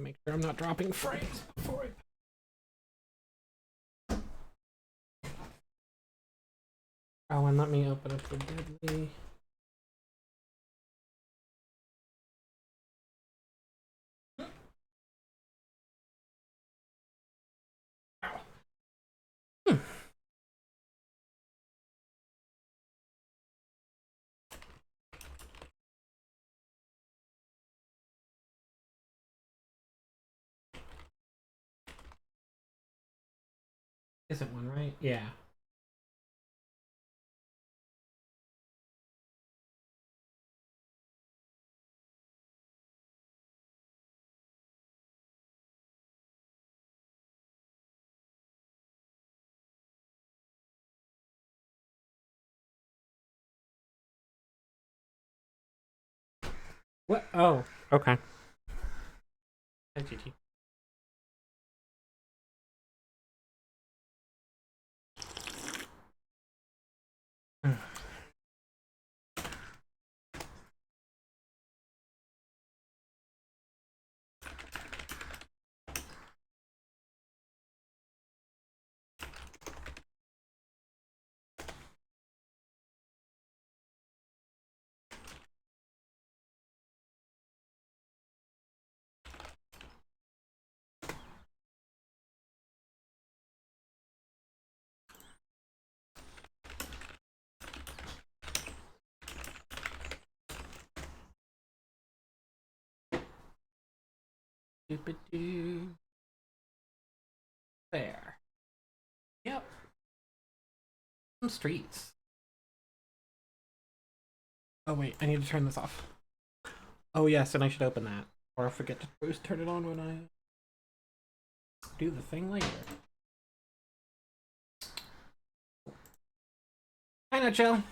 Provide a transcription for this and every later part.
make sure I'm not dropping frames before I... Oh, and let me open up the deadly... Isn't one, right? Yeah. What? Oh, okay. Hi, GG. There. Yep. Some streets. Oh wait, I need to turn this off. Oh yes, and I should open that. Or I'll forget to turn it on when I do the thing later. Hi, Nutshell.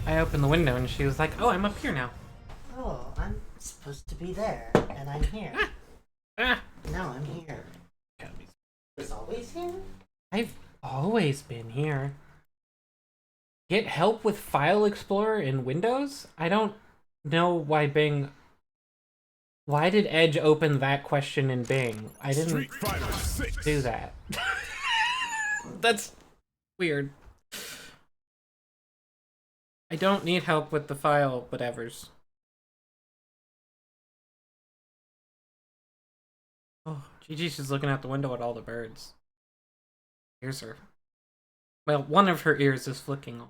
I opened the window and she was like, "Oh, I'm up here now." Oh, I'm supposed to be there, and I'm here. Ah! No, I'm here. Was always here? I've always been here. Get help with File Explorer in Windows? I don't know why Bing... Why did Edge open that question in Bing? I didn't do that. That's weird. I don't need help with the file whatevers. Oh, Gigi's just looking out the window at all the birds. Ears are... Well, one of her ears is flicking.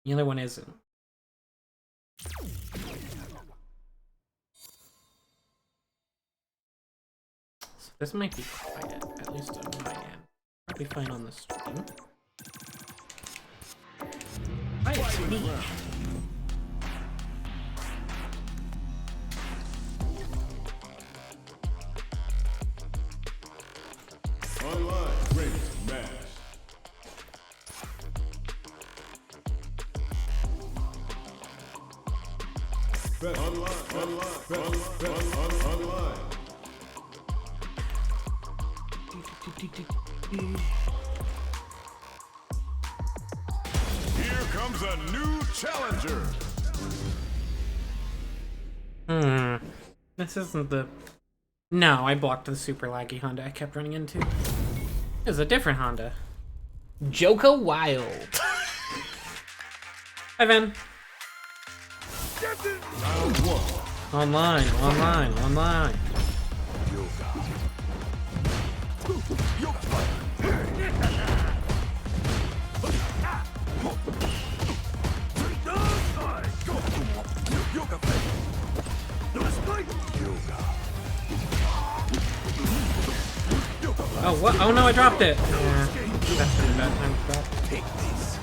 The other one isn't. So this might be quiet, at least on my end. Probably fine on the stream. Quiet to me. Online race match. Bet online. Here comes a new challenger. This isn't the... No, I blocked the super laggy Honda I kept running into. It's a different Honda. Joka Wild. Hi, Ven. Round one. Online. Oh, what? Oh no, I dropped it! Yeah, that's pretty bad time to drop. Take this.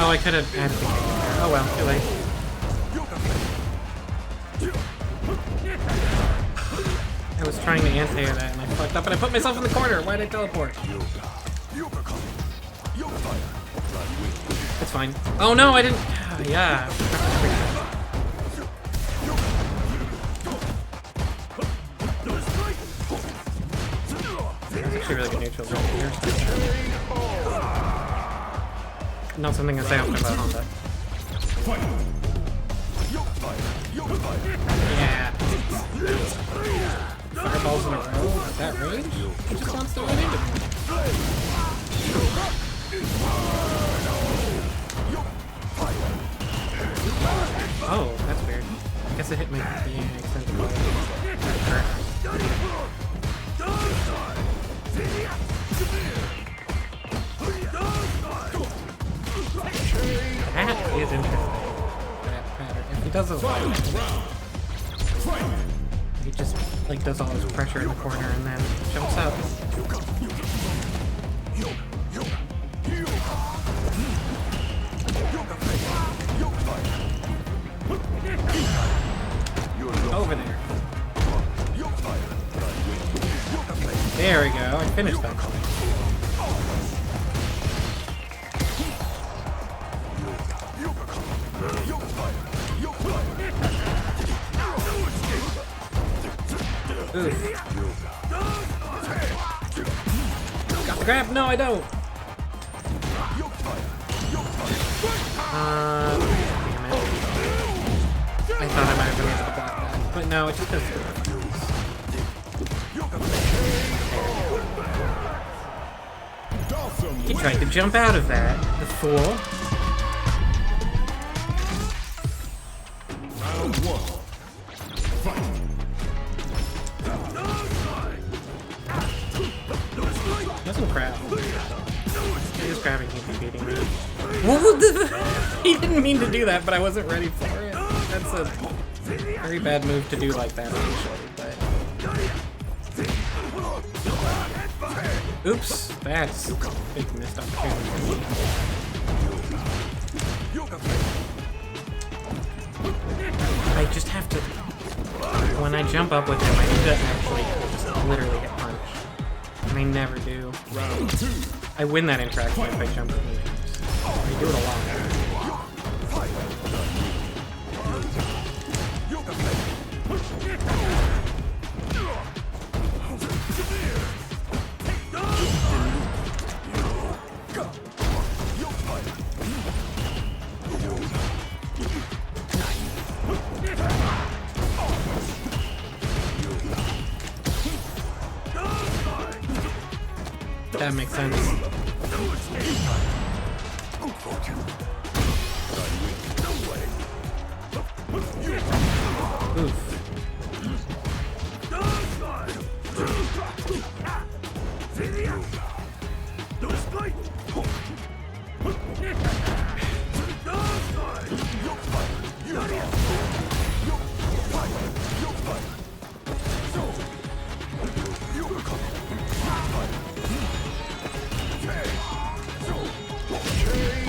Oh, I could have had to. Oh well, too late. I was trying to anti-air that and I fucked up and I put myself in the corner. Why did I teleport? It's fine. Oh no, I didn't. Yeah. That's actually really good neutral right here. Not something I say often about Honda. Yeah. Fireballs in a row at that range? He just wants to run into me. Oh, that's weird. I guess it hit me the extended blade. That is interesting. That pattern. If he does a lot, he just like does all his pressure in the corner and then jumps up. Over there. There we go. I finished that one. Oof. Got the grab? No, I don't. Damn it. I thought I might have been able to block that, but no, it just doesn't. He tried to jump out of that, the fool. Round one. Fight. That's some crap. He was grabbing, he'd be beating me. What the? He didn't mean to do that, but I wasn't ready for it. That's a very bad move to do like that, usually, but... Oops, that's a big missed opportunity for me. I just have to... When I jump up with him, I need to actually just literally hit punch. And I never do. Round two. I win that interaction if I jump with him. I do it a lot. That makes sense. Oof.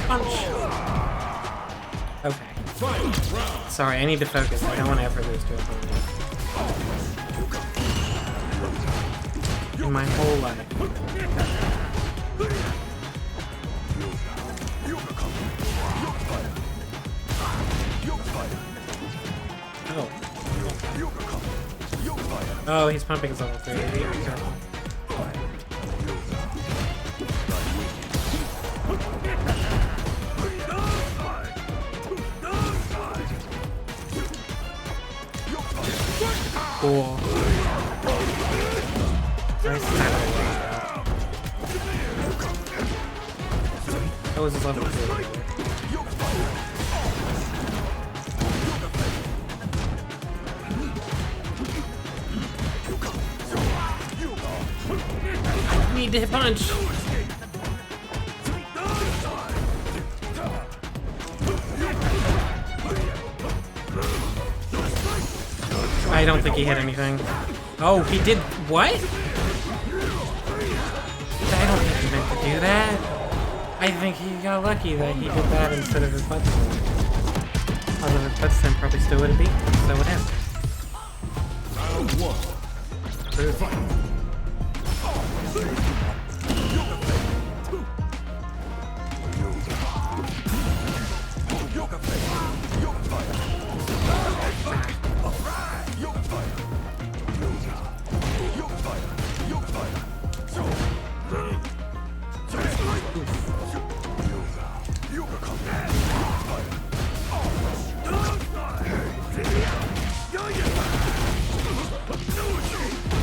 Punch. Okay. Sorry, I need to focus. I don't want to ever lose to a opponent. In my whole life. Oh. Oh, he's pumping his level 3. Here we go. Cool. Nice tackle. That was his level 2. I need to hit punch. I don't think he hit anything. Oh, he did what? I don't think he meant to do that. I think he got lucky that he did that instead of his butt slam. Although his butt slam probably still would have beat him, so would him. Round 1. Fight.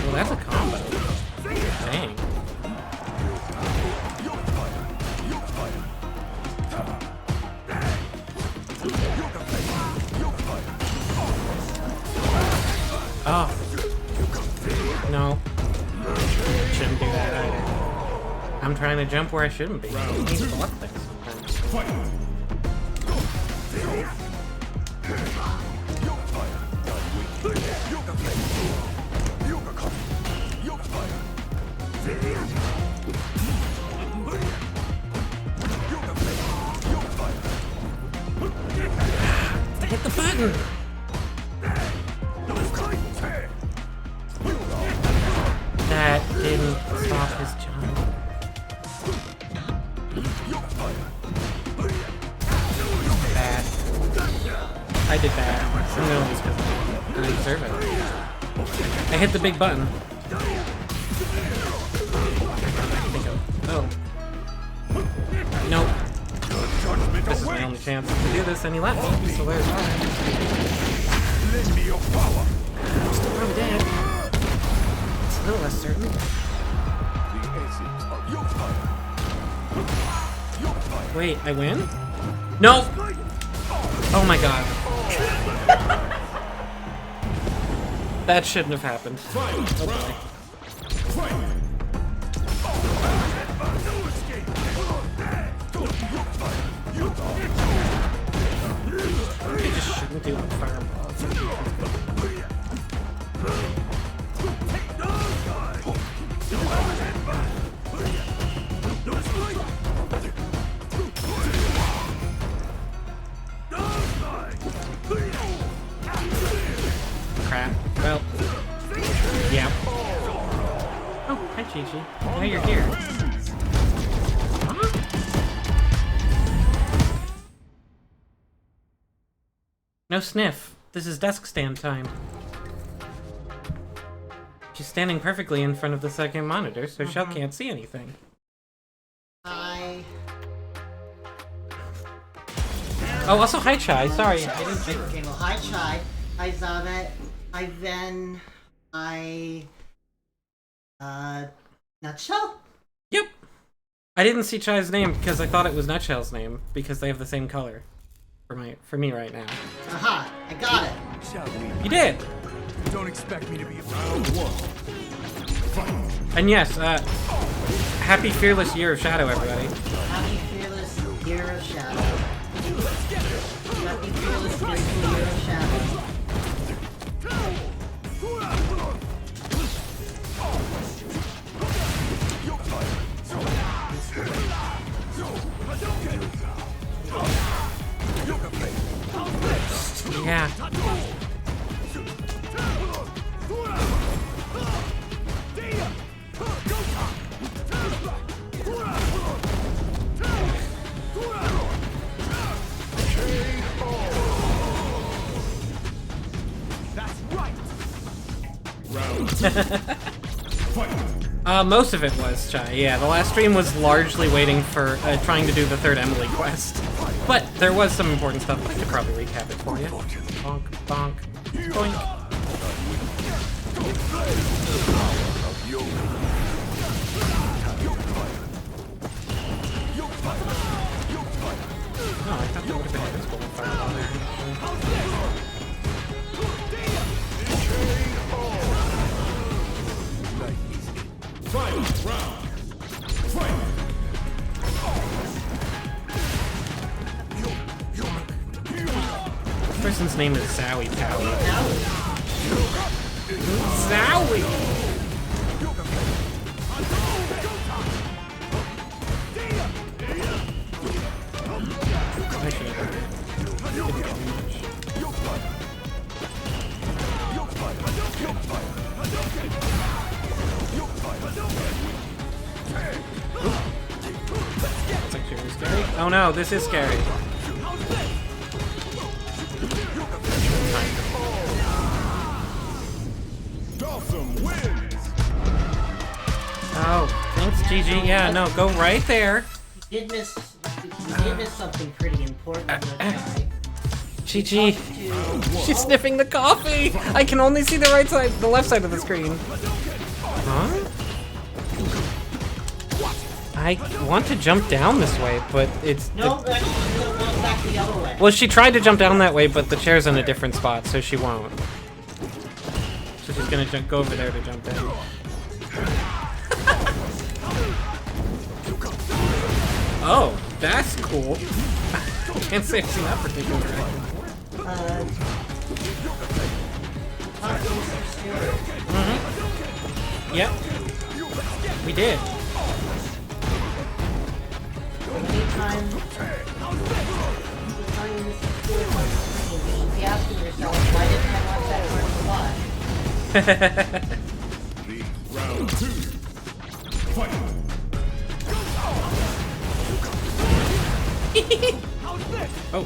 Well, that's a combo. Dang. Oh. No. Shouldn't do that either. I'm trying to jump where I shouldn't be. I need to block things sometimes. I hit the button! That didn't stop his jump. Bad. I did bad. So no, it's because I deserve it. I hit the big button. Oh. Nope. This is my only chance to do this, and he let me, so there's that. I'm still probably dead. It's a little less certain. Wait, I win? No! Oh my god. That shouldn't have happened. Oh boy. I just shouldn't do fireballs. Crap. Well. Yeah. Oh, hi Chi-Chi. Now you're here. Huh? No sniff. This is desk stand time. She's standing perfectly in front of the second monitor, so Shell can't see anything. Hi. Oh, also hi Chai. Sorry, I didn't think. Okay, well, hi, Chai. Hi, Zavet. Hi, Ven. Hi, Nutshell? Yep. I didn't see Chai's name because I thought it was Nutshell's name because they have the same color for me right now. Aha, I got it. Shall we? You did. Don't expect me to be round 1. Fight. And yes, happy fearless year of Shadow, everybody. Happy fearless year of shadow. Happy fearless fiscal year of shadow. Yeah. That's right. Round 2. Fight. Most of it was Chai. Yeah, the last stream was largely waiting for trying to do the third Emily quest. But there was some important stuff. I could probably recap it for you. Bonk, bonk, boink. Oh, I thought there would have been a physical fireball there. Final round. Fight. This person's name is Zowie Power. Zowie! Oh no, this is scary. Dawson wins. Oh, thanks, GG. Yeah, no, go right there. He did miss something pretty important. GG. She's sniffing the coffee. I can only see the right side, the left side of the screen. Huh? I want to jump down this way, but it's... No, that's back the other way. Well, she tried to jump down that way, but the chair's in a different spot, so she won't. So she's gonna go over there to jump in. Oh, that's cool. Can't say I've seen that particular direction. Yep. We did. Anytime you should be asking yourself, why didn't I watch that part of Round 2. Fight. Oh.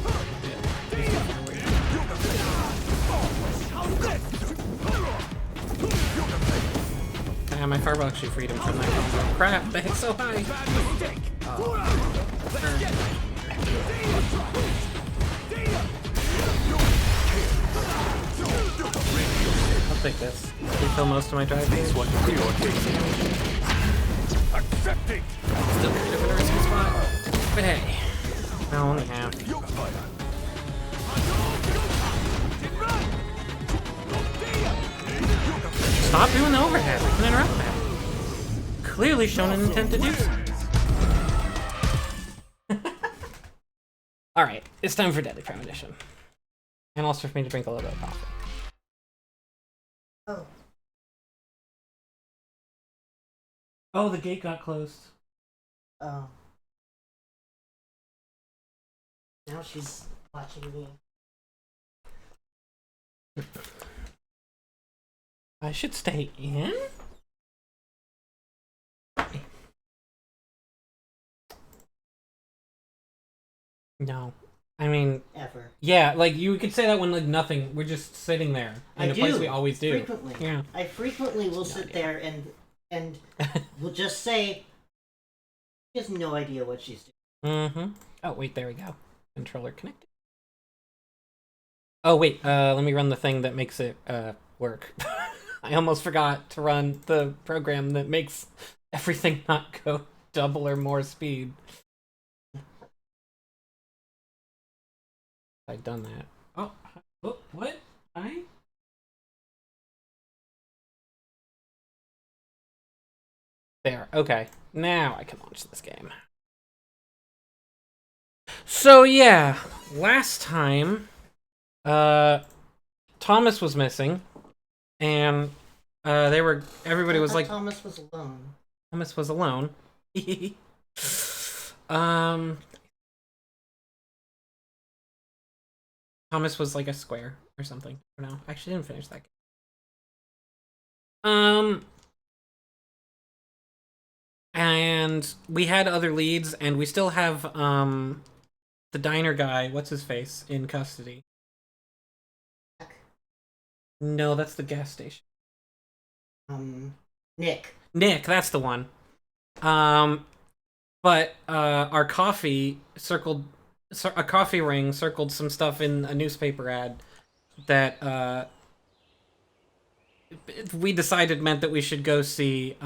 Yeah, my fireball actually freed him from that combo. Crap, they hit so high. I'll take this. Refill most of my drive. What accepting. Still kind of in a risky spot. But hey, I only have. Stop doing the overhead. I can interrupt that. Clearly shown an intent to do so. Alright, it's time for Deadly Premonition. And also for me to drink a little bit of coffee. Oh. Oh, the gate got closed. Oh. Now she's watching me. I should stay in? No. I mean... Ever. Yeah, like, you could say that when, like, nothing. We're just sitting there. In a place we always do. Frequently. Yeah. I frequently will sit there and will just say, she has no idea what she's doing. Mm-hmm. Oh, wait, there we go. Controller connected. Oh, wait, let me run the thing that makes it, work. I almost forgot to run the program that makes everything not go double or more speed. I've done that. Oh, what? There, okay. Now I can launch this game. So, yeah, last time, Thomas was missing, and, everybody was like... Thomas was alone. Thomas was alone. Thomas was like a square or something. I don't know. I actually didn't finish that game. And we had other leads, and we still have, the diner guy, what's his face, in custody. No, that's the gas station. Nick. Nick, that's the one. But, our coffee circled... a coffee ring circled some stuff in a newspaper ad that we decided meant that we should go see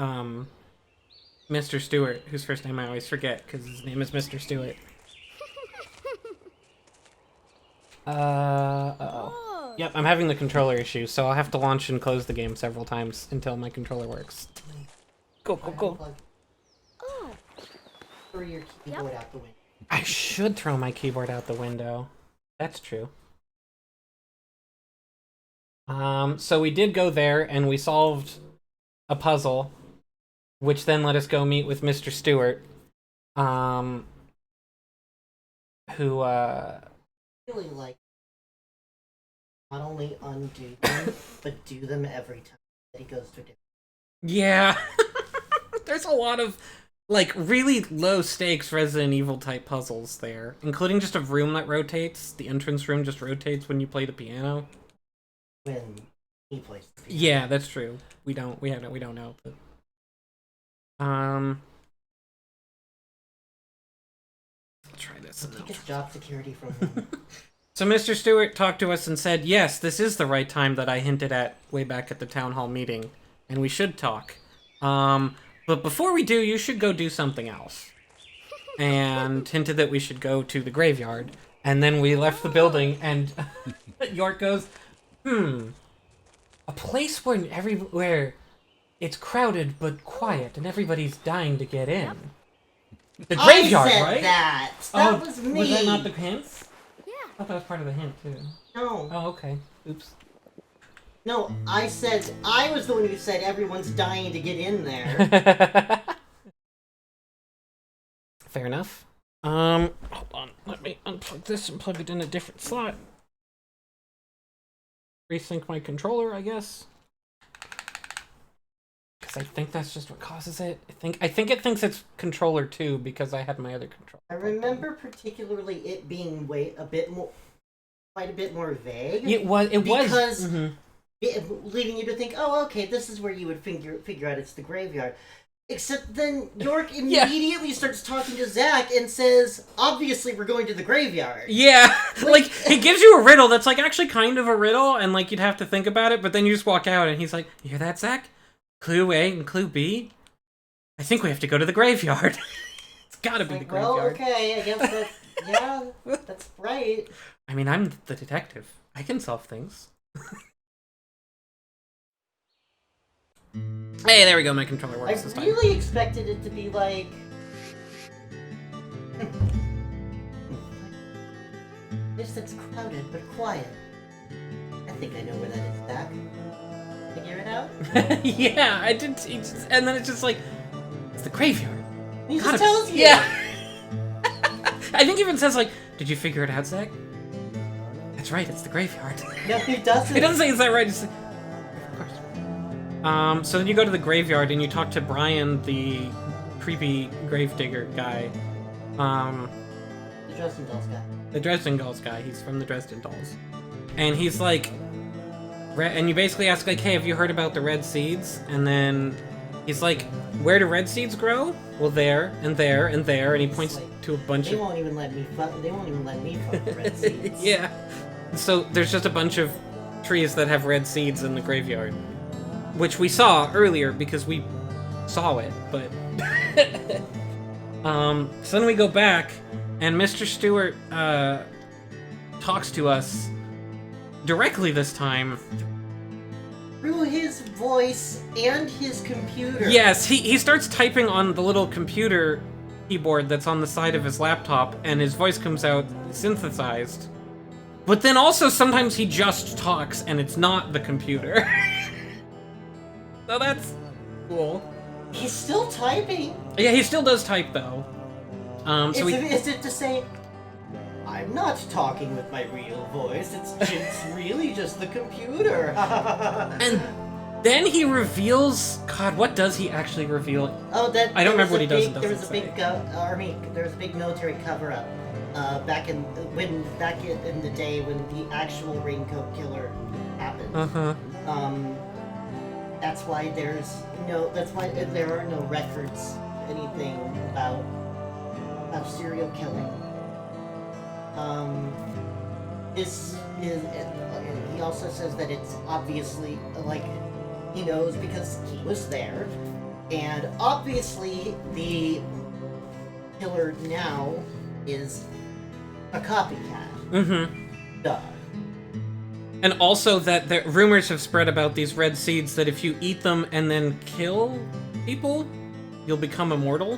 Mr. Stewart, whose first name I always forget because his name is Mr. Stewart. Uh-oh. Yep, I'm having the controller issue, so I'll have to launch and close the game several times until my controller works. Go. Oh. Throw your keyboard out the window. I should throw my keyboard out the window. That's true. So we did go there, and we solved a puzzle, which then let us go meet with Mr. Stewart, who, Really like not only undo them, but do them every time that he goes to different. Yeah. There's a lot of like, really low stakes Resident Evil type puzzles there, including just a room that rotates. The entrance room just rotates when you play the piano. When he plays the piano. Yeah, that's true. We don't know. But... I'll try this. Take his job security from him. So Mr. Stewart talked to us and said, yes, this is the right time that I hinted at way back at the town hall meeting, and we should talk. But before we do, you should go do something else. And hinted that we should go to the graveyard. And then we left the building, and York goes, a place where it's crowded but quiet, and everybody's dying to get in. The graveyard, I said right? That was me. Was that not the hint? Yeah. I thought that was part of the hint, too. No. Oh, okay. Oops. No, I was the one who said everyone's dying to get in there. Fair enough. Hold on. Let me unplug this and plug it in a different slot. Resync my controller, I guess. Because I think that's just what causes it. I think it thinks it's controller too because I had my other controller. I remember particularly it being quite a bit more vague. It was because leading you to think, oh, okay, this is where you would figure out it's the graveyard. Except then York immediately starts talking to Zach and says, obviously we're going to the graveyard. Yeah, like he gives you a riddle that's like actually kind of a riddle, and like you'd have to think about it, but then you just walk out and he's like, you hear that, Zach? Clue A and clue B? I think we have to go to the graveyard. It's gotta be the graveyard. Well, okay, I guess that's right. I mean, I'm the detective. I can solve things. Hey, there we go. My controller works this time. I really expected it to be like... Yes, it's crowded, but quiet. I think I know where that is, Zach. Figure it out? Yeah, I did. And then it's just like, it's the graveyard. He just tells you. Yeah. I think he even says like, did you figure it out, Zach? That's right, it's the graveyard. No, he doesn't. He doesn't say is that right. He's like, of course. So then you go to the graveyard and you talk to Brian, the creepy gravedigger guy. The Dresden Dolls guy. The Dresden Dolls guy. He's from the Dresden Dolls. And he's like, and you basically ask like, hey, have you heard about the red seeds? And then he's like, where do red seeds grow? Well, there and there and there, and he points like, to a bunch they of. won't even let me fuck the red seeds. Yeah. So there's just a bunch of trees that have red seeds in the graveyard, which we saw earlier because we saw it. But so then we go back, and Mr. Stewart talks to us directly this time. Through his voice and his computer. Yes, he starts typing on the little computer keyboard that's on the side of his laptop, and his voice comes out synthesized. But then also sometimes he just talks, and it's not the computer. So that's cool. He's still typing. Yeah, he still does type, though. Is it to say, I'm not talking with my real voice, it's really just the computer. And then he reveals... God, what does he actually reveal? Oh, that I don't remember what he does and There was a doesn't big there was a big military cover-up back in the day when the actual Raincoat Killer happened. That's why there are no records, anything about serial killing. He also says that it's obviously, like, he knows because he was there, and obviously the killer now is a copycat. Duh. And also that rumors have spread about these red seeds that if you eat them and then kill people, you'll become immortal.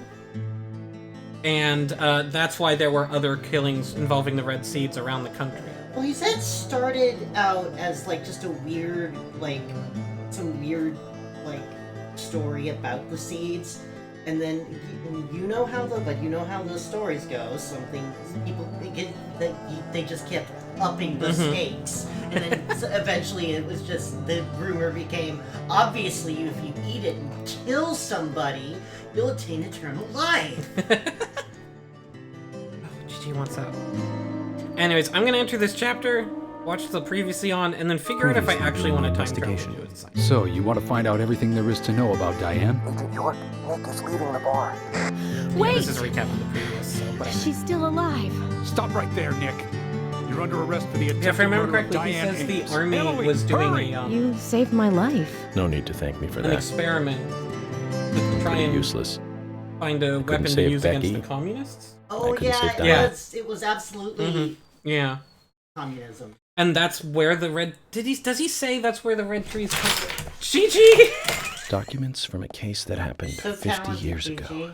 And that's why there were other killings involving the red seeds around the country. Well, he said started out as like just a weird, like, some weird, like, story about the seeds, And then you know how those stories go. They just kept upping the stakes, and then eventually it was just the rumor became obviously if you eat it and kill somebody, you'll attain eternal life. GG wants out. Anyways, I'm gonna enter this chapter, watch the previously on, and then figure out if I actually want to time travel to do it. So, you want to find out everything there is to know about Diane? York, Nick is leaving the bar. Wait! This is a recap of the previous, so... But... She's still alive. Stop right there, Nick. You're under arrest for the attempted Yeah, if I remember murder of correctly, he Diane says the Hayes. army Emily, was doing hurry! You saved my life. No need to thank me for an that. experiment to try and Useless. find a weapon to save use Becky. against the communists. Oh couldn't save yeah, Diane. it was absolutely Yeah. communism. And that's where the red... Does he say that's where the red trees come from? GG! Documents from a case that happened So 50 talented, years Gigi. ago.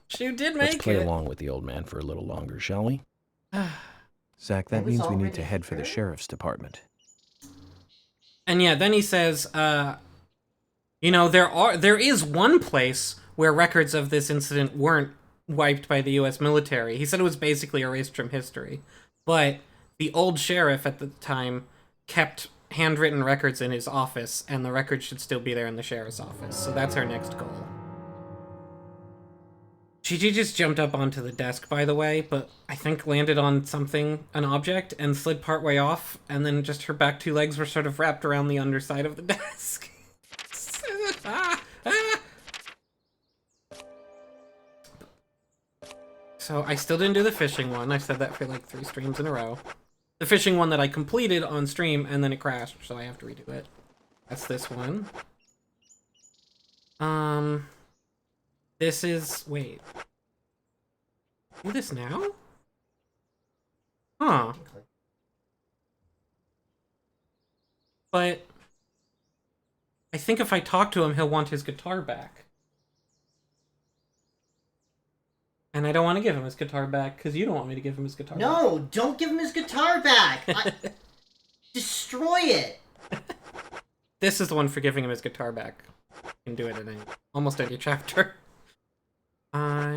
She did Let's make play it. along with the old man for a little longer, shall we? Zach, That that was means we need already to head for the her? sheriff's department. And yeah, then he says, you know, there is one place where records of this incident weren't wiped by the U.S. military. He said it was basically erased from history. But the old sheriff at the time kept handwritten records in his office, and the records should still be there in the sheriff's office. So that's our next goal. Gigi just jumped up onto the desk, by the way, but I think landed on something, an object, and slid partway off, and then just her back two legs were sort of wrapped around the underside of the desk. So I still didn't do the fishing one. I said that for like 3 streams in a row. The fishing one that I completed on stream, and then it crashed, so I have to redo it. That's this one. This is... Wait. Do this now? Huh. But... I think if I talk to him, he'll want his guitar back. And I don't want to give him his guitar back, because you don't want me to give him his guitar back. No, don't give him his guitar back. Destroy it. This is the one for giving him his guitar back. You can do it in almost any chapter. I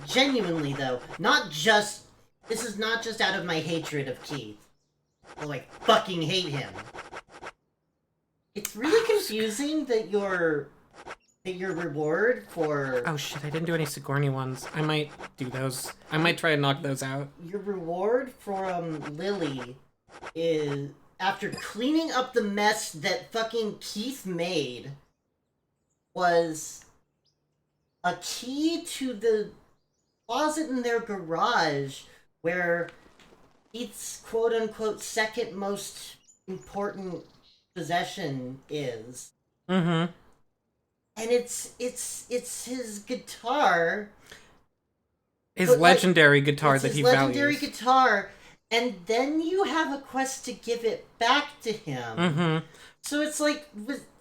genuinely though, this is not just out of my hatred of Keith. Or like fucking hate him. It's really confusing that your reward for Oh shit, I didn't do any Sigourney ones. I might do those. I might try and knock those out. your reward from Lily is after cleaning up the mess that fucking Keith made was a key to the closet in their garage where Keith's quote-unquote second most important possession is. Mm-hmm. And it's his guitar. His But, like, legendary guitar It's that his he legendary values. guitar, and then you have a quest to give it back to him. Mm-hmm. So it's like,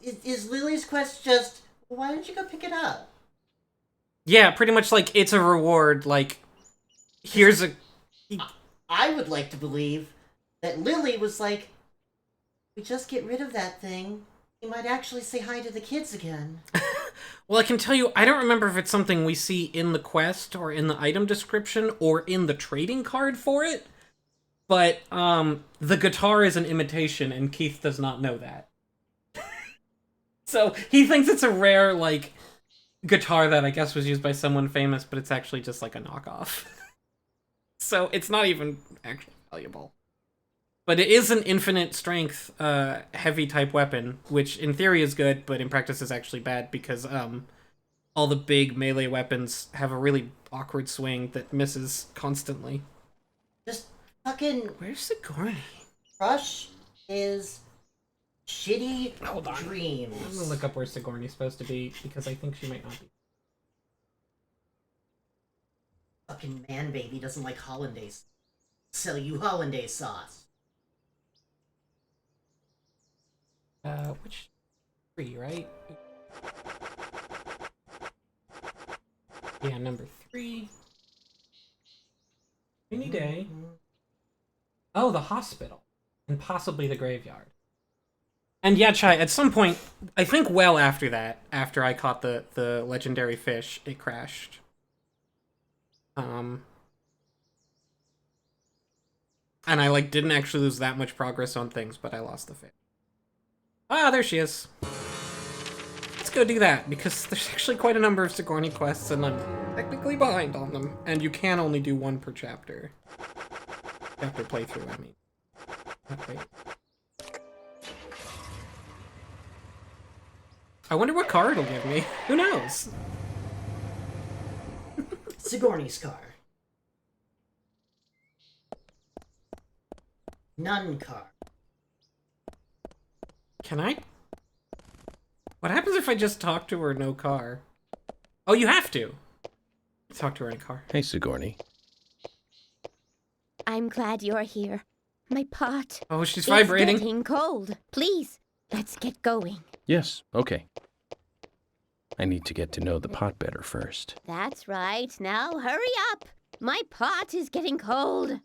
is Lily's quest just, why don't you go pick it up? Yeah, pretty much like it's a reward, like here's a I would like to believe that Lily was like, we just get rid of that thing, you might actually say hi to the kids again. Well, I can tell you, I don't remember if it's something we see in the quest or in the item description or in the trading card for it, but the guitar is an imitation and Keith does not know that. So he thinks it's a rare, like, guitar that I guess was used by someone famous, but it's actually just like a knockoff. So it's not even actually valuable. But it is an infinite strength, heavy type weapon, which in theory is good, but in practice is actually bad because all the big melee weapons have a really awkward swing that misses constantly. Just fucking Where's Sigourney? crush his shitty Hold on. dreams. I'm gonna look up where Sigourney's supposed to be because I think she might not be. Fucking man baby doesn't like hollandaise. Sell you hollandaise sauce. Which 3, right? Yeah, number 3. Rainy day. Oh, the hospital. And possibly the graveyard. And yeah, Chai, at some point, I think well after that, after I caught the legendary fish, it crashed. And I, like, didn't actually lose that much progress on things, but I lost the fish. Ah, there she is. Let's go do that, because there's actually quite a number of Sigourney quests, and I'm technically behind on them. And you can only do one per chapter. Chapter playthrough, I mean. Okay. I wonder what car it'll give me. Who knows? Sigourney's car. None car. Can I? What happens if I just talk to her no car? Oh, you have to. Talk to her in a car. Hey, Sigourney. I'm glad you're here. My pot Oh, she's vibrating. is getting cold. Please, let's get going. Yes, okay. I need to get to know the pot better first. That's right. Now hurry up. My pot is getting cold.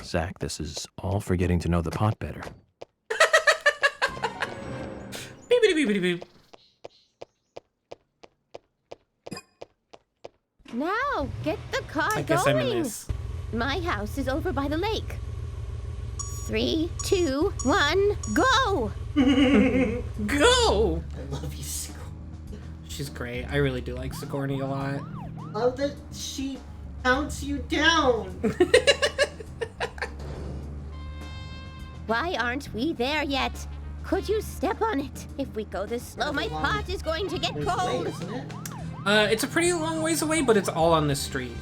Zach, this is all for getting to know the pot better. Beep, beep, beep, beep, beep. Now get the car I guess going. I'm in this. My house is over by the lake. 3, 2, 1, go! Go! I love you, Sigourney. She's great. I really do like Sigourney a lot. Love that she counts you down. Why aren't we there yet? Could you step on it? If we go this slow, my pot is going to get There's a way, cold. isn't it? It's a pretty long ways away, but it's all on this street.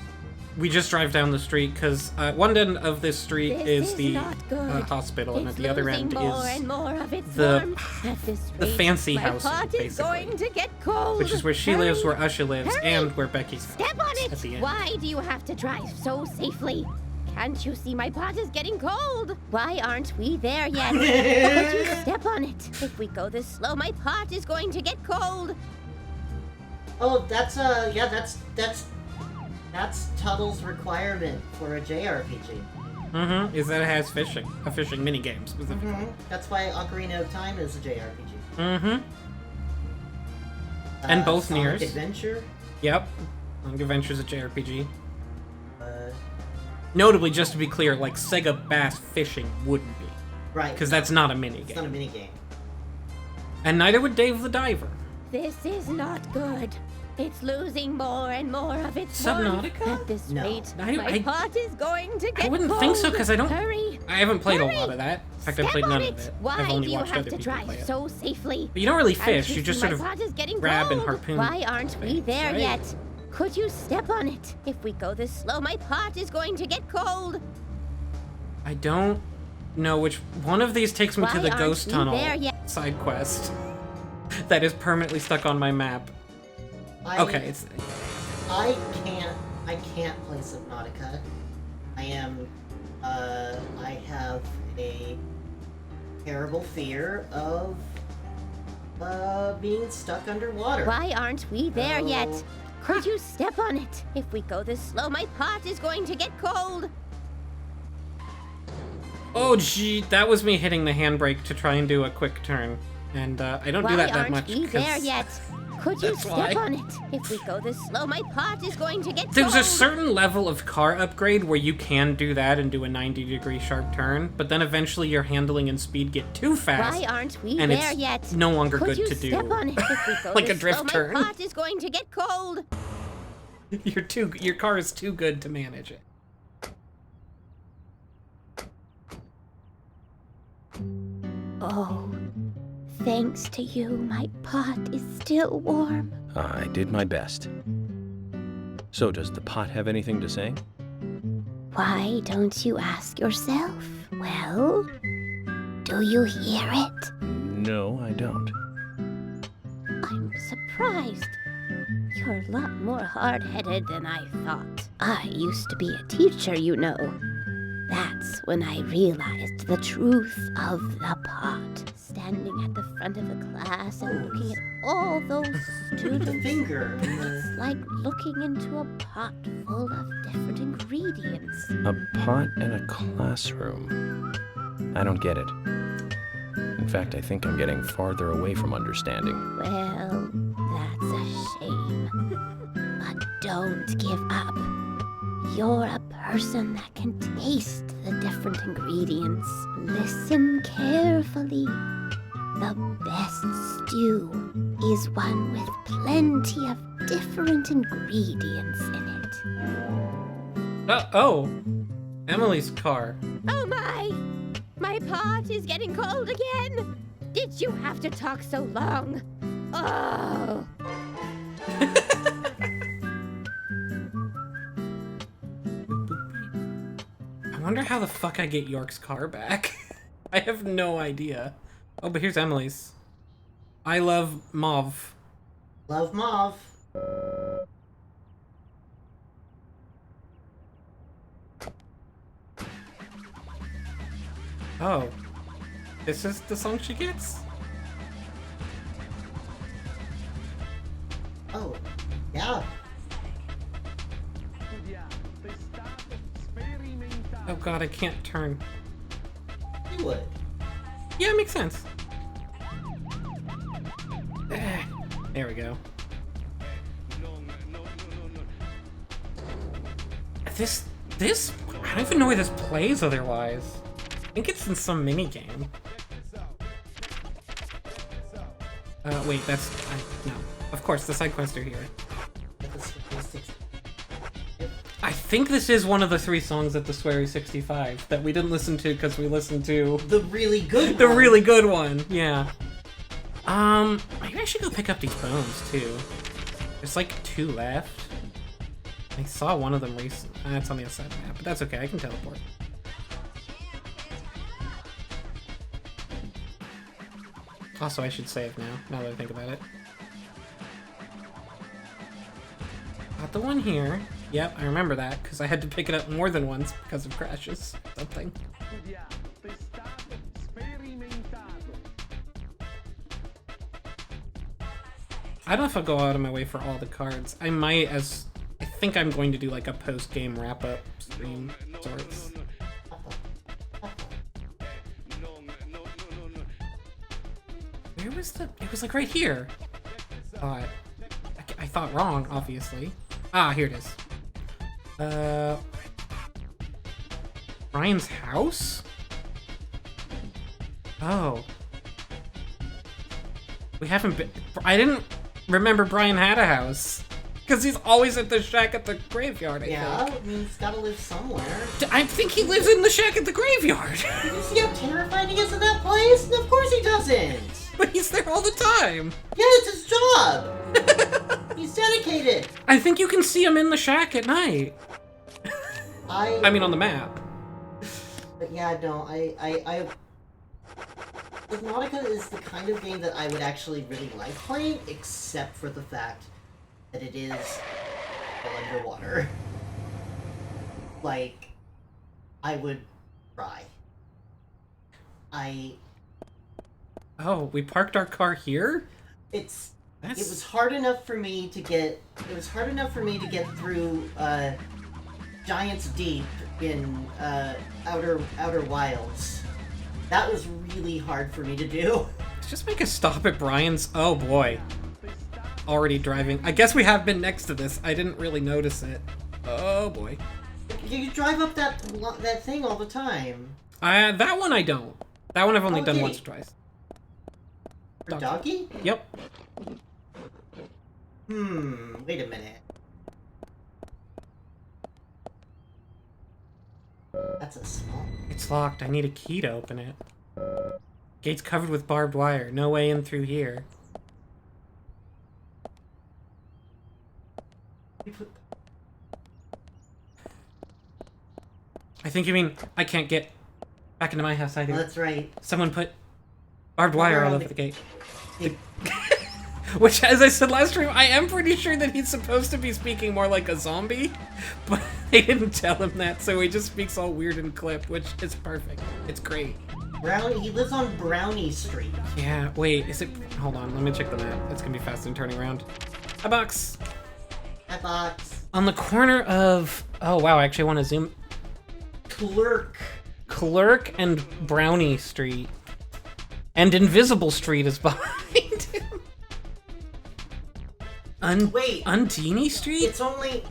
We just drive down the street because one end of this street This is the not good. hospital, and at It's the other losing end more is and more of its the- warmth. At this the rate, fancy my house, pot is basically. going to get cold. which is where she Hurry, lives, where Usha lives, hurry. and where Becky's house Step on is it! at the end. Why do you have to drive so safely? Can't you see my pot is getting cold? Why aren't we there yet? Could you step on it? If we go this slow, my pot is going to get cold. Oh, that's Tuttle's requirement for a JRPG. Mm-hmm. Is that it has fishing, a fishing minigame specifically. That's why Ocarina of Time is a JRPG. Mm-hmm. And both Sonic Niers. Adventure. Yep. Sonic Adventure's a JRPG. Uh, Notably, just to be clear, like Sega Bass Fishing wouldn't be, right. because that's not a It's not a minigame. minigame. And neither would Dave the Diver. This is not good. It's losing more and more of its warmth. Subnautica? At this No. rate, I- my pot is going to get I wouldn't cold. think so, because I don't. Hurry! I haven't played Hurry! a lot of that. In fact, I've Step played on none it. of it. Why I've only do you watched have other to people drive play it. so safely? But you don't really Can't fish. You see just my sort of pot is getting grab and cold? harpoon Why aren't we things, there right? yet? Could you step on it? If we go this slow, my pot is going to get cold. I don't know which one of these takes me Why to the aren't ghost we tunnel there yet? side quest that is permanently stuck on my map. Okay, it's I can't play Subnautica. I have a terrible fear of being stuck underwater. Why aren't we there Oh. yet? Could you step on it? If we go this slow, my pot is going to get cold. oh gee, that was me hitting the handbrake to try and do a quick turn, and I don't do that aren't much. we there 'cause yet? Could you That's step why. on it? If we go this slow, my pot is going to get There's cold. a certain level of car upgrade where you can do that and do a 90-degree sharp turn, but then eventually your handling and speed get too fast. Why aren't we and there it's yet? no longer Could good you to do. step on it? If we go Like a this drift slow, turn. my pot is going to get cold. Your car is too good to manage it. Oh, thanks to you, my pot is still warm. I did my best. So, does the pot have anything to say? Why don't you ask yourself? Well, do you hear it? No, I don't. I'm surprised. You're a lot more hard-headed than I thought. I used to be a teacher, you know. That's when I realized the truth of the pot. Standing at the front of a class and looking at all those The students. finger. and It's the- like looking into a pot full of different ingredients. A pot in a classroom. I don't get it. fact, I think I'm getting farther away from understanding. Well, that's a shame. But don't give up. You're a person that can taste the different ingredients. Listen carefully. The best stew is one with plenty of different ingredients in it. Oh, Emily's car. Oh my! My pot is getting cold again! Did you have to talk so long? Oh! I wonder how the fuck I get York's car back. I have no idea. Oh, but here's Emily's. I love mauve. Love mauve. Oh. This is the song she gets? Oh, yeah. Oh god, I can't turn. You would. Yeah, it makes sense. There we go. This, I don't even know where this plays otherwise. I think it's in some mini game. Wait, no. Of course, the side quests are here. I think this is one of the 3 songs at the Swery 65 that we didn't listen to because we listened to the really good the one. really good one. Yeah. Maybe I should go pick up these bones too. There's like 2 left. I saw one of them recently. That's on the other side of the map, but that's okay. I can teleport. Also, I should save now that I think about it. Got the one here. Yep, I remember that, because I had to pick it up more than once because of crashes. Something. I don't know if I'll go out of my way for all the cards. I might, as I think I'm going to do like a post-game wrap-up stream sorts. Where was the... It was like right here. I thought wrong, obviously. Ah, here it is. Brian's house? Oh. We haven't been... I didn't remember Brian had a house. Because he's always at the shack at the graveyard, I think. I mean, he's gotta live somewhere. I think he lives in the shack at the graveyard. Did you see how terrified he is in that place? Of course he doesn't. But he's there all the time. Yeah, it's his job. He's dedicated. I think you can see him in the shack at night. I mean, on the map. But yeah, no, Subnautica is the kind of game that I would actually really like playing, except for the fact that it is underwater. Like, I would cry. Oh, we parked our car here? It was hard enough for me to get through Giants Deep in Outer Wilds. That was really hard for me to do. Let's just make a stop at Brian's. Oh boy. Already driving. I guess we have been next to this. I didn't really notice it. Oh boy. You drive up that thing all the time. That one I don't. That one I've only done Okay. once or twice. For doggy? Yep. Wait a minute. That's a small... It's locked. I need a key to open it. Gate's covered with barbed wire. No way in through here. I think you mean I can't get back into my house either. Oh, that's right. Someone put barbed wire all over the gate. It- Which, as I said last stream, I am pretty sure that he's supposed to be speaking more like a zombie, but they didn't tell him that, so he just speaks all weird and clipped, which is perfect. It's great. He lives on Brownie Street. Yeah, wait, is it... Hold on, let me check the map. It's gonna be fast and turning around. A box! Hi, box. On the corner of... Oh, wow, I actually want to zoom... Clerk. Clerk and Brownie Street. And Invisible Street is behind him. Wait. Undini Street? It's only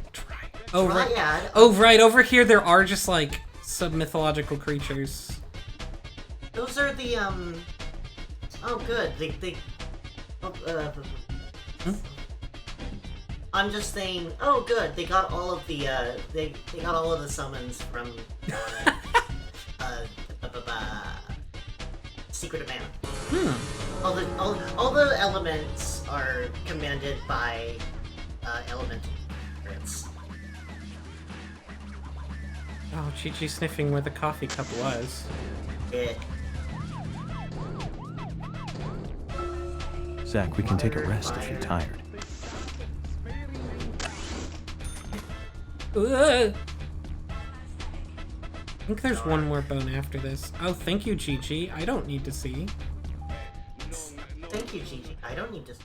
Oh, right. Dryad. Oh, right. Over here, there are just, like, sub-mythological creatures. Those are the, Oh, good. I'm just saying, oh, good. They got all of the, they got all of the summons from, Secret of Mana. All the elements are commanded by, elemental spirits. Oh, Chi-Chi sniffing where the coffee cup was. Zach, we can take a rest if you're tired. Ugh. I think there's one more bone after this. Oh, thank you, Chi-Chi. I don't need to see. Thank you, Gigi. I don't need to.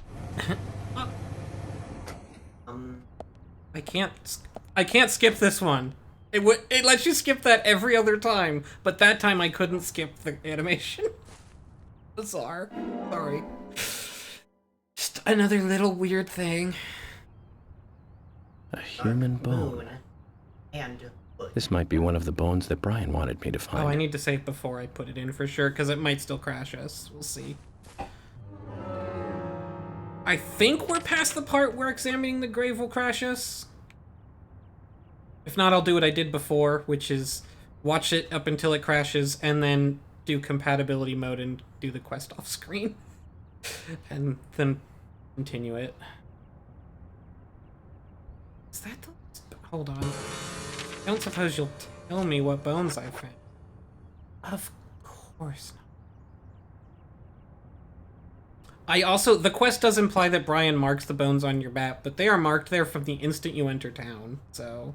I can't skip this one. It lets you skip that every other time, but that time I couldn't skip the animation. Bizarre. Sorry. Just another little weird thing. A human bone. Moon and wood. This might be one of the bones that Brian wanted me to find. Oh, I need to save before I put it in for sure, because it might still crash us. We'll see. I think we're past the part where examining the grave will crash us. If not, I'll do what I did before, which is watch it up until it crashes, and then do compatibility mode and do the quest off screen. And then continue it. Is that the... Hold on. I don't suppose you'll tell me what bones I found. Of course not. The quest does imply that Brian marks the bones on your map, but they are marked there from the instant you enter town, so...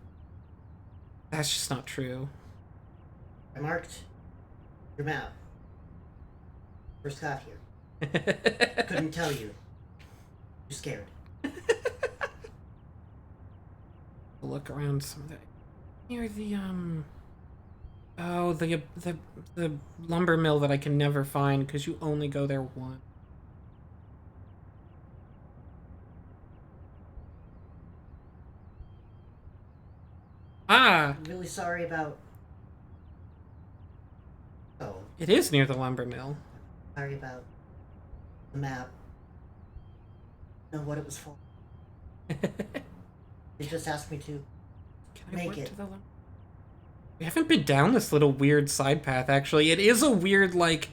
That's just not true. I marked your map. First got here. Couldn't tell you. You're scared. Look around some of that. Near the, Oh, the lumber mill that I can never find, because you only go there once. Ah! I'm really sorry about... Oh, It is near the lumber mill. sorry about the map. Know what it was for. They just asked me to. Can I Make work it. to the lumber? We haven't been down this little weird side path, actually. It is a weird, like...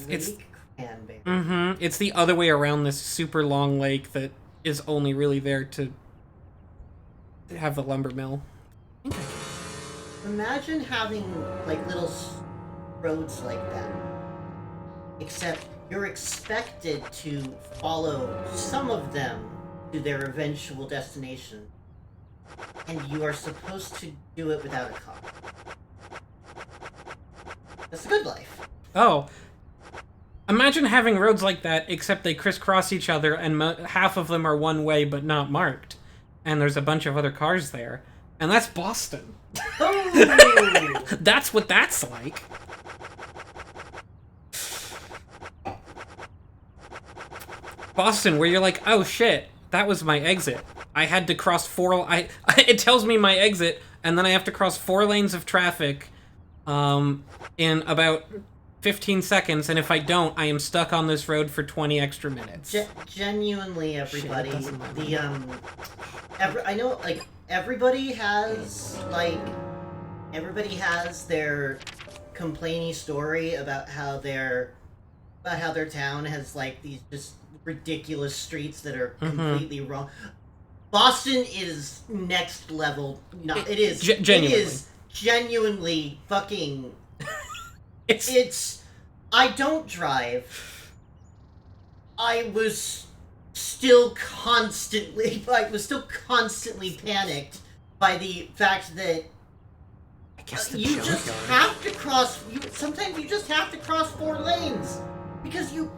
It's... Lake Cranberry. Mm-hmm. It's the other way around this super long lake that is only really there to have the lumber mill. I think I can. Imagine having, like, little roads like that. Except you're expected to follow some of them to their eventual destination. And you are supposed to do it without a car. That's a good life. Oh. Imagine having roads like that, except they crisscross each other, and half of them are one way but not marked. And there's a bunch of other cars there. And that's Boston. Oh! That's what that's like. Boston, where you're like, oh shit, that was my exit. I had to cross it tells me my exit, and then I have to cross 4 lanes of traffic in about 15 seconds, and if I don't, I am stuck on this road for 20 extra minutes. Genuinely, everybody, Shit, it doesn't matter. I know, like, everybody has their complainy story about how their town has, like, these just ridiculous streets that are completely wrong. Boston is next level. It is genuinely. It is genuinely fucking. It's. I don't drive. I was still constantly panicked by the fact that I guess the you just junkyard. have to cross. Sometimes you just have to cross 4 lanes because you.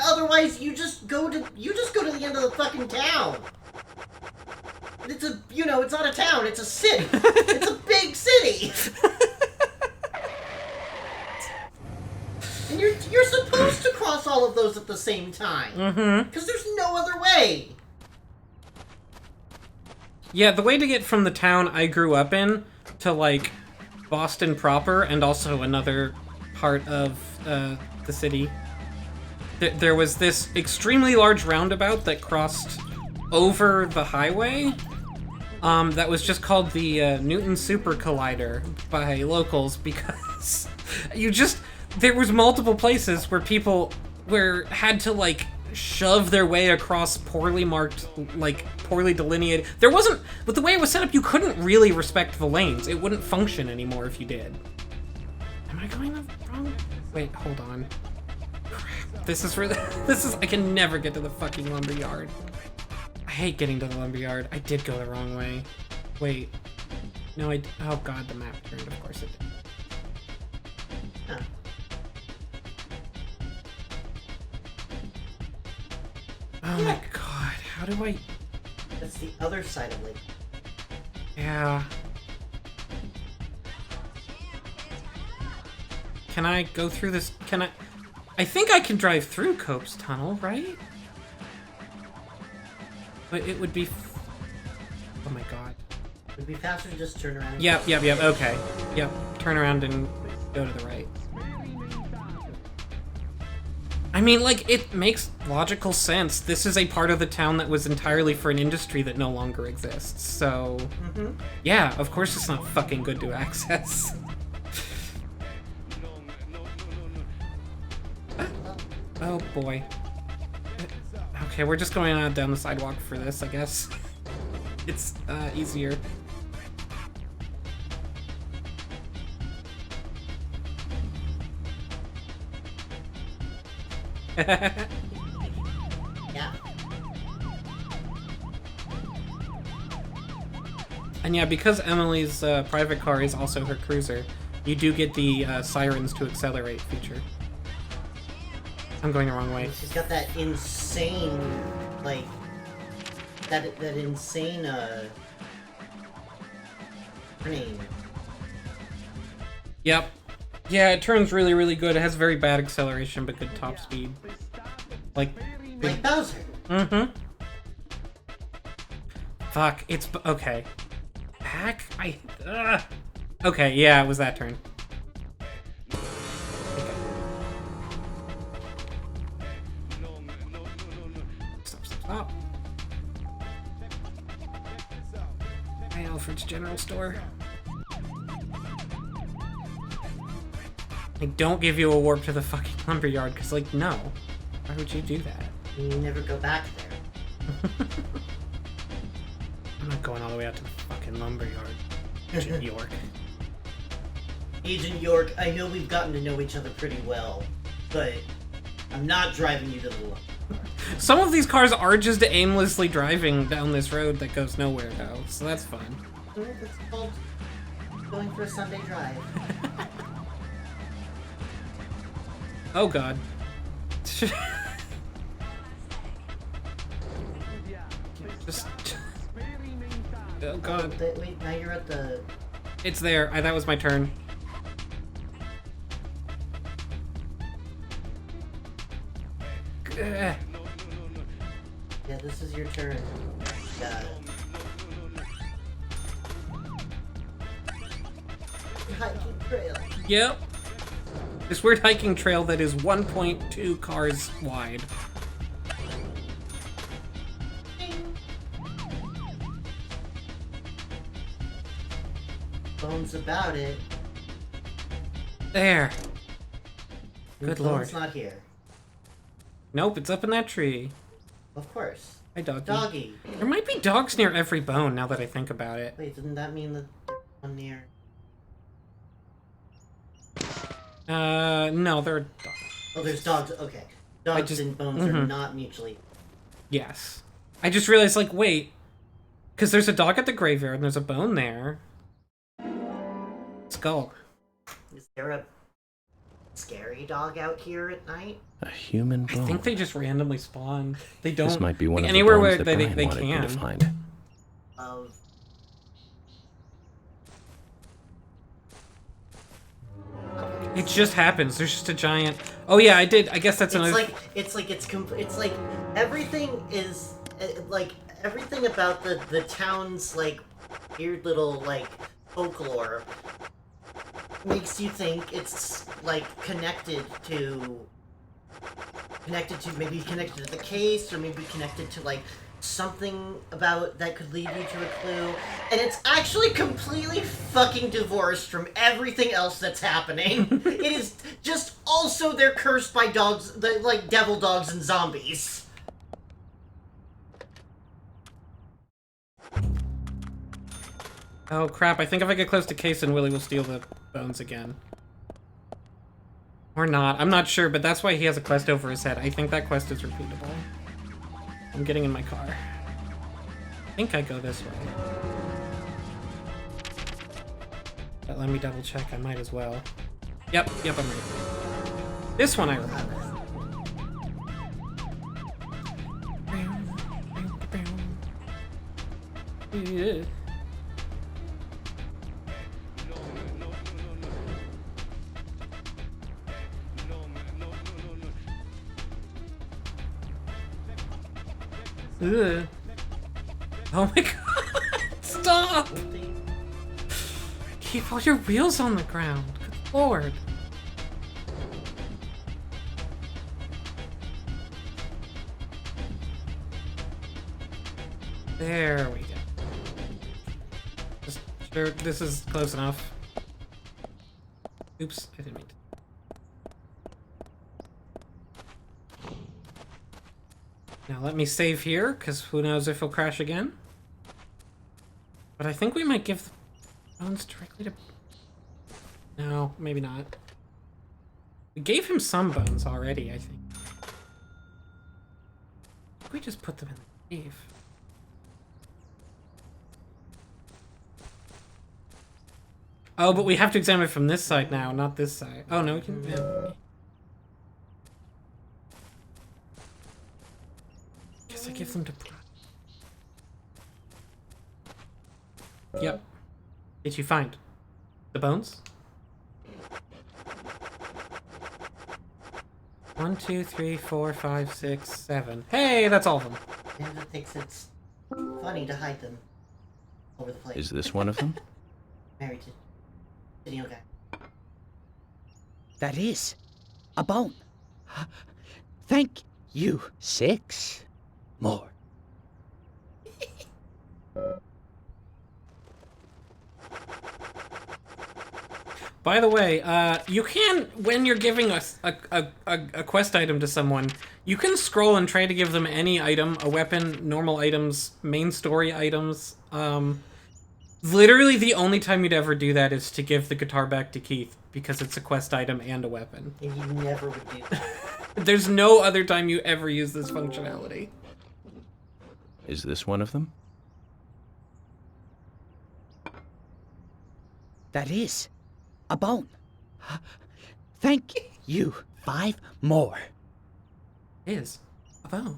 Otherwise, you just go to the end of the fucking town. It's it's not a town. It's a city. It's a big city. And you're supposed to cross all of those at the same time. Mm-hmm. Because there's no other way. Yeah, the way to get from the town I grew up in to, like, Boston proper, and also another part of the city, there was this extremely large roundabout that crossed over the highway, that was just called the Newton Super Collider by locals, because there was multiple places where people had to, like, shove their way across poorly marked, like, poorly delineated. There wasn't, with the way it was set up, you couldn't really respect the lanes. It wouldn't function anymore if you did. Am I going the wrong? Wait, hold on. Crap. This is, I can never get to the fucking lumberyard. I hate getting to the lumberyard. I did go the wrong way. Wait. No, oh god, the map turned, of course it did. Huh. Oh my god, how do I... That's the other side of Lake. Yeah. Can I go through this? I think I can drive through Cope's Tunnel, right? But it would be... Oh my god. It would be faster to just turn around. Yep, okay. Yep, turn around and go to the right. I mean, like, it makes logical sense. This is a part of the town that was entirely for an industry that no longer exists, so... Yeah, of course it's not fucking good to access. Oh boy. Okay, we're just going on down the sidewalk for this, I guess. It's, easier. Yeah. And yeah, because Emily's private car is also her cruiser, you do get the sirens to accelerate feature. I'm going the wrong way. She's got that insane, like, that insane, name. Yep. Yeah, it turns really, really good. It has very bad acceleration, but good top speed. Like Bowser. Mm-hmm. Fuck, it's... Okay. Back? Okay, yeah, it was that turn. Stop. Hey, Alfred's General Store. Like, don't give you a warp to the fucking lumberyard, because, like, no. Why would you do that? You never go back there. I'm not going all the way out to the fucking lumberyard. Agent York. Agent York, I know we've gotten to know each other pretty well, but I'm not driving you to the lumberyard. Some of these cars are just aimlessly driving down this road that goes nowhere, though, so that's fun. It's called going for a Sunday drive. Oh god. Just... Oh god. Wait, now you're at the... It's there. That was my turn. Yeah, this is your turn. Hiking trail. Yep. This weird hiking trail that is 1.2 cars wide. Bones about it. There. Good Bones lord. not here. Nope, it's up in that tree. Of course. Hi, doggy. Doggy. There might be dogs near every bone now that I think about it. Wait, doesn't that mean that there's one near? No, there are dogs. Oh, there's dogs. Okay. Dogs and bones are not mutually. Yes. I just realized, like, wait. Because there's a dog at the graveyard and there's a bone there. Skull. Is there a scary dog out here at night? A human bone. I think they just randomly spawn. They don't... This might be one like, of anywhere the where bones that they Brian wanted me can. to find. Of... It just happens. There's just a giant. Oh yeah, I did. I guess that's another. It's like everything is like everything about the town's like weird little like folklore makes you think it's like connected to maybe connected to the case, or maybe connected to like something about that could lead you to a clue, and it's actually completely fucking divorced from everything else that's happening. It is just also they're cursed by dogs, like devil dogs and zombies. Oh crap! I think if I get close to Kason, Willie will steal the bones again. Or not. I'm not sure, but that's why he has a quest over his head. I think that quest is repeatable. I'm getting in my car. I think I go this way. But let me double check. I might as well. Yep, I'm right. This one I remember. Yeah. Ugh. Oh my god! Stop! Keep all your wheels on the ground. Good lord. There we go. Just sure this is close enough. Oops, I didn't mean to. Now let me save here, because who knows if he'll crash again. But I think we might give the bones directly to... No, maybe not. We gave him some bones already, I think. We just put them in the cave. Oh, but we have to examine it from this side now, not this side. Oh, no, we can... Yeah. Guess I give them to... Yep. Did you find the bones? 1, 2, 3, 4, 5, 6, 7. Hey, that's all of them. Panda thinks it's funny to hide them over the place. Is this one of them? Married to Video guy. That is a bone. Thank you. 6 more. By the way, you can, when you're giving a quest item to someone, you can scroll and try to give them any item, a weapon, normal items, main story items. Literally the only time you'd ever do that is to give the guitar back to Keith, because it's a quest item and a weapon. And you never would do that. There's no other time you ever use this functionality. Is this one of them? That is a bone. Thank you. 5 more. Is a bone.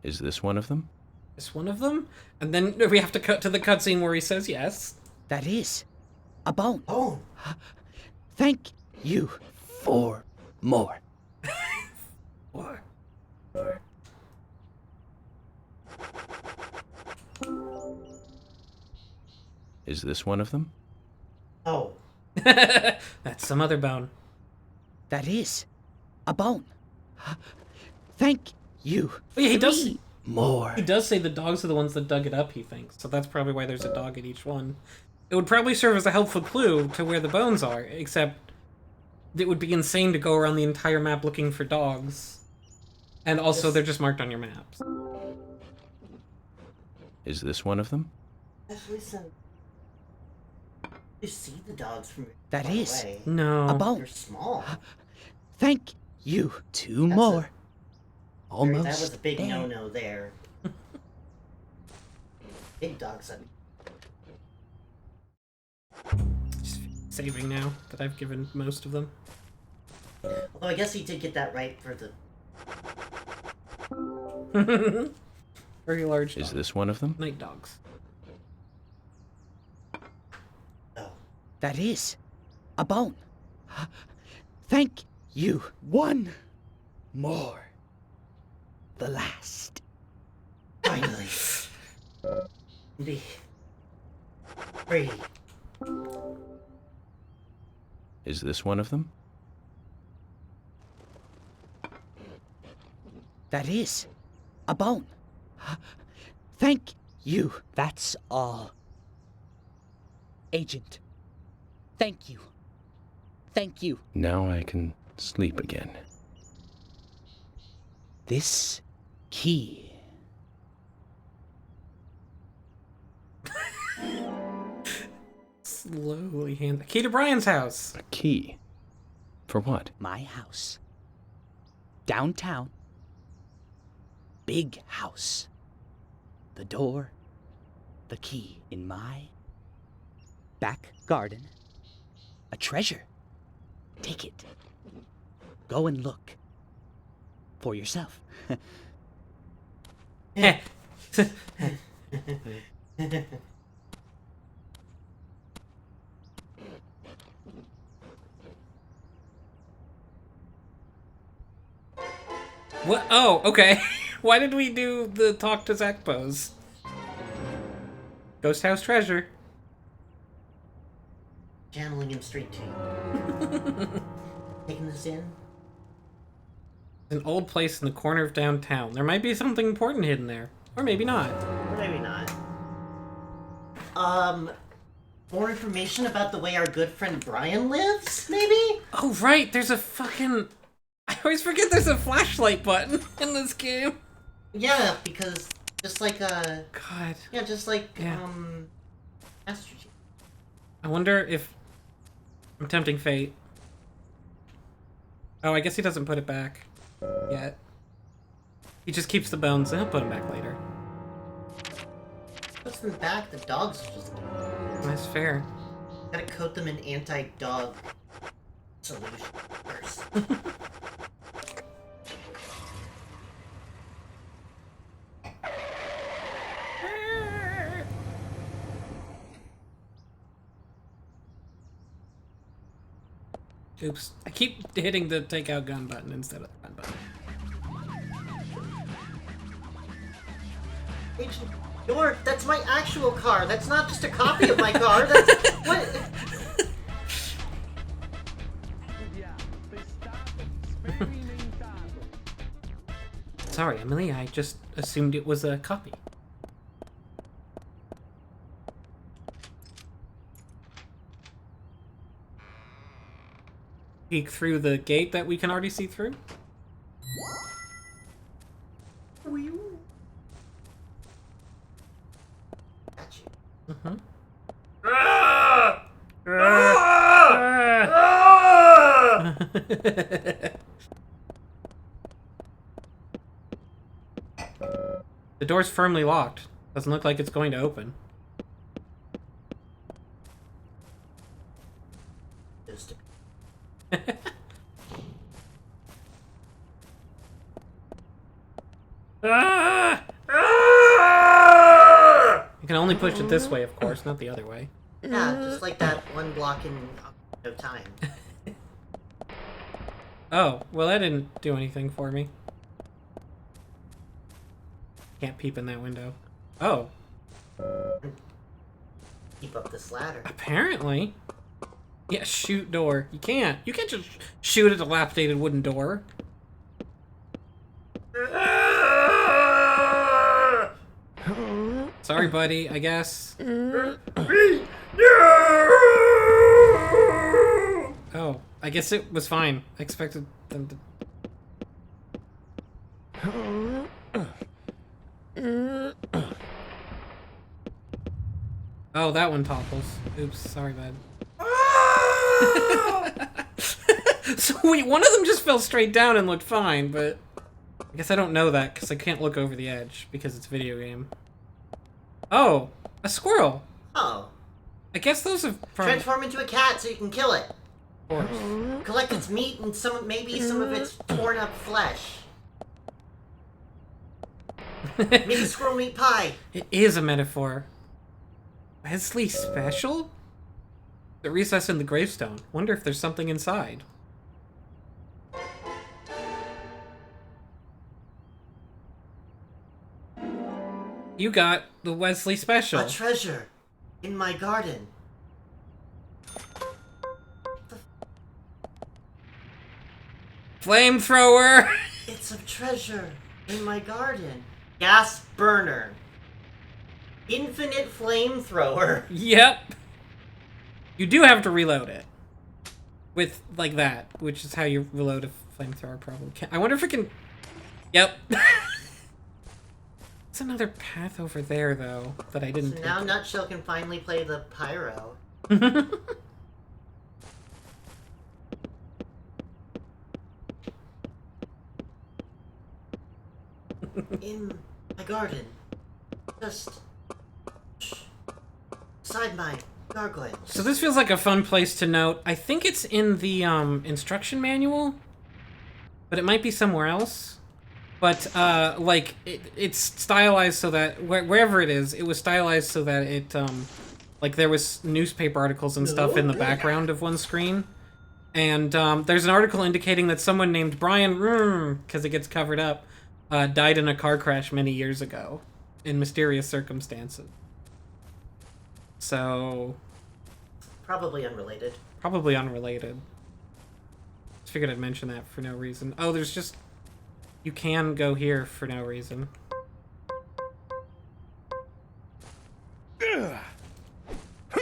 Is this one of them? Is one of them? And then we have to cut to the cutscene where he says yes. That is a bone. Oh. Thank you. 4 more. What? Is this one of them? Oh. That's some other bone. That is a bone. Thank you. Oh, yeah, he does. 3 more. He does say the dogs are the ones that dug it up, he thinks. So that's probably why there's a dog at each one. It would probably serve as a helpful clue to where the bones are, except it would be insane to go around the entire map looking for dogs. And also, they're just marked on your maps. Is this one of them? Listen. You see the dogs from That far is away. No. a bone. They're small. Thank you. 2 That's more. That Almost was a big there. no-no there. Big dogs. Just saving now that I've given most of them. Although I guess he did get that right for the... Very large dogs. Is this one of them? Night dogs. That is a bone. Thank you. One more. The last. Finally. Be free. Is this one of them? That is a bone. Thank you. That's all. Agent, thank you. Thank you. Now I can sleep again. This key. Slowly hand the key to Brian's house. A key? For what? My house. Downtown. Big house. The door. The key in my back garden. A treasure. Take it. Go and look. For yourself. Heh. What? Oh, okay. Why did we do the talk to Zach pose? Ghost house treasure. Channeling him straight to you. Taking this in. An old place in the corner of downtown. There might be something important hidden there. Or maybe not. Or maybe not. More information about the way our good friend Brian lives, maybe? Oh, right. There's a fucking... I always forget there's a flashlight button in this game. Yeah, because just like, God. yeah, just like, Yeah. Master Chief. I wonder if... I'm tempting fate. Oh, I guess he doesn't put it back. Yet. He just keeps the bones and he'll put them back later. Puts them back, the dogs are just... That's fair. Gotta coat them in anti-dog solution first. Oops. I keep hitting the take out gun button instead of the gun button. Agent York, that's my actual car. That's not just a copy of my car. That's... what? Sorry, Emily. I just assumed it was a copy. Peek through the gate that we can already see through. Got you. Mm-hmm. The door's firmly locked. Doesn't look like it's going to open. Just You can only push it this way, of course, not the other way. yeah, just like that one block in no time. Oh, well that didn't do anything for me. Can't peep in that window. Oh, Keep up this ladder. apparently. Yeah, shoot door. You can't. You can't just shoot a dilapidated wooden door. Sorry, buddy, I guess. Oh, I guess it was fine. I expected them to... Oh, that one topples. Oops, sorry, bud. So wait, one of them just fell straight down and looked fine, but... I guess I don't know that, because I can't look over the edge, because it's a video game. Oh, a squirrel. Oh. I guess those have probably... Transform into a cat so you can kill it. Of course. Collect its meat and maybe some of its torn up flesh. Maybe squirrel meat pie. It is a metaphor. Wesley Special? The recess in the gravestone. Wonder if there's something inside. You got the Wesley special. A treasure in my garden. Flamethrower! It's a treasure in my garden. Gas burner. Infinite flamethrower. Yep. You do have to reload it. With, like that, which is how you reload a flamethrower probably. I wonder if it can... Yep. There's another path over there, though, that I didn't So now take. Nutshell can finally play the pyro. In my garden. Just... beside my gargoyles. So this feels like a fun place to note. I think it's in the instruction manual, but it might be somewhere else. But like it's stylized so that wherever it is, it was stylized so that it like there was newspaper articles and stuff in the background of one screen. And there's an article indicating that someone named Brian, because it gets covered up, died in a car crash many years ago in mysterious circumstances. So... Probably unrelated. Probably unrelated. Just figured I'd mention that for no reason. Oh, there's just... You can go here for no reason. Oh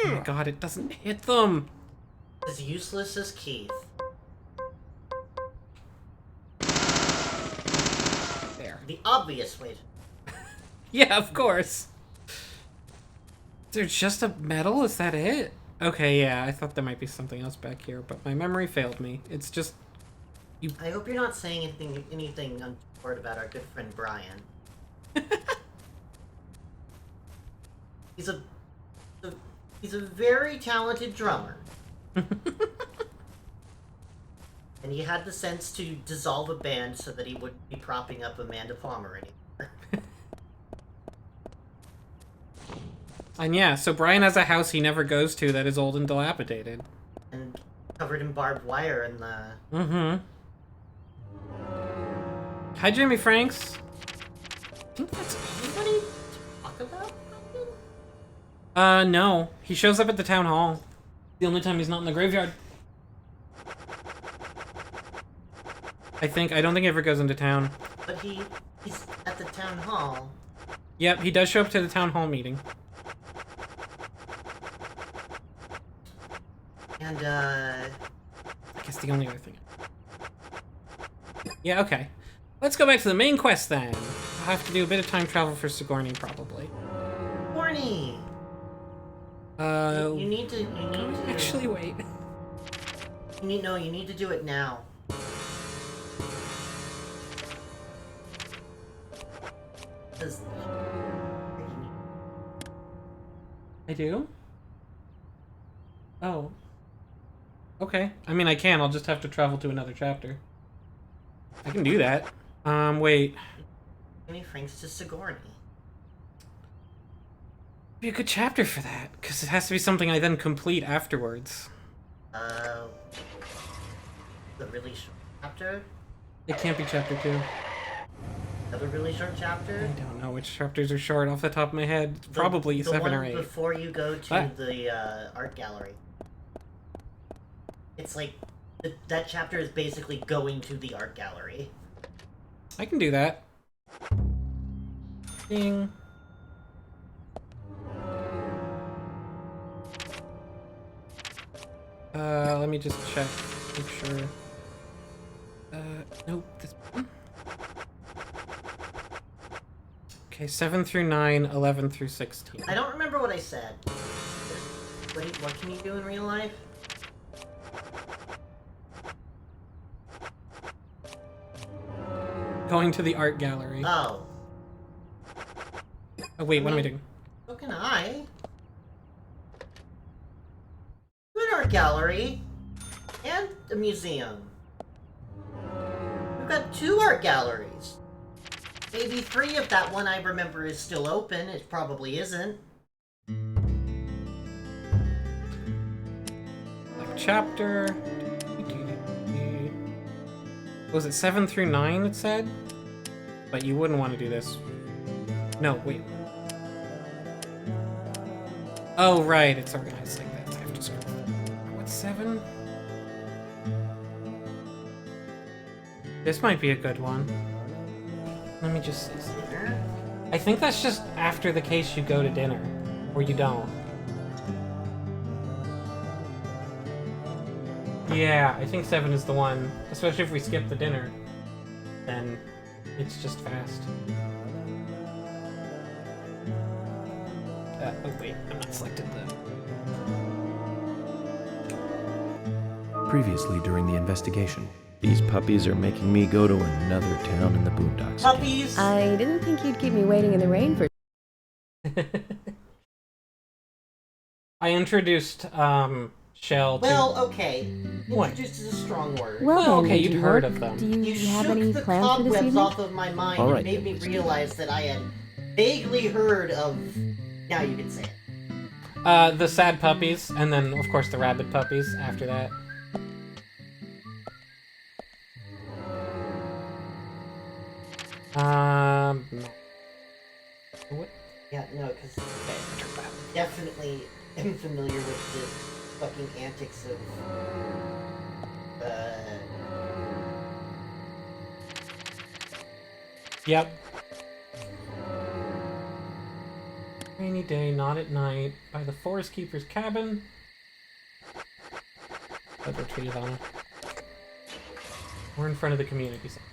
my god, it doesn't hit them! As useless as Keith. There. The obvious way to... Yeah, of course! There's just a medal? Is that it? Okay, yeah, I thought there might be something else back here, but my memory failed me. It's just... I hope you're not saying anything untoward about our good friend Brian. He's a very talented drummer. And he had the sense to dissolve a band so that he wouldn't be propping up Amanda Palmer anymore. And yeah, so Brian has a house he never goes to that is old and dilapidated. And covered in barbed wire in the... Mm-hmm. Hi, Jimmy Franks. I think that's Anybody talk about? no. He shows up at the town hall. The only time he's not in the graveyard. I don't think he ever goes into town. But he's at the town hall. Yep, he does show up to the town hall meeting. And, I guess the only other thing. Yeah, okay. Let's go back to the main quest then. I'll have to do a bit of time travel for Sigourney, probably. Horny! You need to... Actually, wait. You need to do it now. Because... I do? Oh. Okay. I mean, I can. I'll just have to travel to another chapter. I can do that. Wait. Jimmy Franks to Sigourney. Be a good chapter for that, because it has to be something I then complete afterwards. The really short chapter? It can't be chapter 2. Another really short I chapter? don't know which chapters are short off the top of my head. It's probably the 7 one or 8. before you go to What? the art gallery. It's like that chapter is basically going to the art gallery. I can do that. Ding. Let me just check. Make sure. Nope. This one. Okay, 7 through 9, 11 through 16. I don't remember what I said. What can you do in real life? Going to the art gallery. Oh. Oh, wait, what am I doing? So can I. An art gallery. And a museum. We've got 2 art galleries. Maybe 3 if that one I remember is still open. It probably isn't. chapter. Was it 7 through 9, it said? But you wouldn't want to do this. No, wait. Oh, right, it's organized like that. I have to scroll. What's 7? This might be a good one. Let me just see. I think that's just after the case you go to dinner. Or you don't. Yeah, I think 7 is the one. Especially if we skip the dinner. Then it's just fast. Oh wait, I'm not selected the... Previously during the investigation. These puppies are making me go to another town in the boondocks. Puppies! I didn't think you'd keep me waiting in the rain for... I introduced, Shell to... Well, okay. What? Introduced is a strong word. Well, Oh, then, okay, did you'd you heard work? of them. Do you You have shook any the plans for this cobwebs evening? off of my mind All and right, made me then. realize that I had vaguely heard of... Now you can say it. The sad puppies, and then, of course, the rabid puppies after that. What? Yeah, no, because definitely am familiar with the fucking antics of... Yep. Rainy day, not at night, by the forest keeper's cabin. Other trees on it. We're in front of the community center.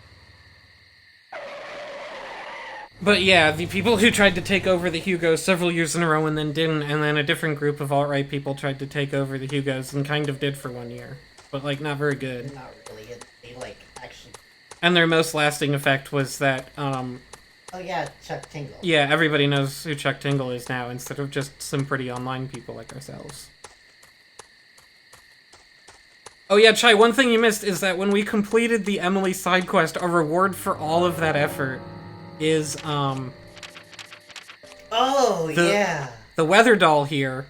But yeah, the people who tried to take over the Hugos several years in a row and then didn't, and then a different group of alt-right people tried to take over the Hugos and kind of did for 1 year. But, like, not very good. Not really. They, like, actually... And their most lasting effect was that, Oh yeah, Chuck Tingle. yeah, everybody knows who Chuck Tingle is now, instead of just some pretty online people like ourselves. Oh yeah, Chai, one thing you missed is that when we completed the Emily side quest, our reward for all of that effort is, Oh, The- yeah. the weather doll here,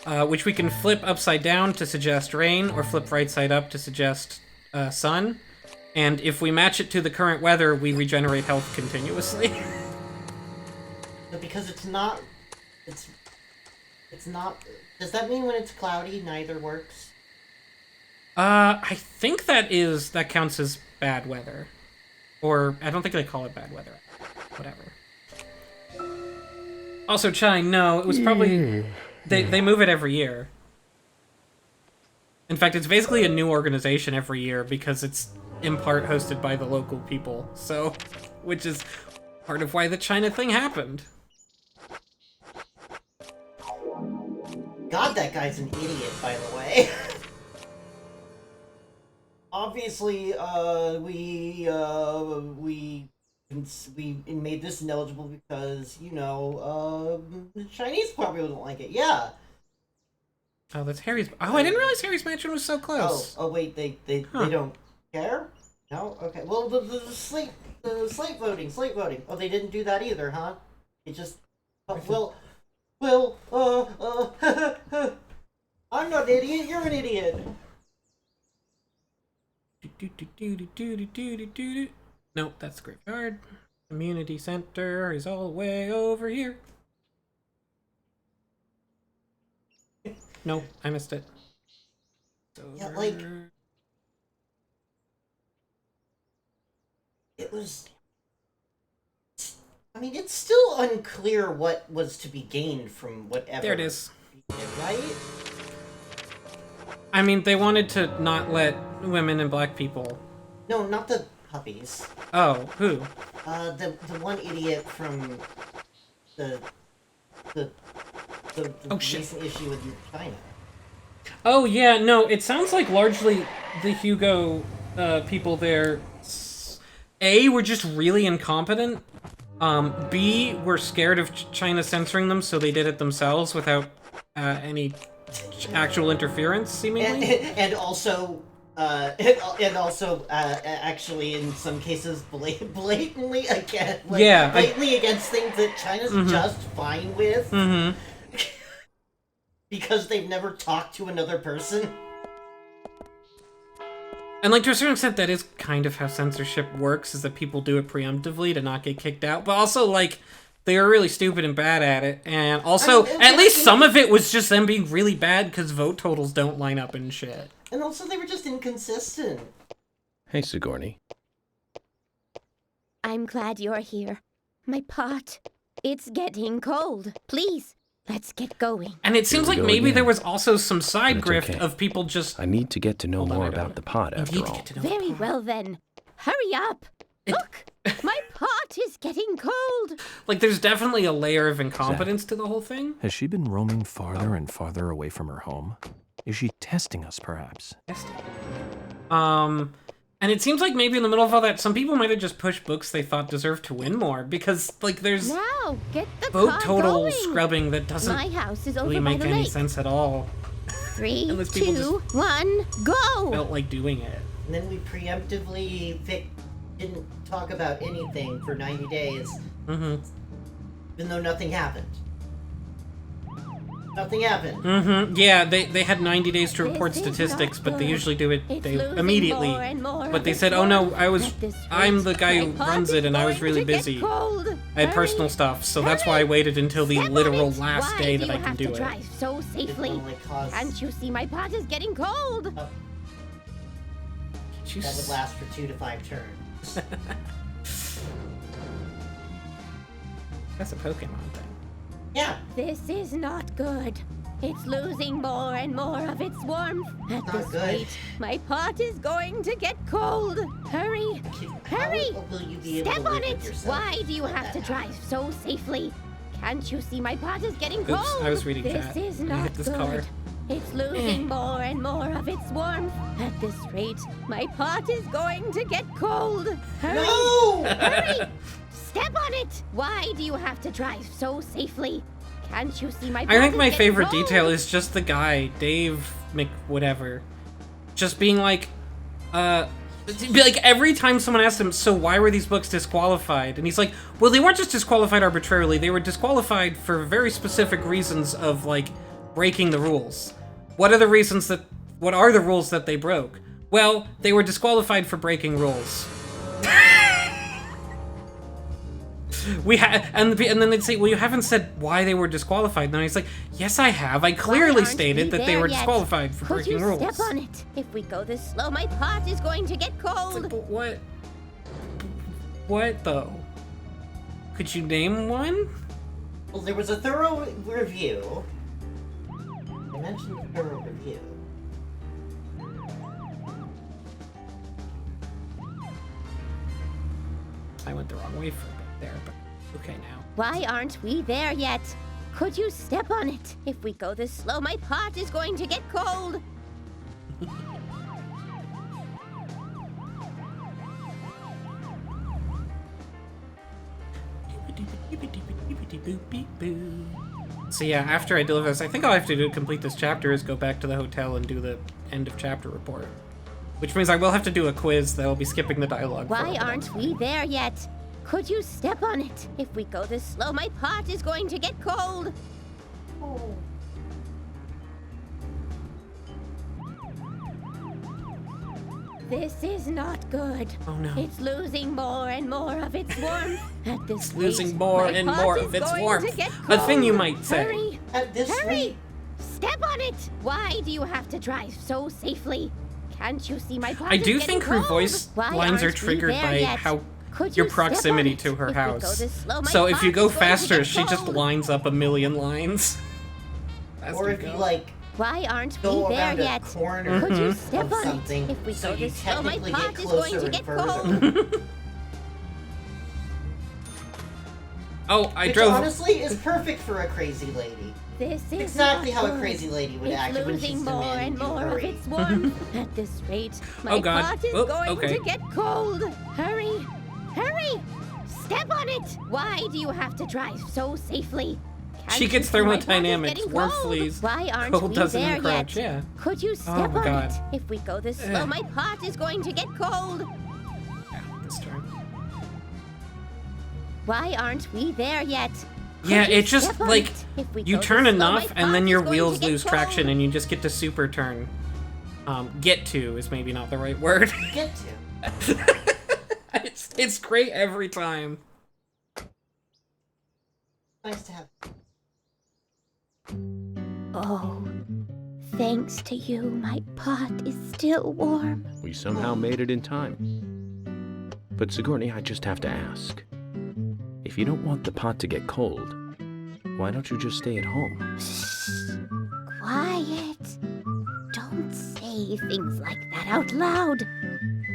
which we can flip upside down to suggest rain, or flip right side up to suggest sun. And if we match it to the current weather, we regenerate health continuously. But because it's not... It's not... Does that mean when it's cloudy, neither works? I think that counts as bad weather. Or, I don't think they call it bad weather. Whatever. Also, Chai, no, it was probably... They move it every year. In fact, it's basically a new organization every year because it's in part hosted by the local people. So, which is part of why the China thing happened. God, that guy's an idiot, by the way. Obviously, we made this ineligible because, you know, the Chinese probably wouldn't like it. Yeah. Oh, that's Harry's... Oh, I didn't realize Harry's mansion was so close. Oh, wait, they don't care? No? Okay. Well, the slate voting. Oh, they didn't do that either, huh? It just... I'm not an idiot, you're an idiot! Nope, that's the graveyard. Community center is all the way over here. No, I missed it. Yeah, like... It was... I mean, it's still unclear what was to be gained from whatever... There it is. Right? I mean, they wanted to not let women and black people... No, not the puppies. Oh, who? The one idiot from the Oh, shit. recent issue with China. Oh, yeah, no, it sounds like largely the Hugo people there, A, were just really incompetent, B, were scared of China censoring them, so they did it themselves without any actual interference, seemingly. And also, actually, in some cases, blatantly against, blatantly against things that China's just fine with. Mm-hmm. because they've never talked to another person. And like to a certain extent, that is kind of how censorship works, is that people do it preemptively to not get kicked out. But also, like, they were really stupid and bad at it. And also, at least some of it was just them being really bad because vote totals don't line up and shit. And also, they were just inconsistent. Hey, Sigourney. I'm glad you're here. My pot, it's getting cold. Please, let's get going. And it seems Here we like go maybe again. there was also some side But it's grift okay. of people just... I need to get to know Hold on, more I don't about the pod, I after need to all. get to know the Very pod. well then. Hurry up. Look, my pot is getting cold. Like, there's definitely a layer of incompetence to the whole thing. Has she been roaming farther and farther away from her home? Is she testing us, perhaps? And it seems like maybe in the middle of all that, some people might have just pushed books they thought deserved to win more, because, like, there's Now, get the vote car total going. scrubbing that doesn't My house is over really by make the any lake. sense at all. 3, Unless people 2, 1, go! Felt like doing it. And then we preemptively didn't talk about anything for 90 days, Mm-hmm. even though nothing happened. Nothing happened. Mm-hmm. Yeah, they had 90 days to report This is statistics, not but they good. usually do it It's they losing immediately. more and more But of they its said, "Oh no, warmth I'm the at this guy rate. who My pot runs is it, and I was going really to get busy. cold. I had Hurry. personal stuff, so that's why I waited until the Step on literal it. last Why day do that I you can have do to it." drive so It safely? only caused Can't you see my pot is getting cold? that would last for 2 to 5 turns. That's a Pokemon thing. Yeah. This is not good. It's losing more and more of its warmth. At Not this good. rate, my pot is going to get cold. Hurry! Hurry! How will you be able Step to on live it! with yourself Why do you when have that to drive happens? so safely? Can't you see my pot is getting Oops, cold? I was reading this chat. is I not hit this good. car. It's losing more and more of its warmth. At this rate, my pot is going to get cold. Hurry! No! Hurry! Step on it! Why do you have to drive so safely? Can't you see my pot I think is my getting favorite cold? detail is just the guy, Dave whatever, just being like, like every time someone asked him, so why were these books disqualified? And he's like, well, they weren't just disqualified arbitrarily, they were disqualified for very specific reasons of, like, breaking the rules. What are the rules that they broke? Well, they were disqualified for breaking rules. And then they'd say, well, you haven't said why they were disqualified. And then he's like, yes, I have. I Why clearly aren't stated we that they there were yet? disqualified for Could breaking you rules. step on it? If we go this slow, my pot is going to get cold. But what? What though? Could you name one? Well, there was a thorough review. I mentioned a thorough review. I went the wrong way for a bit there, but okay now. Why aren't we there yet? Could you step on it? If we go this slow, my pot is going to get cold. So yeah, after I deliver this, I think all I have to do to complete this chapter is go back to the hotel and do the end of chapter report. Which means I will have to do a quiz that I'll be skipping the dialogue for. Why aren't we there yet? Could you step on it? If we go this slow, my pot is going to get cold. Oh. This is not good. Oh no. It's losing more and more of its warmth. At this It's rate, losing more my and pot more is of its going warmth. to get A thing you cold. might say. Hurry! At this Hurry! rate, Step on it! Why do you have to drive so safely? Can't you see my pot I is do getting think her cold? voice Why lines are aren't we triggered there by yet? how Could your you step on proximity it? to her If we go house. this slow, my So if you pot go is going to faster, get she just cold. lines up a million lines. As or you if you go. like Why aren't go we there around yet? a corner Could you of step on something, it? If we so go you this slow, my technically pot get is going closer to and get further. cold. Oh, I Which drove. honestly is perfect for a crazy lady. This is Exactly not how a good. crazy lady would It's act when losing she's more and demanding you more of hurry. its warmth. At this rate, my Oh, God. pot is Oh, going okay. to get cold. Hurry! Hurry! Step on it! Why do you have to drive so safely? Can't She you gets see my pot is thermodynamics. getting Warmth cold? flees. Why aren't Cold we doesn't there encroach. yet? Yeah. Could you step my on God. it? If we go this slow, Ugh. my pot is going to get cold. Yeah, this turn. Why aren't we there yet? Yeah, Could you it just, step on like, it? If we you go turn this slow, enough my and then pot your is going wheels to get lose traction cold. and you just get to super turn. Get to is maybe not the right word. Get to. It's great every time. Nice to have. Oh, thanks to you, my pot is still warm. We somehow made it in time. But Sigourney, I just have to ask. If you don't want the pot to get cold, why don't you just stay at home? Shh. Quiet. Don't say things like that out loud.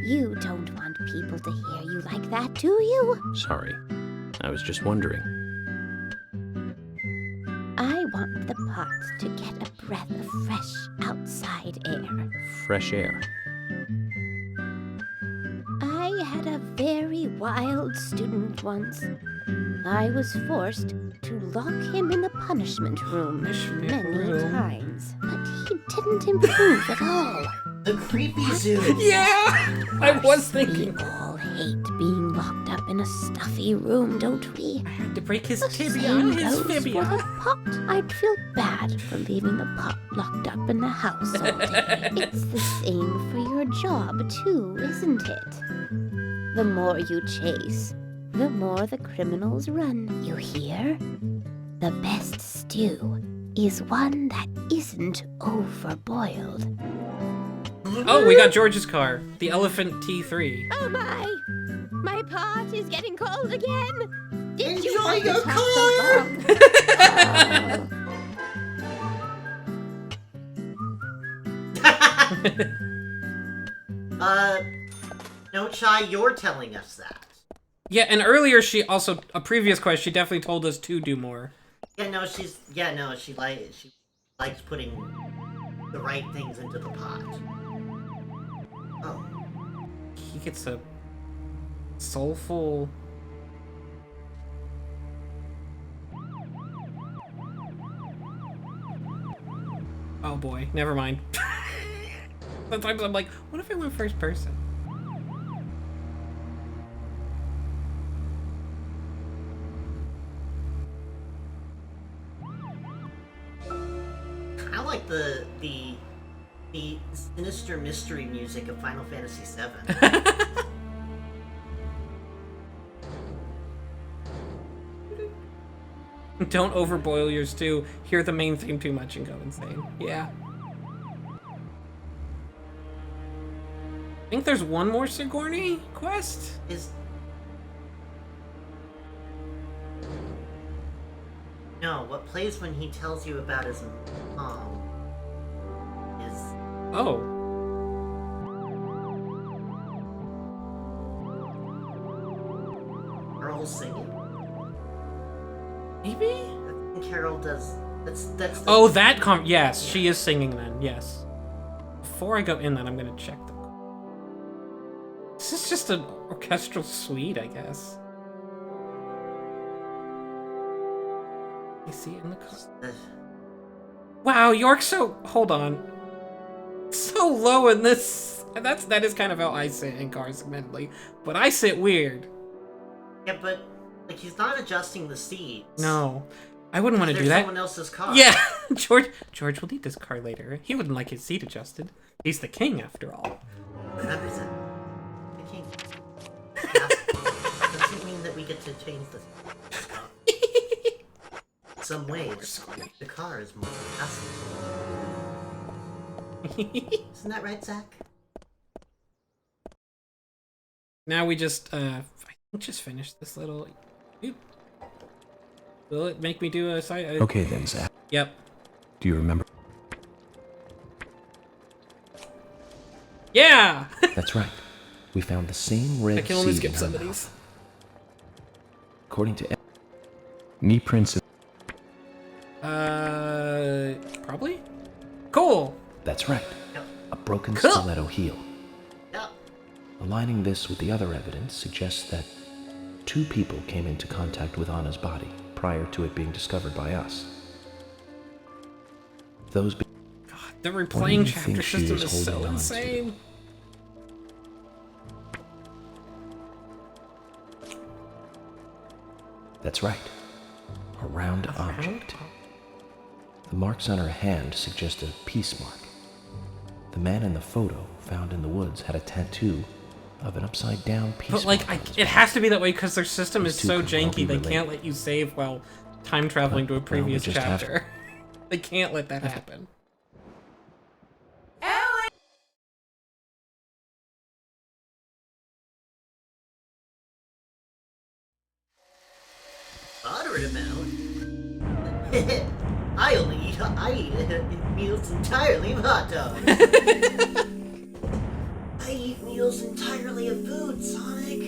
You don't want people to hear you like that, do you? Sorry. I was just wondering. I want the pot to get a breath of fresh outside air. Fresh air. I had a very wild student once. I was forced to lock him in the punishment room Punishment many room. times, but he didn't improve at all. The creepy zoo. Yeah! I was thinking. We all hate being locked up in a stuffy room, don't we? I had to break his The tibia, same his goes for fibia. the pot. I'd feel bad for leaving the pot locked up in the house all day. It's the same for your job, too, isn't it? The more you chase, the more the criminals run. You hear? The best stew is one that isn't overboiled. Oh, we got George's car. The Elephant T3. Oh my! My pot is getting cold again! Did you Enjoy want to your talk so long? No, Chai, you're telling us that. Yeah, and earlier a previous quest, she definitely told us to do more. She likes putting the right things into the pot. Oh. He gets a soulful... Oh boy, never mind. Sometimes I'm like, what if I went first person? I like the sinister mystery music of Final Fantasy VII. Don't overboil your stew. Hear the main theme too much and go insane. Yeah. I think there's one more Sigourney quest? No, what plays when he tells you about his mom is... Oh. Carol singing? Maybe? I think Carol does... That's the... Oh, that yes, she is singing then, yes. Before I go in then, I'm gonna check the... This is just an orchestral suite, I guess. You see it in the car? Wow, York's so... Hold on. So low in this... That is kind of how I sit in cars, admittedly. But I sit weird. Yeah, but, like, he's not adjusting the seats. No. I wouldn't want to do There's that. someone else's car. Yeah, George will need this car later. He wouldn't like his seat adjusted. He's the king, after all. Remember that. The king. Doesn't mean that we get to change the... Some ways, the car is more passive. Isn't that right, Zach? Now we just, I think just finished this little... Oop. Will it make me do a side... Okay then, Zach. Yep. Do you remember? Yeah! That's right. We found the same red I can only seed skip in some her of mouth. these. According to knee prints. Probably? Cool! That's right. Yep. A broken Cool. stiletto heel. Yep. Aligning this with the other evidence suggests that 2 people came into contact with Anna's body prior to it being discovered by us. Those be- God, the What do replaying you chapter think she system is is so holding on to? insane. That's right. A A round object. The marks on her hand suggest a peace mark. The man in the photo found in the woods had a tattoo of an upside-down peace But, like, mark on his it has to be that way because their system is These two so could well janky be they related. can't let you save while time traveling to a But now we previous just have- chapter. They can't let that happen. Moderate amount. I eat meals entirely of hot dogs. I eat meals entirely of food, Sonic.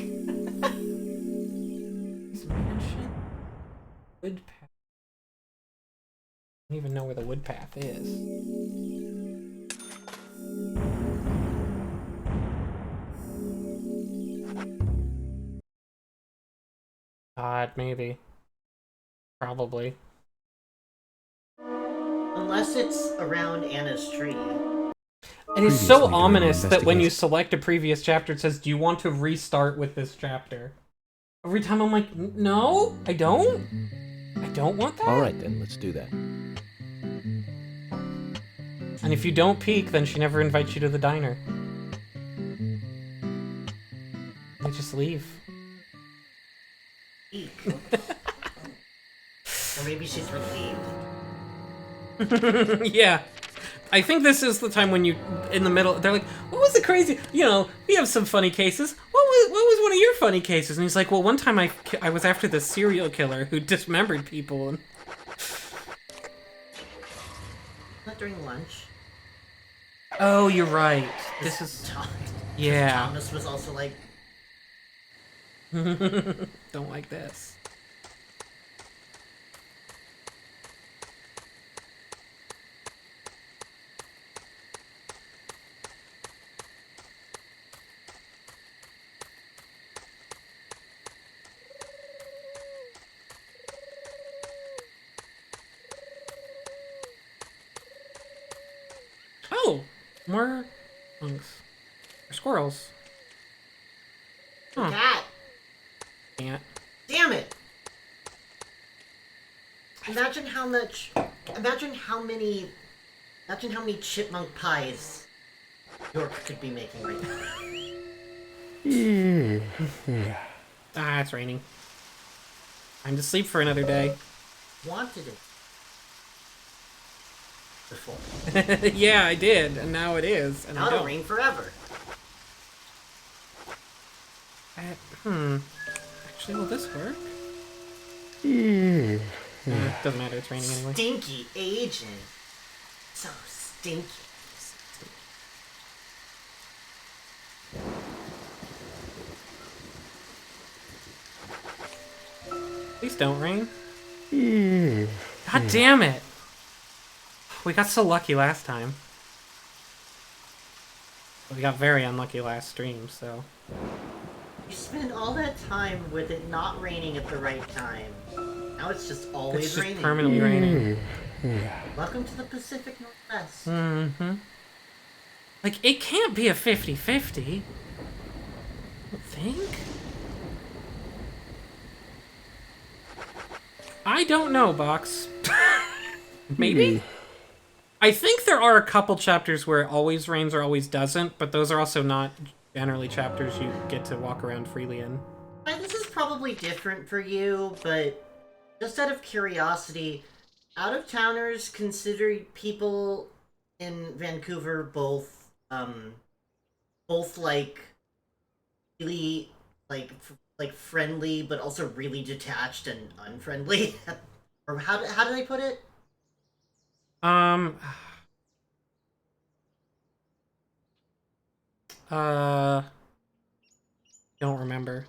Wood path. I don't even know where the wood path is. God, maybe. Probably. Unless it's around Anna's tree. It is Previously so during ominous the that when you investigation- select a previous chapter, it says, "Do you want to restart with this chapter?" Every time I'm like, "No, I don't. I don't want that." All right, then, let's do that. And if you don't peek, then she never invites you to the diner. They just leave. Eek. Or maybe she's relieved. Yeah. I think this is the time when you, in the middle, they're like, "What was the crazy, we have some funny cases. What was one of your funny cases?" And he's like, "Well, one time I was after this serial killer who dismembered people." And Not during lunch. oh, you're right. This is, yeah. Thomas was also like, Don't like this. Oh, more monks. Or squirrels. Huh. cat. Can't. Damn it! Imagine how many chipmunk pies York could be making right now. Ah, it's raining. Time to sleep for another day. Wanted it. Before. Yeah, I did, and now it is, and Now I it'll don't. rain forever. Actually, will this work? Doesn't matter, it's raining anyway. Stinky agent. So stinky. Please don't rain. God damn it! We got so lucky last time. We got very unlucky last stream, so... You spend all that time with it not raining at the right time. Now it's just always It's just raining. permanently raining. Welcome to the Pacific Northwest. Mm-hmm. Like, it can't be a 50-50. I don't think? I don't know, Box. Maybe? I think there are a couple chapters where it always rains or always doesn't, but those are also not generally chapters you get to walk around freely in. This is probably different for you, but just out of curiosity, out-of-towners consider people in Vancouver both like really like friendly, but also really detached and unfriendly. Or how do they put it? Don't remember.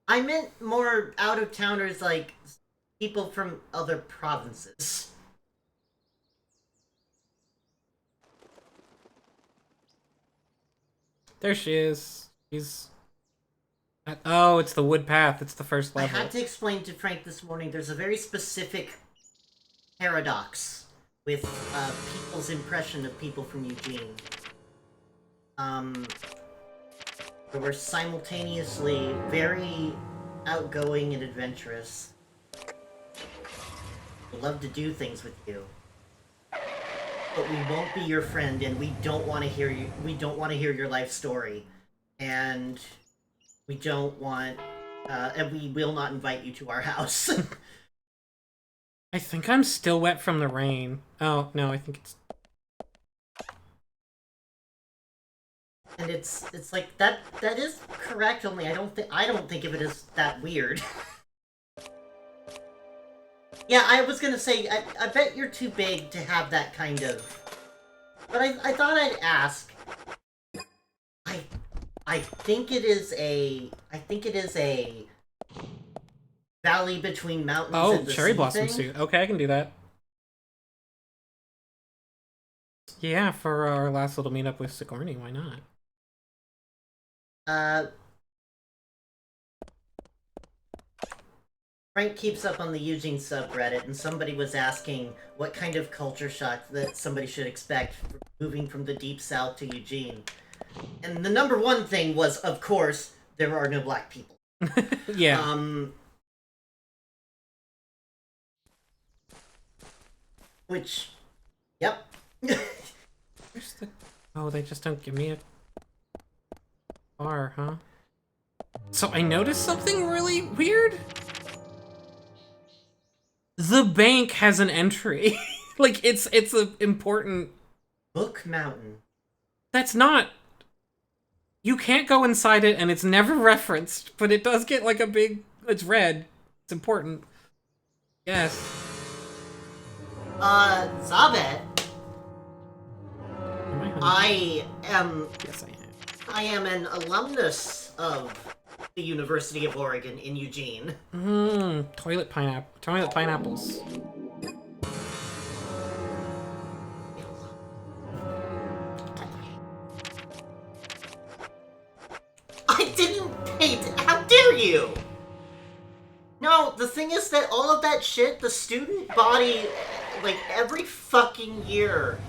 I meant more out-of-towners, like people from other provinces. There she is. She's... Oh, it's the wood path. It's the first I level. had to explain to Frank this morning, there's a very specific paradox with people's impression of people from Eugene. where we're simultaneously very outgoing and adventurous. We love to do things with you. But we won't be your friend, and we don't want to hear you. We don't want to hear your life story, and we don't want, and we will not invite you to our house. I think I'm still wet from the rain. Oh, no, I think it's... And it's like that is correct, only I don't think of it as that weird. Yeah, I was gonna say, I bet you're too big to have that kind of... But I thought I'd ask. I think it is a valley between mountains and the cherry sea blossom thing. suit. Okay, I can do that. Yeah, for our last little meetup with Sigourney, why not? Frank keeps up on the Eugene subreddit, and somebody was asking what kind of culture shock that somebody should expect for moving from the Deep South to Eugene. And the number one thing was, of course, there are no black people. Yeah. Which, yep. Where's the... Oh, they just don't give me a bar, huh? So I noticed something really weird. The bank has an entry. Like, it's a important... Book Mountain. That's not... You can't go inside it, and it's never referenced, but it does get, like, a big... It's red. It's important. Yes. Zabet. Am I I am... Yes, I am. I am an alumnus of the University of Oregon in Eugene. Toilet pineapples. I didn't paint. How dare you? No, the thing is that all of that shit, the student body, like, every fucking year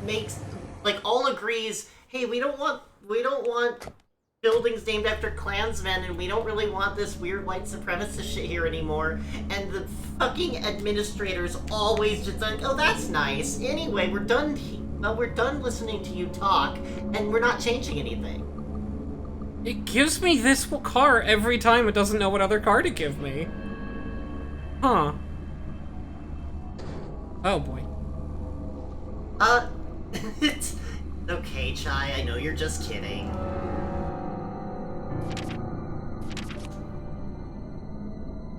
makes, like, all agrees, hey, we don't want buildings named after Klansmen, and we don't really want this weird white supremacist shit here anymore. And the fucking administrators always just like, oh, that's nice. Anyway, we're done listening to you talk, and we're not changing anything. It gives me this car every time it doesn't know what other car to give me. Huh. Oh boy. It's okay, Chai, I know you're just kidding.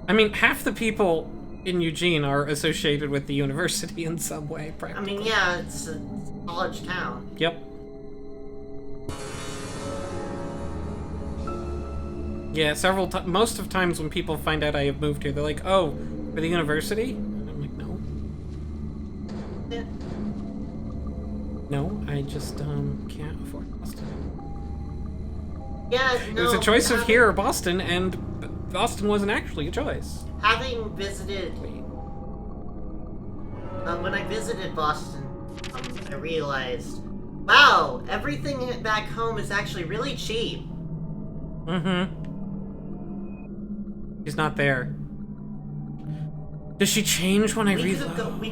I mean, half the people in Eugene are associated with the university in some way, I practically. mean, yeah, it's a college town. Yep. Yeah, most of times when people find out I have moved here, they're like, oh, for the university? And I'm like, no. Yeah. No, I just, can't afford Boston. Yeah, no. It was a choice of here or Boston, and Boston wasn't actually a choice. Having visited... when I visited Boston, I realized, wow, everything back home is actually really cheap. Mm-hmm. She's not there. Does she change when I reload? We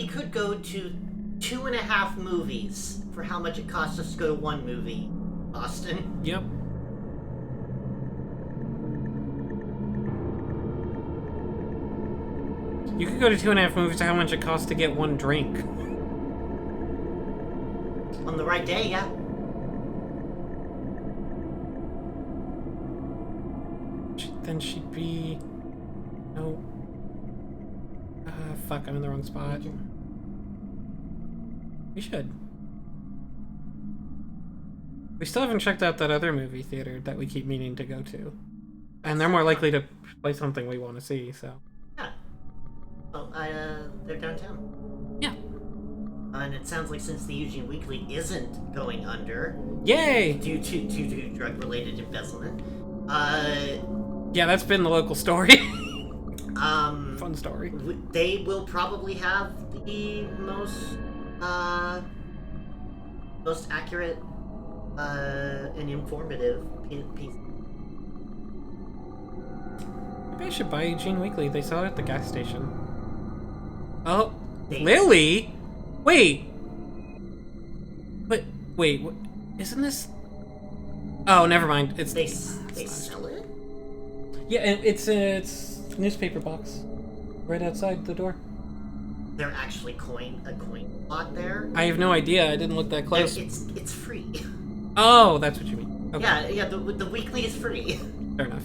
could go to 2.5 movies for how much it costs us to go to one movie, Boston. Yep. You could go to 2.5 movies to how much it costs to get one drink. On the right day, yeah. Then she'd be... No. Fuck, I'm in the wrong spot. We should. We still haven't checked out that other movie theater that we keep meaning to go to. And they're more likely to play something we want to see, so... Yeah. Well, they're downtown. Yeah. And it sounds like since the Eugene Weekly isn't going under... Yay! Due to drug-related embezzlement, yeah, that's been the local story. Fun story. They will probably have the most accurate and informative piece. Maybe I should buy Eugene Weekly. They sell it at the gas station. Oh, They- Lily? Wait. But wait, isn't this? Oh, never mind. It's They sell it? yeah, and it's a newspaper box right outside the door. They're actually a coin lot there. I have no idea. I didn't look that close. It's free. Oh, that's what you mean. Okay, Yeah. The weekly is free. fair enough.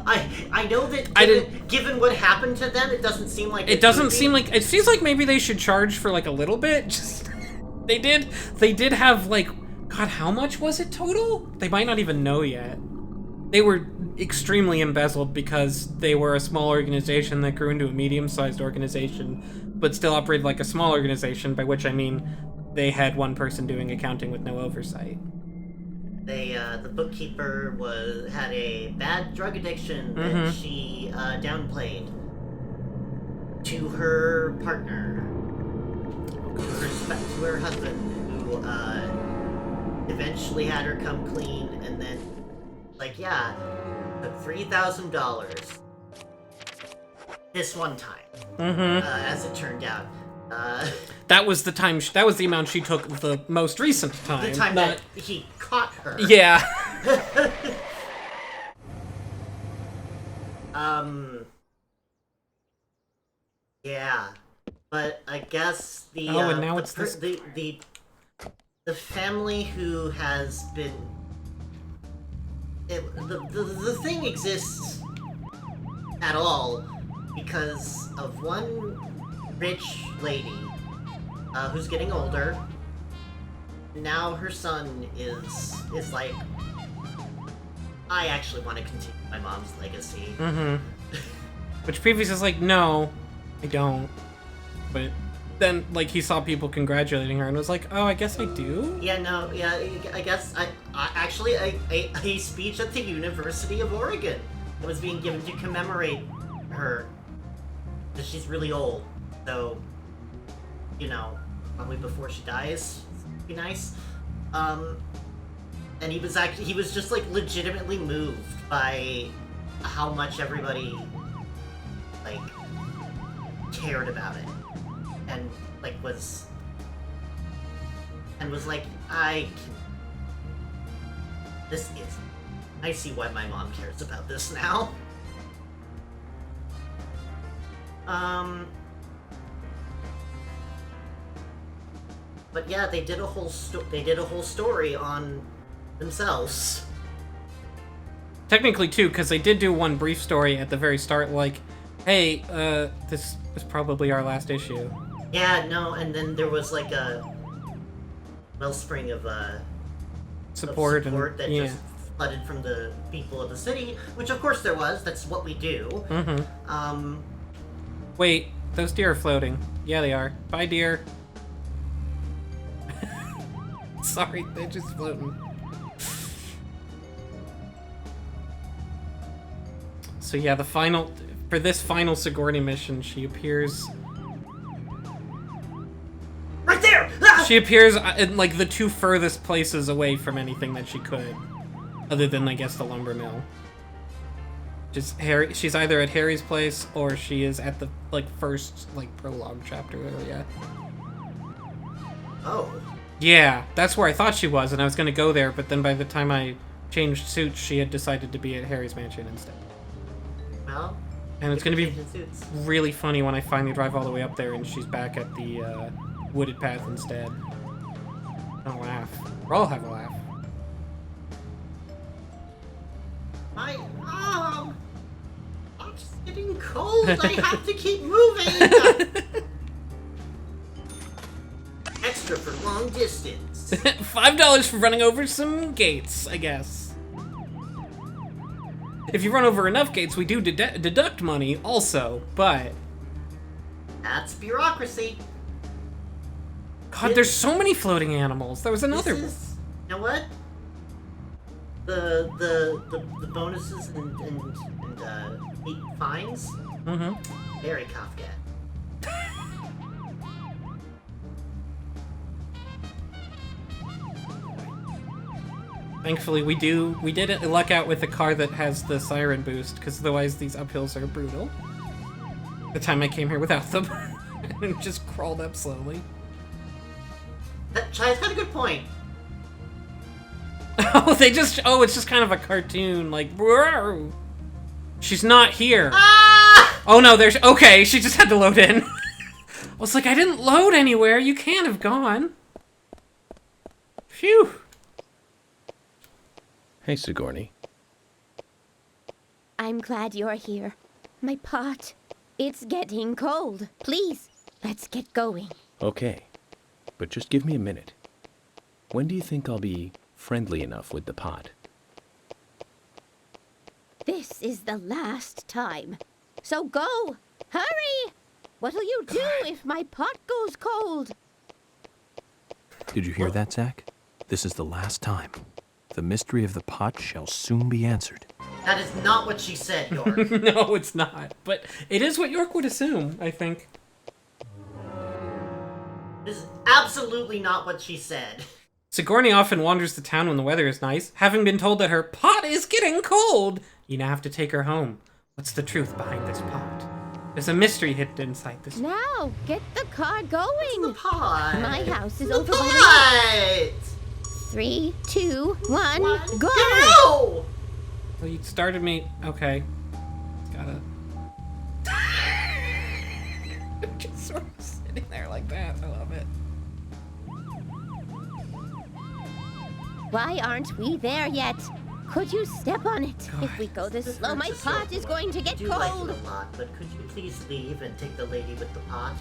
I know that. I Given what happened to them, it doesn't seem like It doesn't seem like it seems like maybe they should charge for like a little bit. Just they did have like God, how much was it total? They might not even know yet. They were extremely embezzled because they were a small organization that grew into a medium-sized organization, but still operated like a small organization, by which I mean they had one person doing accounting with no oversight. The bookkeeper had a bad drug addiction that she downplayed to her partner, to her husband, who eventually had her come clean, and then took $3,000 this one time. As it turned out. That was the time. That was the amount she took the most recent time. The time that he caught her. Yeah. Yeah, but I guess the and now it's this. The family who has been the thing exists at all because of one rich lady who's getting older. Now her son is like, I actually want to continue my mom's legacy. Which previously is like, no, I don't. But then, like, he saw people congratulating her and was like, oh, I guess I do? Yeah, no, yeah, I guess I actually a speech at the University of Oregon was being given to commemorate her. Because she's really old, so, you know, probably before she dies, would be nice. And he was just like legitimately moved by how much everybody like cared about it, and like was like, I see why my mom cares about this now. But yeah, they did a whole story on themselves. Technically, too, because they did do one brief story at the very start, like, hey, this is probably our last issue. Yeah, no, and then there was like a wellspring of Support that yeah. just flooded from the people of the city, which of course there was. That's what we do. Wait, those deer are floating. Yeah, they are. Bye, deer. Sorry, they're just floating. So yeah, for this final Sigourney mission, she appears... Right there! Ah! She appears in, like, the two furthest places away from anything that she could. Other than, I guess, the lumber mill. She's either at Harry's place, or she is at the, like, first, like, prologue chapter area. Oh. Yeah, that's where I thought she was, and I was gonna go there, but then by the time I changed suits, she had decided to be at Harry's mansion instead. Well. And it's gonna be suits. really funny when I finally drive all the way up there and she's back at the wooded path instead. I'll laugh. Or I'll have a laugh. My arm! I'm just getting cold. I have to keep moving. Extra for long distance. $5 for running over some gates, I guess. If you run over enough gates, we do deduct money also, but... That's bureaucracy. God, there's so many floating animals. There was another... You know what? The bonuses and fines? Very Kafka. Thankfully, we did luck out with a car that has the siren boost, because otherwise these uphills are brutal. The time I came here without them, and just crawled up slowly. Chai's got a good point. Oh, it's just kind of a cartoon, like, whoa. She's not here. Ah! Oh no, okay, she just had to load in. I was like, I didn't load anywhere, you can't have gone. Phew. Hey, Sigourney. I'm glad you're here. My pot, it's getting cold. Please, let's get going. Okay, but just give me a minute. When do you think I'll be friendly enough with the pot? This is the last time. So go! Hurry! What'll you do if my pot goes cold? Did you hear that, Zach? This is the last time. The mystery of the pot shall soon be answered. That is not what she said, York. No, it's not. But it is what York would assume, I think. This is absolutely not what she said. Sigourney often wanders the town when the weather is nice, having been told that her pot is getting cold. You now have to take her home. What's the truth behind this pot? There's a mystery hidden inside this. Now, get the car going. The pot. My house is The over by the pot. 3, 2, 1, go! Go! Well, you started me. Okay. Gotta. Just sort of sitting there like that. I love it. Why aren't we there yet? Could you step on it? If we go this slow, my pot is going to get I do like cold. you a lot, but could you please leave and take the lady with the pot?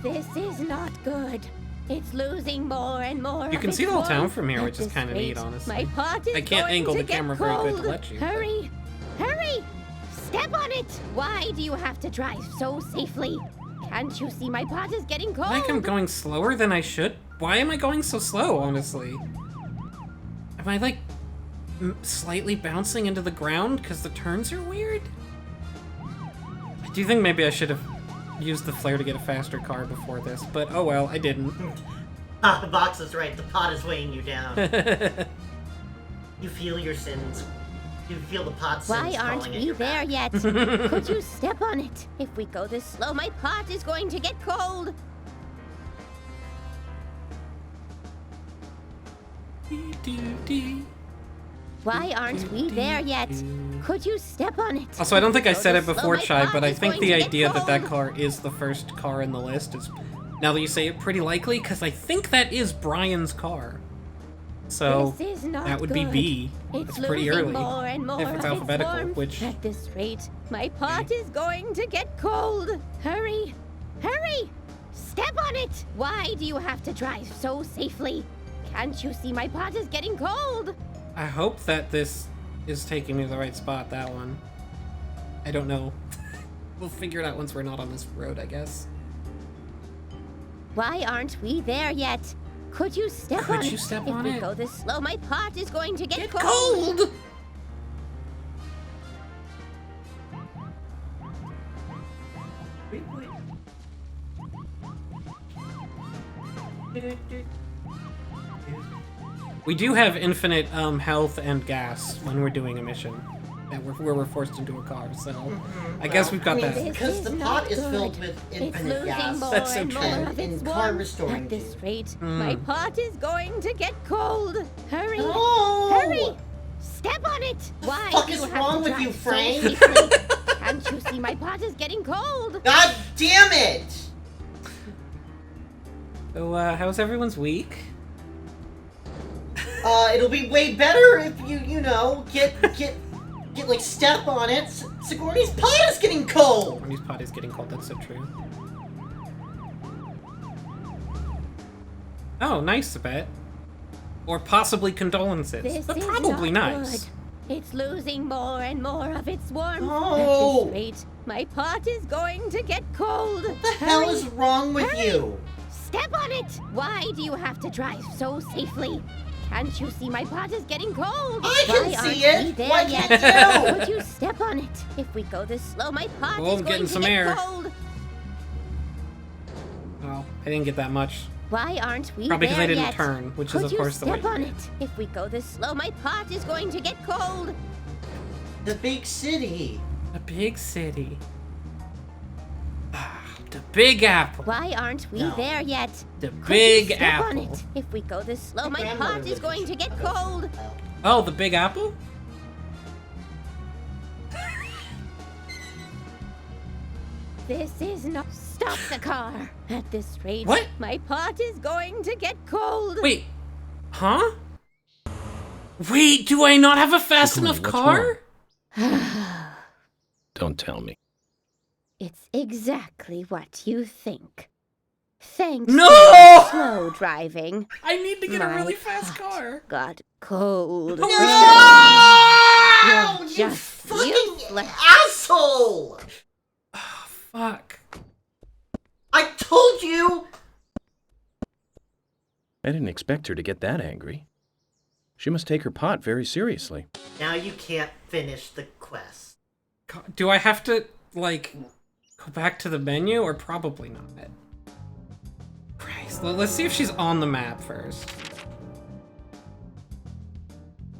This is not good. It's losing more and more. You of can its see the whole town warmth from here, at which is this kind of neat, rate. honestly. My pot is I can't going angle to the get camera very good to cold. let you, but- Hurry! Hurry! Step on it! Why do you have to drive so safely? Can't you see my pot is getting cold? Like I'm going slower than I should? Why am I going so slow, honestly? Am I, like, slightly bouncing into the ground because the turns are weird? Do you think maybe I should have used the flare to get a faster car before this? But oh well, I didn't. The box is right. The pot is weighing you down. You feel your sins. You feel the pot sins Why aren't falling at we your there back. yet? Could you step on it? If we go this slow, my pot is going to get cold. Why aren't we there yet? Could you step on it? Also, I don't think I Go said this it slow, before, my Chai, pot but I is think going the to get idea that that cold. car is the first car in the list is, now that you say it, pretty likely, because I think that is Brian's car. So, This is not that would be good. B. It's It's pretty losing early. more and more If it's of alphabetical, its warmth. which- At this rate, my pot is going to get cold. Hurry! Hurry! Step on it! Why do you have to drive so safely? Can't you see my pot is getting cold? I hope that this is taking me to the right spot, that one. I don't know. We'll figure it out once we're not on this road, I guess. Why aren't we there yet? Could you step Could on you it? step if on we it? go this slow, my pot is going to get cold. Cold! We do have infinite health and gas when we're doing a mission. Where we're forced into a car, so I guess we've got that. Because the This is pot not is good. filled with It's infinite losing gas. more That's so and true. more And of its in car warmth. restoring At this juice. rate, my pot is going to get cold. Hurry! No! Hurry! Step on it! Why fuck do is you have wrong to with you, drive so Frank? safely? Can't you see my pot is getting cold? God damn it! So, how's everyone's week? It'll be way better if you know, get like step on it. Sigourney's pot is getting cold! Courtney's pot is getting cold, that's so true. Oh, nice, I bet. Or possibly condolences. This But is probably not nice. good. It's losing more and more of its warmth. No. At this rate, my pot is going to get cold. What the hell is wrong with you? Step on it! Why do you have to drive so safely? Can't you see my pot is getting cold? I can Why see aren't it. we there Why yet? can't you? Would you step on it? If we go this slow, my pot Oh, is I'm going getting to some get air. cold. Oh, I didn't get that much. Why aren't we Probably because there I didn't yet? turn, which Could is of you course the way. step on it? If we go this slow, my pot is going to get cold. The big city. The big city. Ah, the Big Apple. Why aren't we No. there yet? The Could Big you step on Apple. it? If we go this slow, my grandmother pot is lived going in to get Chicago. cold. Oh, the Big Apple? This is not. Stop the car. At this rate, What? my pot is going to get cold. Wait. Huh? Wait, do I not have a fast Sigourney, enough what's car? Don't tell me. It's exactly what you think. Thanks No! to your slow driving, I need to get a My really fast pot. car. got cold. No! You're You just fucking useless. asshole! Oh, fuck. I told you! I didn't expect her to get that angry. She must take her pot very seriously. Now you can't finish the quest. God, do I have to, like, go back to the menu or probably not? Christ, let's see if she's on the map first.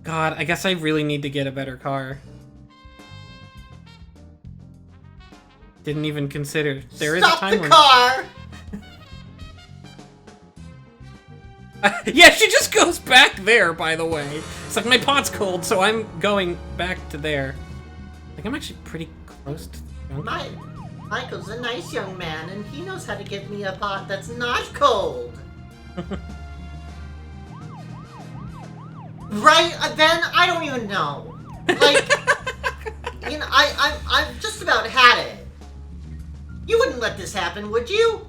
God, I guess I really need to get a better car. Didn't even consider. There is a Stop time the limit. car! Yeah, she just goes back there, by the way. It's like, my pot's cold, so I'm going back to there. I think I'm actually pretty close to the jungle. Michael's a nice young man, and he knows how to give me a pot that's not cold. Right? Then I don't even know. Like, you know, I've just about had it. You wouldn't let this happen, would you?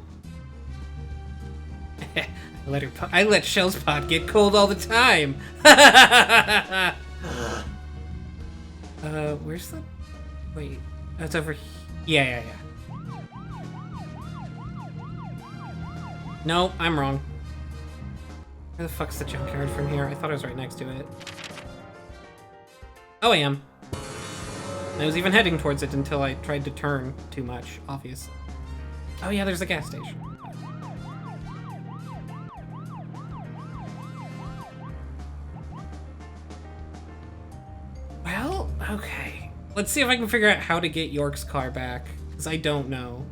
I let Shell's pot get cold all the time. Where's the... Wait, that's over here. Yeah. No, I'm wrong. Where the fuck's the junkyard from here? I thought I was right next to it. Oh, I am. I was even heading towards it until I tried to turn too much, obviously. Oh yeah, there's a gas station. Well, okay. Let's see if I can figure out how to get York's car back, because I don't know.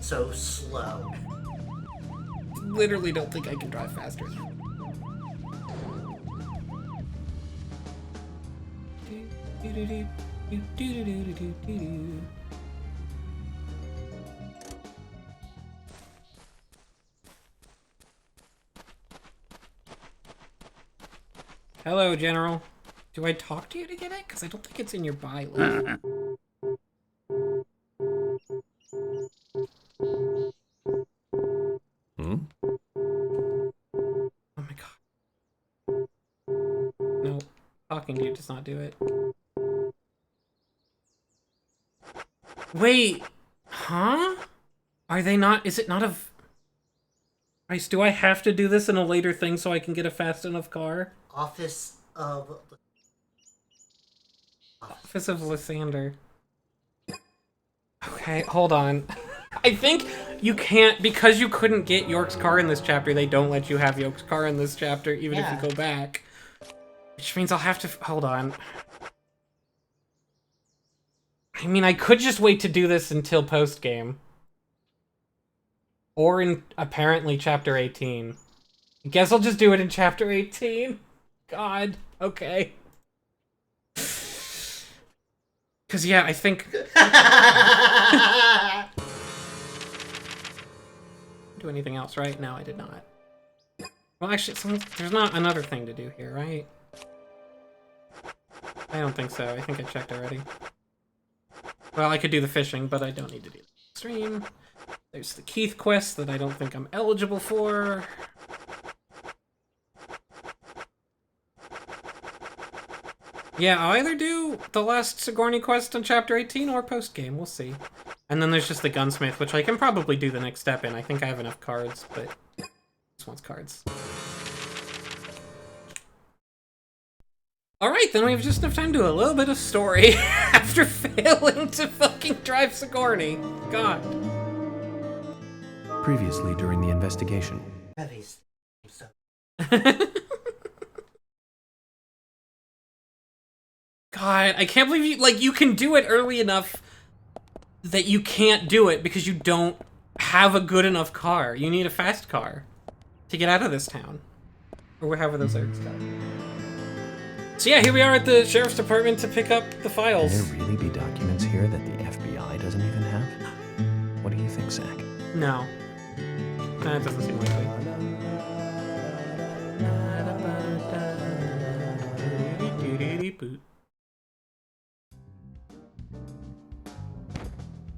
So slow. Literally don't think I can drive faster. Hello, General. Do I talk to you to get it? Because I don't think it's in your buy list. Hmm? Oh my god. No, talking to you does not do it. Wait, huh? Are they not? Is it not a? Christ, do I have to do this in a later thing so I can get a fast enough car? Office of Lysander. Okay, hold on. I think you can't, because you couldn't get York's car in this chapter, they don't let you have York's car in this chapter, even if you go back. Which means I'll have to, hold on. I mean, I could just wait to do this until post-game. Or in, apparently, chapter 18. I guess I'll just do it in chapter 18. God, okay. Because, yeah, I think... Do anything else, right? No, I did not. Well, actually, there's not another thing to do here, right? I don't think so. I think I checked already. Well, I could do the fishing, but I don't need to do the stream. There's the Keith quest that I don't think I'm eligible for. Yeah, I'll either do the last Sigourney quest on Chapter 18 or post-game. We'll see. And then there's just the Gunsmith, which I can probably do the next step in. I think I have enough cards, but this one's cards. Alright, then we have just enough time to do a little bit of story after failing to fucking drive Sigourney. God. Previously during the investigation. Heavies. So God, I can't believe you can do it early enough that you can't do it because you don't have a good enough car. You need a fast car to get out of this town. Or wherever those lyrics go. So yeah, here we are at the sheriff's department to pick up the files. Can there really be documents here that the FBI doesn't even have? What do you think, Zach? No. That doesn't seem likely.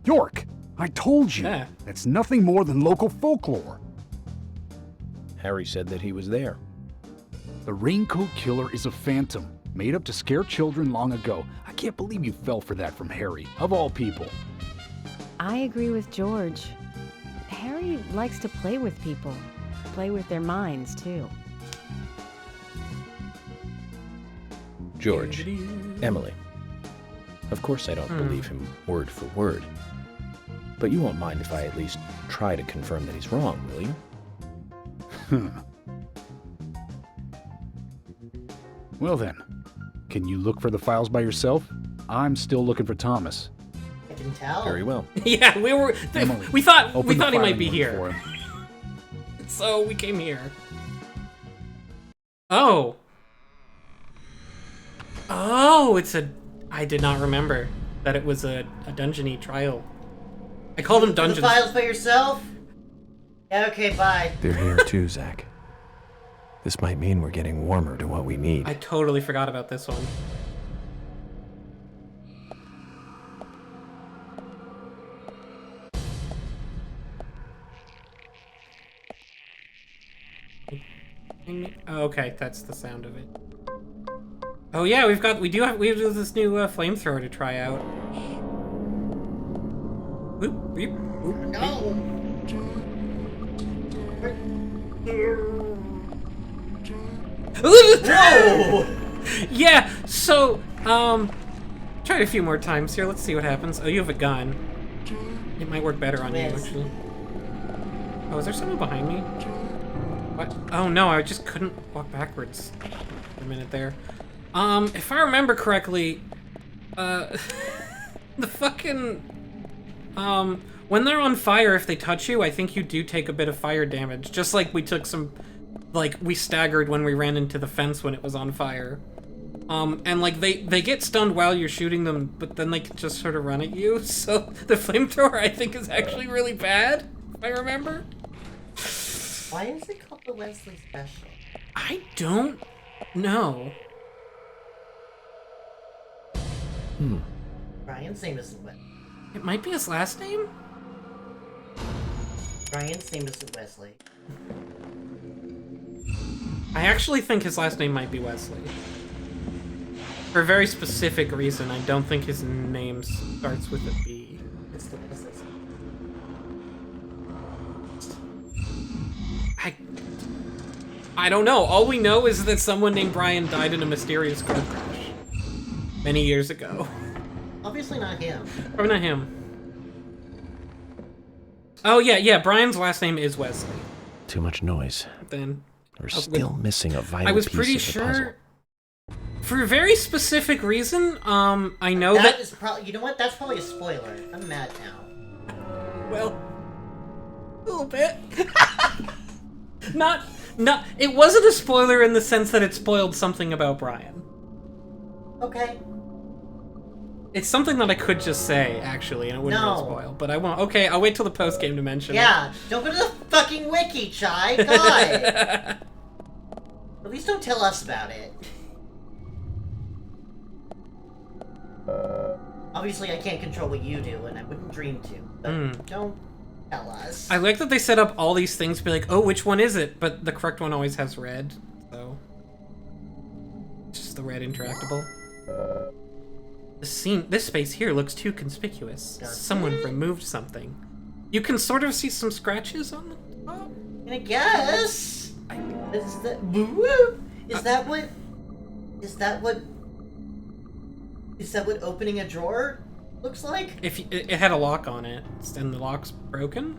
York, I told you. Yeah. That's nothing more than local folklore. Harry said that he was there. The Raincoat Killer is a phantom, made up to scare children long ago. I can't believe you fell for that from Harry, of all people. I agree with George. Harry likes to play with people. Play with their minds, too. George, Emily. Of course I don't believe him word for word. But you won't mind if I at least try to confirm that he's wrong, will you? Well then, can you look for the files by yourself? I'm still looking for Thomas. I can tell. Very well. Yeah, Emily, we thought open the he might filing be room here. for him. So we came here. Oh. Oh, I did not remember that it was a dungeony trial. I called them The dungeons. files by yourself? Yeah, okay, bye. They're here too, Zach. This might mean we're getting warmer to what we need. I totally forgot about this one. Oh, okay, that's the sound of it. Oh yeah, we have this new flamethrower to try out. Whoop, whoop, whoop. No! Whoa! Yeah, so, try it a few more times here. Let's see what happens. Oh, you have a gun. It might work better on you, Yes. actually. Oh, is there someone behind me? What? Oh no, I just couldn't walk backwards for a minute there. If I remember correctly, the fucking, when they're on fire, if they touch you, I think you do take a bit of fire damage. Just like we took some, like, we staggered when we ran into the fence when it was on fire. And like, they get stunned while you're shooting them, but then they can just sort of run at you. So the flamethrower, I think, is actually really bad, if I remember. Why is it called the Wesley Special? I don't know. Brian's name isn't Wesley. It might be his last name? Brian's name isn't Wesley. I actually think his last name might be Wesley. For a very specific reason, I don't think his name starts with a B. It's the Wesley. I don't know. All we know is that someone named Brian died in a mysterious car crash many years ago. Obviously not him. Probably not him. Oh yeah, Brian's last name is Wesley. Too much noise. Then We're still missing a vital I was piece pretty of the puzzle. sure, for a very specific reason, I know That that... is probably, you know what? That's probably a spoiler. I'm mad now. Well, a little bit. Not, it wasn't a spoiler in the sense that it spoiled something about Brian. Okay. It's something that I could just say, actually, and it wouldn't really No. spoil, but I won't. Okay, I'll wait till the post-game to mention it. Yeah, don't go to the fucking wiki, Chai. God. At least don't tell us about it. Obviously, I can't control what you do, and I wouldn't dream to. But don't tell us. I like that they set up all these things to be like, oh, which one is it? But the correct one always has red, so... It's just the red interactable. This space here looks too conspicuous. Does Someone it? removed something. You can sort of see some scratches on the top. I guess. Is that... Woo! Is that what... Is that what... Is that what opening a drawer looks like? If it had a lock on it, and the lock's broken.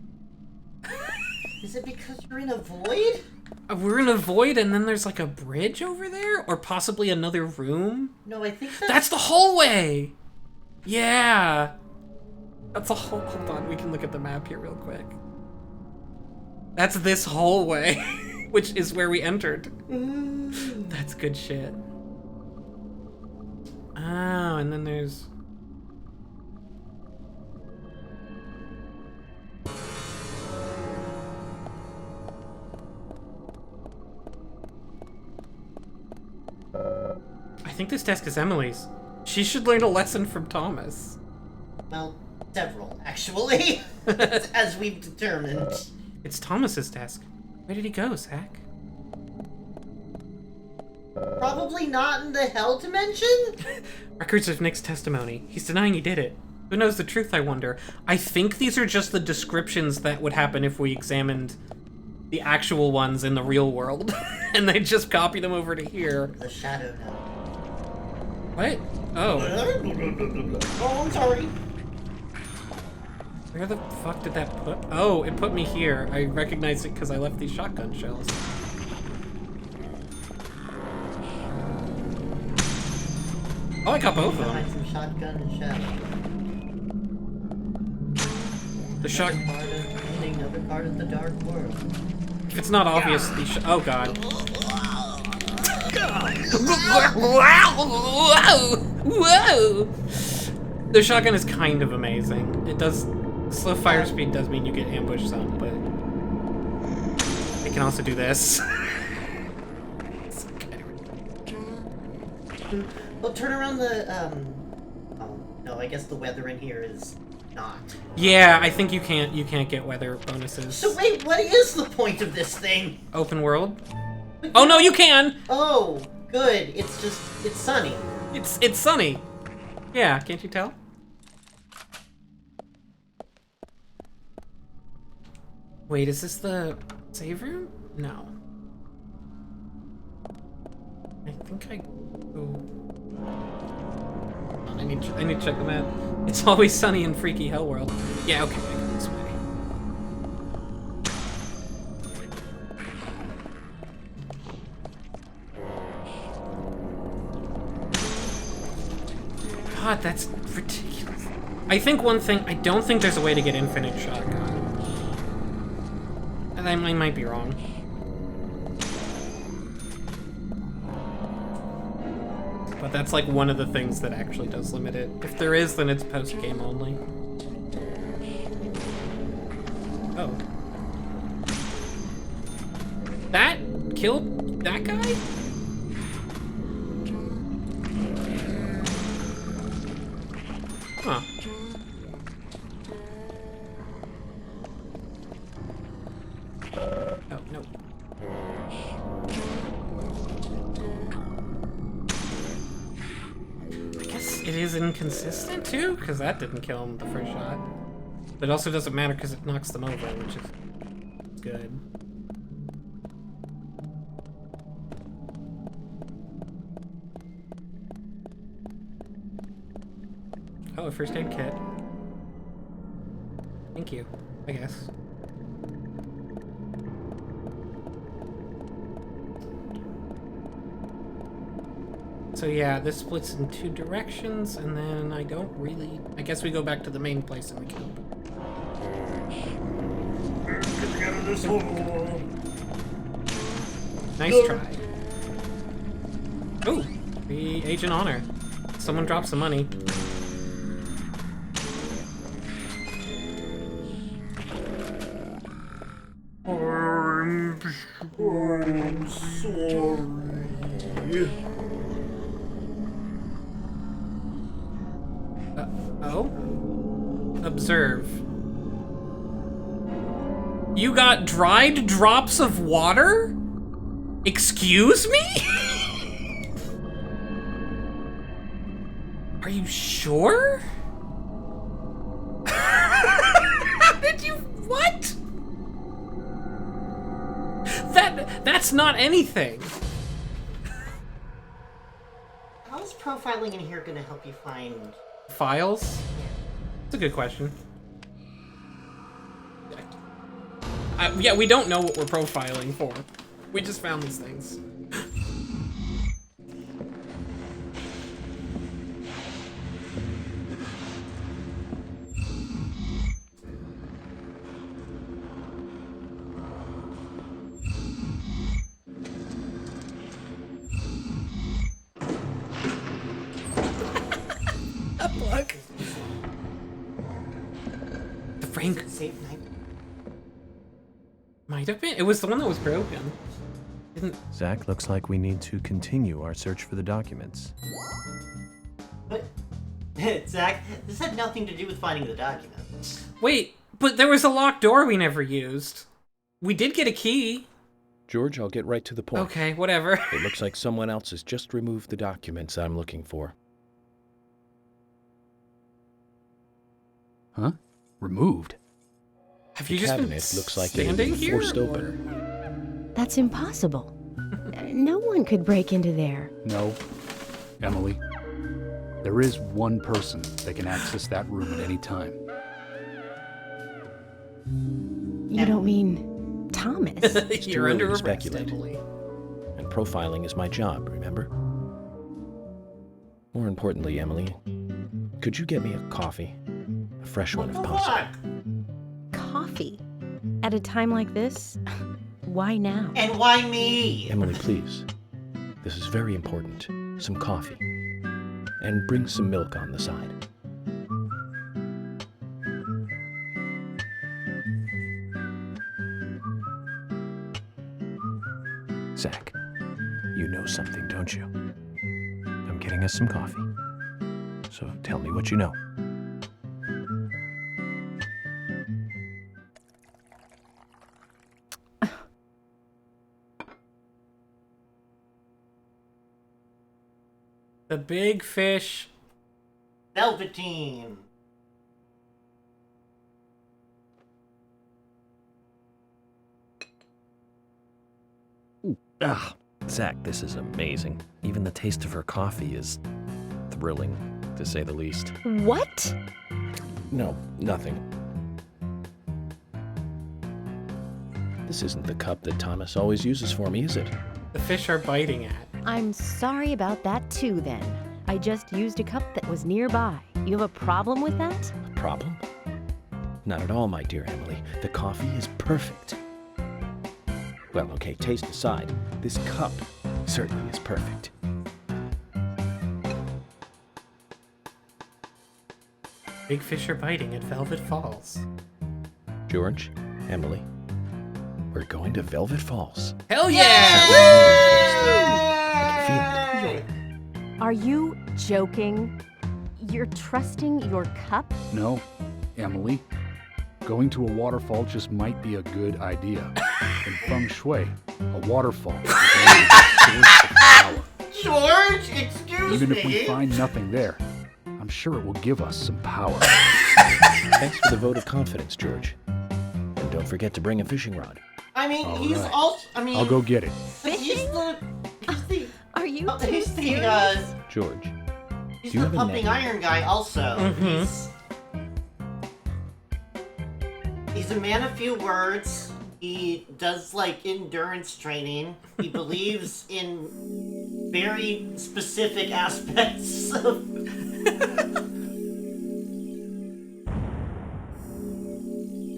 Is it because you're in a void? We're in a void and then there's like a bridge over there? Or possibly another room? No, I think That's the hallway! Yeah! That's a whole. Hold on, we can look at the map here real quick. That's this hallway, which is where we entered. That's good shit. Oh, and then there's. I think this desk is Emily's. She should learn a lesson from Thomas. Well, several, actually, as we've determined. It's Thomas's desk. Where did he go, Zach? Probably not in the hell dimension? Records of Nick's testimony. He's denying he did it. Who knows the truth, I wonder? I think these are just the descriptions that would happen if we examined the actual ones in the real world. And they just copy them over to here. The shadow now. What? Oh. Oh, I'm sorry. Where the fuck did that put? Oh, it put me here. I recognized it because I left these shotgun shells. Oh, I got both of Find them. some shotgun and shadow. The shot. Another part of the dark world. If it's not obvious, these oh god. Whoa! The shotgun is kind of amazing. It does. Slow fire speed does mean you get ambushed some, but it can also do this. Well, turn around the, oh, no, I guess the weather in here is not. Yeah, I think you can't get weather bonuses. So wait, what is the point of this thing? Open world? Oh no, you can! Oh, good. It's sunny. It's sunny. Yeah, can't you tell? Wait, is this the save room? No. I think I go. I need to check the map. It's always sunny in freaky hell world. Yeah, okay, I go this way. God, that's ridiculous. I think one thing, I don't think there's a way to get infinite shotgun. And I might be wrong. But that's like one of the things that actually does limit it. If there is, then it's post-game only. Oh. That killed that guy? Huh. Oh, no. I guess it is inconsistent too, because that didn't kill him the first shot. But it also doesn't matter because it knocks them over, which is good. Oh, a first aid kit. Thank you, I guess. So yeah, this splits in two directions, and then I don't really... I guess we go back to the main place in the camp. Nice try. Oh, the Agent Honor. Someone drops some money. I'm sorry. Oh? Observe. You got dried drops of water? Excuse me? Are you sure? How did you... What? That's not anything. How is profiling in here gonna help you find... Files? That's a good question. Yeah, we don't know what we're profiling for. We just found these things. Look. The Frank Safe night. might have been. It was the one that was broken. Didn't. Zach, looks like we need to continue our search for the documents. But, Zach, this had nothing to do with finding the documents. Wait, but there was a locked door we never used. We did get a key. George, I'll get right to the point. Okay, whatever. It looks like someone else has just removed the documents I'm looking for. Huh? Removed? Have The you just been cabinet looks like it standing was here? forced open. That's impossible. No one could break into there. No. Emily. There is one person that can access that room at any time. You don't mean Thomas? You're early under to arrest, speculate. Emily. And profiling is my job, remember? More importantly, Emily, could you get me a coffee? A fresh one if What the possible. fuck? Coffee? At a time like this? Why now? And why me? Emily, please. This is very important. Some coffee. And bring some milk on the side. Zach, you know something, don't you? I'm getting us some coffee. So tell me what you know. The big fish. Velveteen. Ah, Zach, this is amazing. Even the taste of her coffee is thrilling, to say the least. What? No, nothing. This isn't the cup that Thomas always uses for me, is it? The fish are biting at. I'm sorry about that too, then. I just used a cup that was nearby. You have a problem with that? A problem? Not at all, my dear Emily. The coffee is perfect. Well, okay, taste aside, this cup certainly is perfect. Big fish are biting at Velvet Falls. George, Emily, we're going to Velvet Falls. Hell yeah! I can feel it. Are you joking? You're trusting your cup? No, Emily. Going to a waterfall just might be a good idea. In feng shui, a waterfall is only a source of power. George, excuse Even me. if we find nothing there, I'm sure it will give us some power. Thanks for the vote of confidence, George. And don't forget to bring a fishing rod. I mean, All he's right. also. I mean, I'll go get it. He's the. Are you too He's the. serious? George, He's Do you the have a pumping name? iron guy. Also, Mhm. he's a man of few words. He does like endurance training. He believes in very specific aspects of.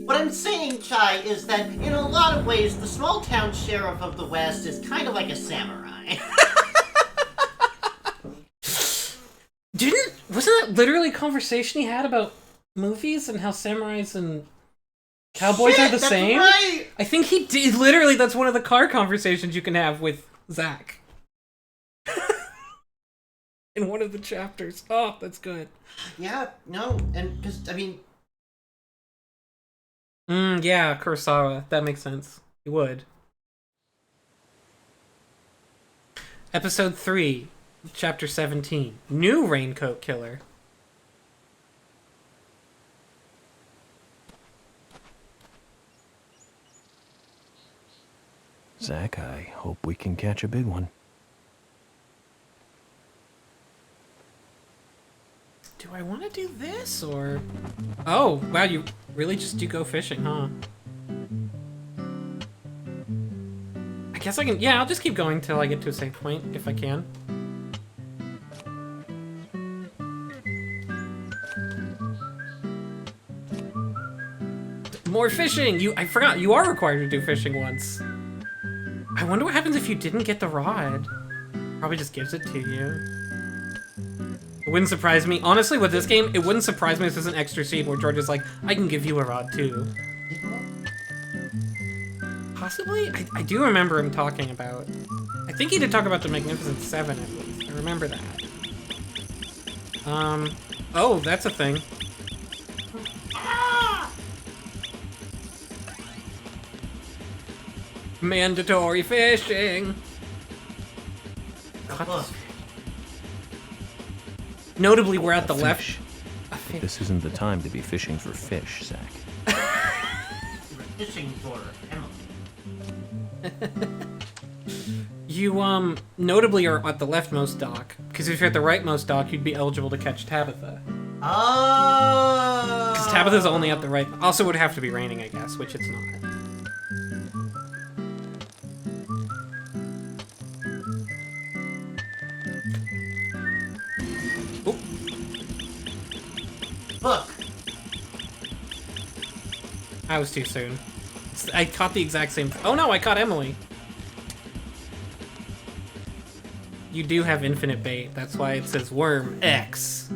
What I'm saying, Chai, is that in a lot of ways, the small town sheriff of the West is kind of like a samurai. Wasn't that literally a conversation he had about movies and how samurais and cowboys Shit, are the that's same? right. I think he did. Literally, that's one of the car conversations you can have with Zach. In one of the chapters. Oh, that's good. Yeah, no, and because I mean, Yeah, Kurosawa. That makes sense. He would. Episode 3, Chapter 17. New Raincoat Killer. Zach, I hope we can catch a big one. Do I want to do this, or... Oh, wow, you really just do go fishing, huh? guess I can... Yeah, I'll just keep going till I get to a save point, if I can. More fishing! I forgot, you are required to do fishing once. I wonder what happens if you didn't get the rod. Probably just gives it to you. It wouldn't surprise me. Honestly, with this game, it wouldn't surprise me if there's an extra scene where George is like, I can give you a rod too. Possibly? I do remember him talking about... I think he did talk about the Magnificent Seven, at least. I remember that. Oh, that's a thing. Mandatory fishing! Look. Notably, we're at the Fish. left. This isn't the time to be fishing for fish, Zach. We're fishing for Emily. You, notably are at the leftmost dock, because if you're at the rightmost dock, you'd be eligible to catch Tabitha. Oh! Because Tabitha's only at the right... Also, it would have to be raining, I guess, which it's not. Oh. Look! I was too soon. I caught the exact same... Oh no, I caught Emily! You do have infinite bait, that's why it says worm X.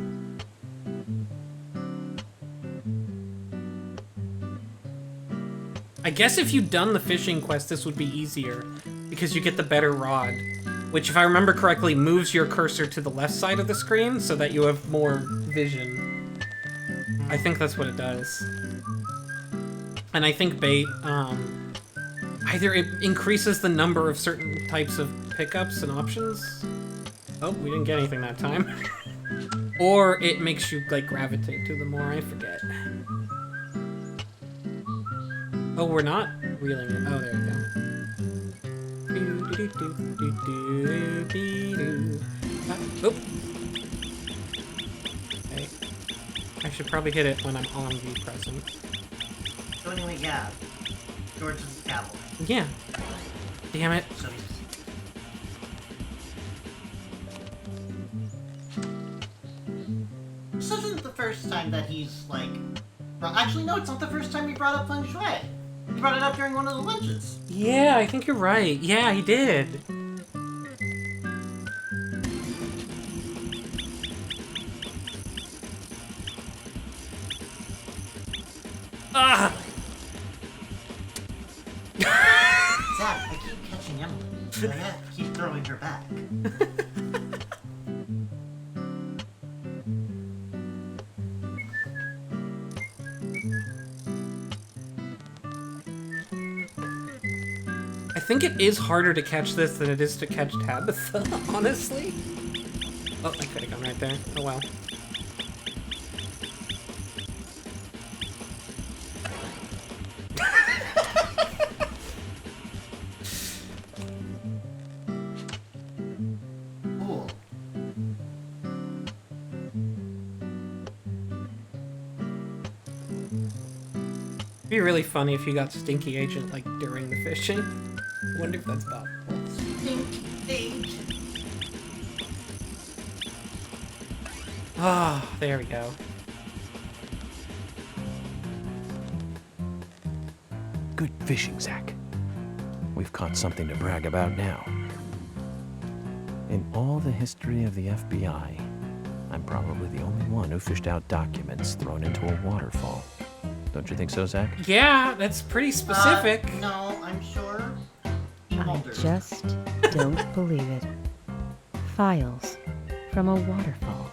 I guess if you'd done the fishing quest, this would be easier, because you get the better rod, which, if I remember correctly, moves your cursor to the left side of the screen so that you have more vision. I think that's what it does. And I think bait, either it increases the number of certain types of pickups and options. Oh, we didn't get anything that time. Or it makes you, like, gravitate to them more, I forget. Oh, we're not reeling it. Oh, there we go. Oop. Okay. I should probably hit it when I'm on the present. So anyway, yeah. George is a cowboy. Yeah. Damn it. So he's... This isn't the first time that he's, like... Well, actually, no, it's not the first time he brought up Feng Shui. He brought it up during one of the lunches. Yeah, I think you're right. Yeah, he did. Ah! Zach, I keep catching Emily. I have to keep throwing her back. I think it is harder to catch this than it is to catch Tabitha, honestly. Oh, I could have gone right there. Oh well. Cool. It'd be really funny if you got Stinky Agent, like, during the fishing. I wonder if that's possible. Ah, there we go. Good fishing, Zach. We've caught something to brag about now. In all the history of the FBI, I'm probably the only one who fished out documents thrown into a waterfall. Don't you think so, Zach? Yeah, that's pretty specific. No, I'm sure. I just don't believe it. Files from a waterfall.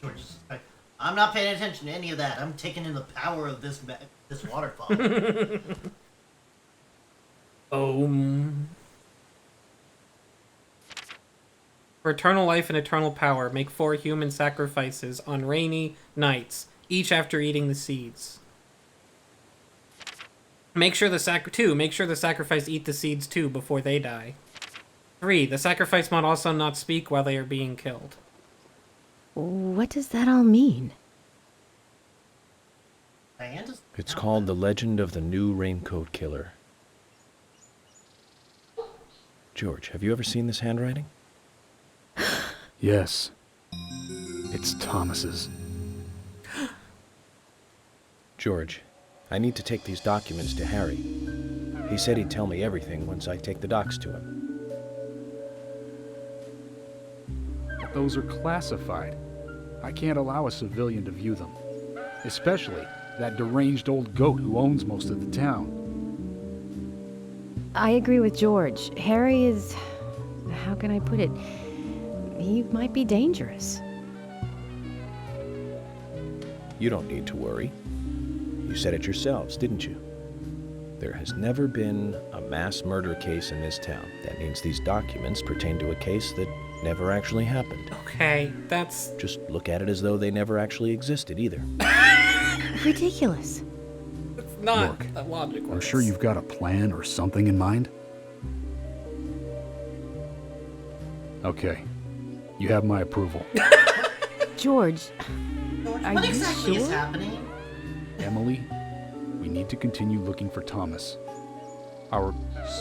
George is like, I'm not paying attention to any of that. I'm taking in the power of this waterfall. For eternal life and eternal power, make 4 human sacrifices on rainy nights, each after eating the seeds. Make sure the sacrifice eat the seeds too before they die. 3. The sacrifice must also not speak while they are being killed. What does that all mean? Diane doesn't It's know called that. The Legend of the New Raincoat Killer. George, have you ever seen this handwriting? Yes. It's Thomas's. George, I need to take these documents to Harry. He said he'd tell me everything once I take the docs to him. But those are classified. I can't allow a civilian to view them. Especially that deranged old goat who owns most of the town. I agree with George. Harry is. How can I put it? He might be dangerous. You don't need to worry. You said it yourselves, didn't you? There has never been a mass murder case in this town. That means these documents pertain to a case that never actually happened. Okay, that's Just look at it as though they never actually existed either. Ridiculous. not Look, a logical. I'm sure you've got a plan or something in mind. Okay. You have my approval. George, George, Are what you exactly is sure? happening? Emily, we need to continue looking for Thomas. Our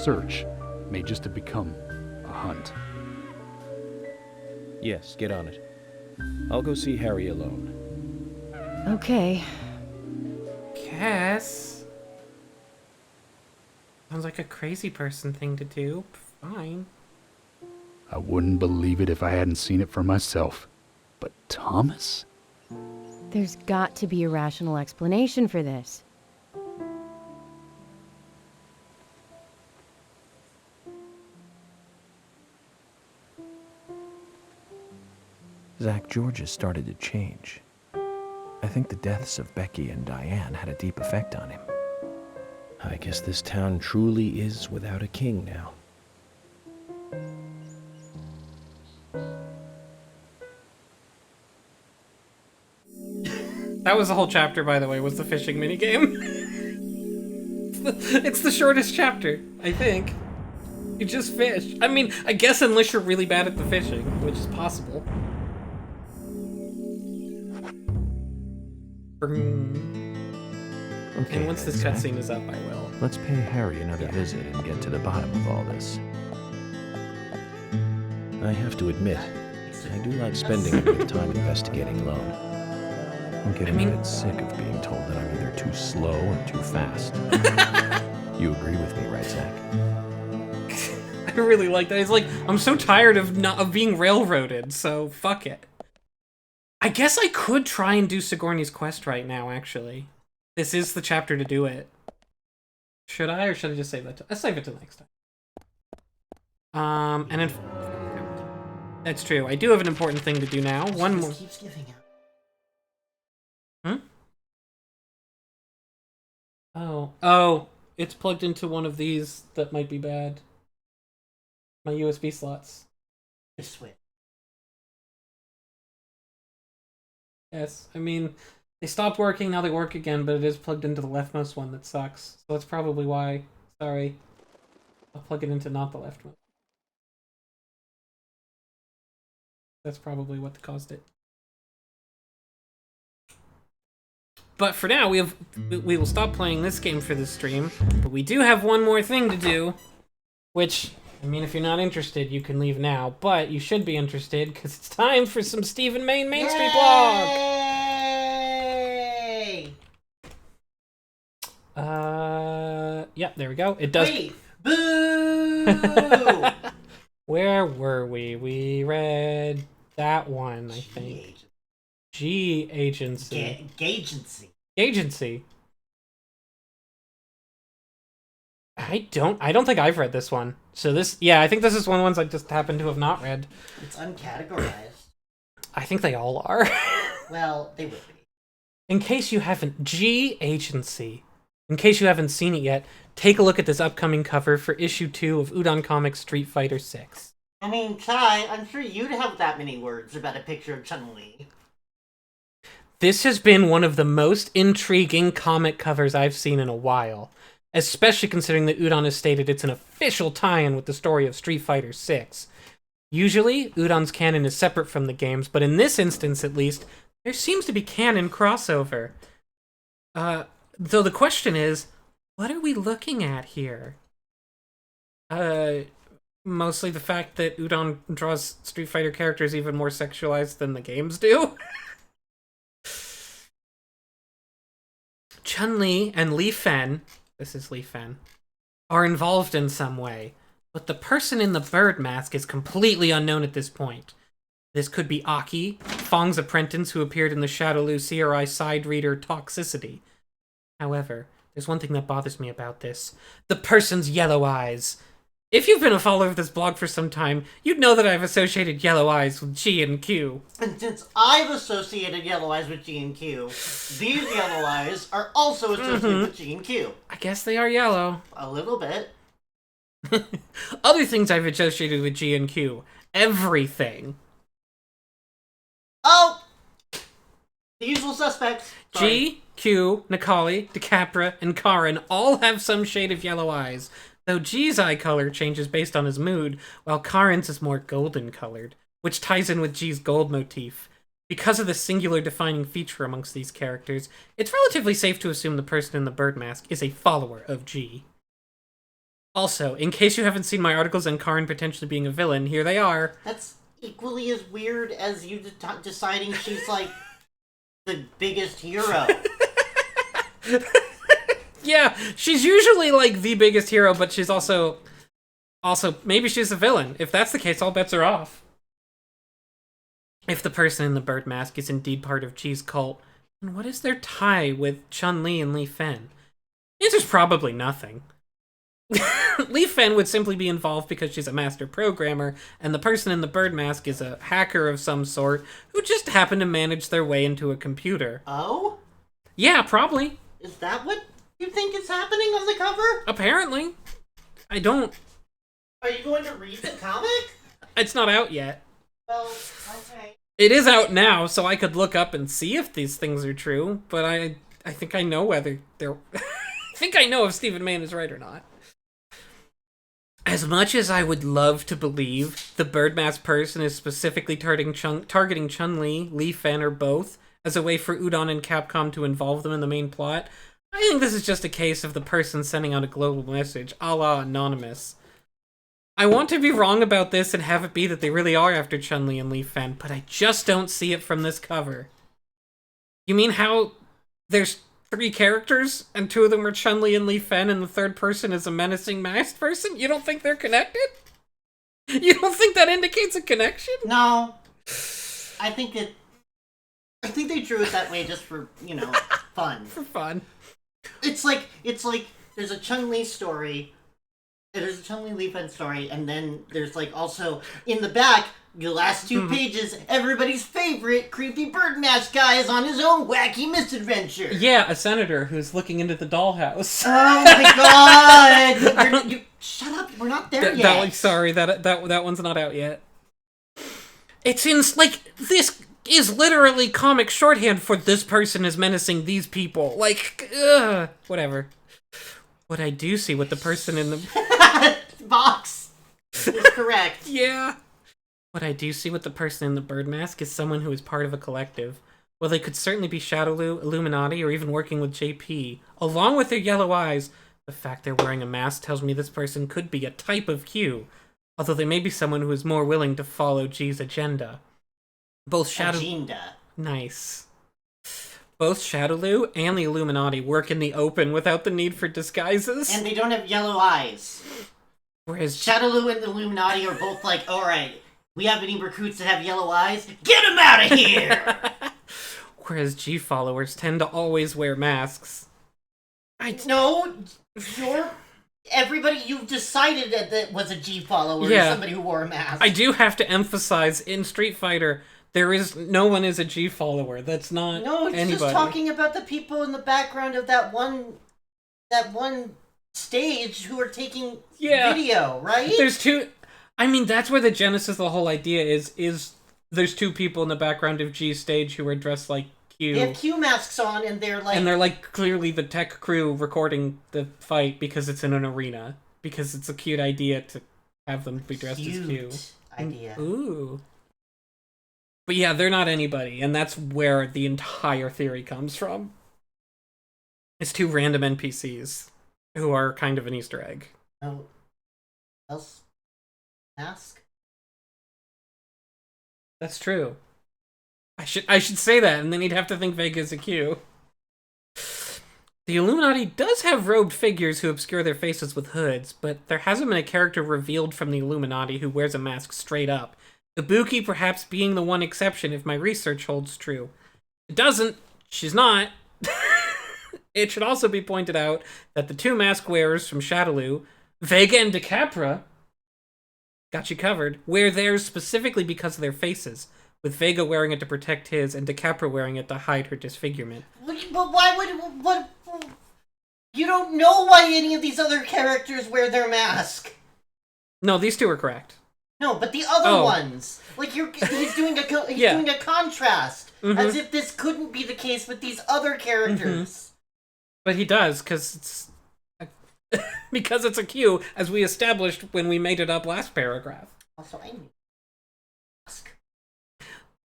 search may just have become a hunt. Yes, get on it. I'll go see Harry alone. okay. Guess. Sounds like a crazy person thing to do. Fine. I wouldn't believe it if I hadn't seen it for myself. But Thomas? There's got to be a rational explanation for this. Zach, George has started to change. I think the deaths of Becky and Diane had a deep effect on him. I guess this town truly is without a king now. That was the whole chapter, by the way, was the fishing minigame. It's the shortest chapter, I think. You just fish. I mean, I guess unless you're really bad at the fishing, which is possible. Okay, And once this Zach, cutscene is up, I will. let's pay Harry another visit and get to the bottom of all this. I have to admit, I do like spending a bit of time investigating alone. I'm getting mean- a bit sick of being told that I'm either too slow or too fast. You agree with me, right, Zach? I really like that. It's like, I'm so tired of being railroaded, so fuck it. I guess I could try and do Sigourney's quest right now, actually. This is the chapter to do it. Should I, or should I just save that? I'll save it to next time. And then... That's true. I do have an important thing to do now. One This more... keeps giving out. Oh, it's plugged into one of these that might be bad. My USB slots. Just switch. Yes, I mean, they stopped working, now they work again, but it is plugged into the leftmost one that sucks. So that's probably why. Sorry. I'll plug it into not the leftmost. That's probably what caused it. But for now, we will stop playing this game for this stream. But we do have one more thing to do, which, I mean, if you're not interested, you can leave now. But you should be interested, because it's time for some Stephen Main Main Street Blog! Yay! Yeah, there we go. It does. Wait! Boo! Where were we? We read that one, I think. G Agency. Gagency. Agency. I don't think I've read this one. So this, yeah, I think this is one of the ones I just happen to have not read. It's uncategorized. I think they all are. Well, they would be. In case you haven't, G Agency. In case you haven't seen it yet, take a look at this upcoming cover for issue 2 of Udon Comics Street Fighter 6. I mean, Chai, I'm sure you'd have that many words about a picture of Chun-Li. This has been one of the most intriguing comic covers I've seen in a while, especially considering that Udon has stated it's an official tie-in with the story of Street Fighter 6. Usually, Udon's canon is separate from the games, but in this instance at least, there seems to be canon crossover. So the question is, what are we looking at here? Mostly the fact that Udon draws Street Fighter characters even more sexualized than the games do. Chun-Li and Li Fen, this is Li Fen, are involved in some way, but the person in the bird mask is completely unknown at this point. This could be Aki, Fong's apprentice who appeared in the Shadowloo CRI side reader Toxicity. However, there's one thing that bothers me about this. The person's yellow eyes. If you've been a follower of this blog for some time, you'd know that I've associated yellow eyes with G and Q. And since I've associated yellow eyes with G and Q, these yellow eyes are also associated with G and Q. I guess they are yellow. A little bit. Other things I've associated with G and Q. Everything. Oh! The usual suspects. Sorry. G, Q, Nikali, DeCapra, and Karin all have some shade of yellow eyes, though G's eye color changes based on his mood, while Karin's is more golden colored, which ties in with G's gold motif. Because of the singular defining feature amongst these characters, it's relatively safe to assume the person in the bird mask is a follower of G. Also, in case you haven't seen my articles on Karin potentially being a villain, here they are. That's equally as weird as you deciding she's like the biggest hero. Yeah, she's usually like the biggest hero, but she's also maybe she's a villain. If that's the case, all bets are off. If the person in the bird mask is indeed part of G's cult, then what is their tie with Chun-Li and Li Fen? The answer's probably nothing. Li Fen would simply be involved because she's a master programmer, and the person in the bird mask is a hacker of some sort who just happened to manage their way into a computer. Oh? Yeah, probably. Is that what you think is happening on the cover? Apparently. I don't... Are you going to read the comic? It's not out yet. Well, okay. It is out now, so I could look up and see if these things are true, but I think I know whether they're... I think I know if Stephen Mann is right or not. As much as I would love to believe the bird mask person is specifically targeting Chun-Li, Li Fen, or both, as a way for Udon and Capcom to involve them in the main plot, I think this is just a case of the person sending out a global message, a la Anonymous. I want to be wrong about this and have it be that they really are after Chun-Li and Li Fen, but I just don't see it from this cover. You mean how there's 3 characters, and 2 of them are Chun-Li and Li Fen, and the third person is a menacing masked person? You don't think they're connected? You don't think that indicates a connection? No. I think they drew it that way just for, fun. For fun. It's like there's a Chun-Li story, there's a Chun-Li Li Fen story, and then there's like also in the back, the last 2 pages, everybody's favorite creepy bird mask guy is on his own wacky misadventure. Yeah, a senator who's looking into the dollhouse. Oh my god! Shut up, we're not there yet. Sorry, that one's not out yet. It seems like this is literally comic shorthand for this person is menacing these people. Like, whatever. What I do see with the person in the... Box is correct. Yeah. What I do see with the person in the bird mask is someone who is part of a collective. Well, they could certainly be Shadowloo, Illuminati, or even working with JP. Along with their yellow eyes, the fact they're wearing a mask tells me this person could be a type of Q, although they may be someone who is more willing to follow G's agenda. Both Agenda. Nice. Both Shadowloo and the Illuminati work in the open without the need for disguises. And they don't have yellow eyes. Whereas Shadowloo and the Illuminati are both like, alright, we have any recruits that have yellow eyes? Get them out of here! Whereas G followers tend to always wear masks. No, everybody you've decided that was a G follower is somebody who wore a mask. I do have to emphasize, in Street Fighter, no one is a G follower. That's not No, it's anybody. just talking about the people in the background of that one stage who are taking video, right? There's 2... I mean, that's where the genesis of the whole idea is there's 2 people in the background of G's stage who are dressed like Q. They have Q masks on, and they're like clearly the tech crew recording the fight because it's in an arena. Because it's a cute idea to have them be dressed as Q. Idea. Ooh. But yeah, they're not anybody, and that's where the entire theory comes from. It's two random NPCs who are kind of an Easter egg. Oh, else mask. That's true. I should say that, and then he'd have to think Vega's a Q. The Illuminati does have robed figures who obscure their faces with hoods, but there hasn't been a character revealed from the Illuminati who wears a mask straight up. Ibuki perhaps being the one exception if my research holds true. It doesn't. She's not. It should also be pointed out that the two mask wearers from Shadaloo, Vega and DeCapra, got you covered, wear theirs specifically because of their faces, with Vega wearing it to protect his and DeCapra wearing it to hide her disfigurement. But why would... What... You don't know why any of these other characters wear their mask. No, these two are correct. No, but the other ones. Like, he's doing a doing a contrast. As if this couldn't be the case with these other characters. But he does, because it's a Q, as we established when we made it up last paragraph. Also, I need mask.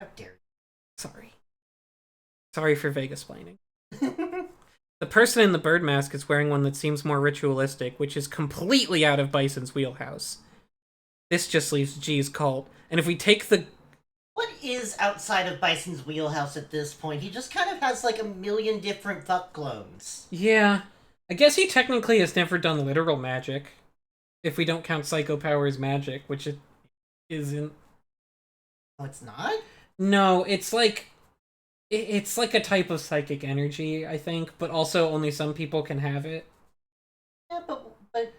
How dare you. Sorry for Vegas-plaining. The person in the bird mask is wearing one that seems more ritualistic, which is completely out of Bison's wheelhouse. This just leaves G's cult. And if we take the... What is outside of Bison's wheelhouse at this point? He just kind of has like a million different fuck clones. Yeah. I guess he technically has never done literal magic. If we don't count Psycho Powers magic, which it isn't. Oh, it's not? No, it's like... It's like a type of psychic energy, I think, but also only some people can have it. Yeah, but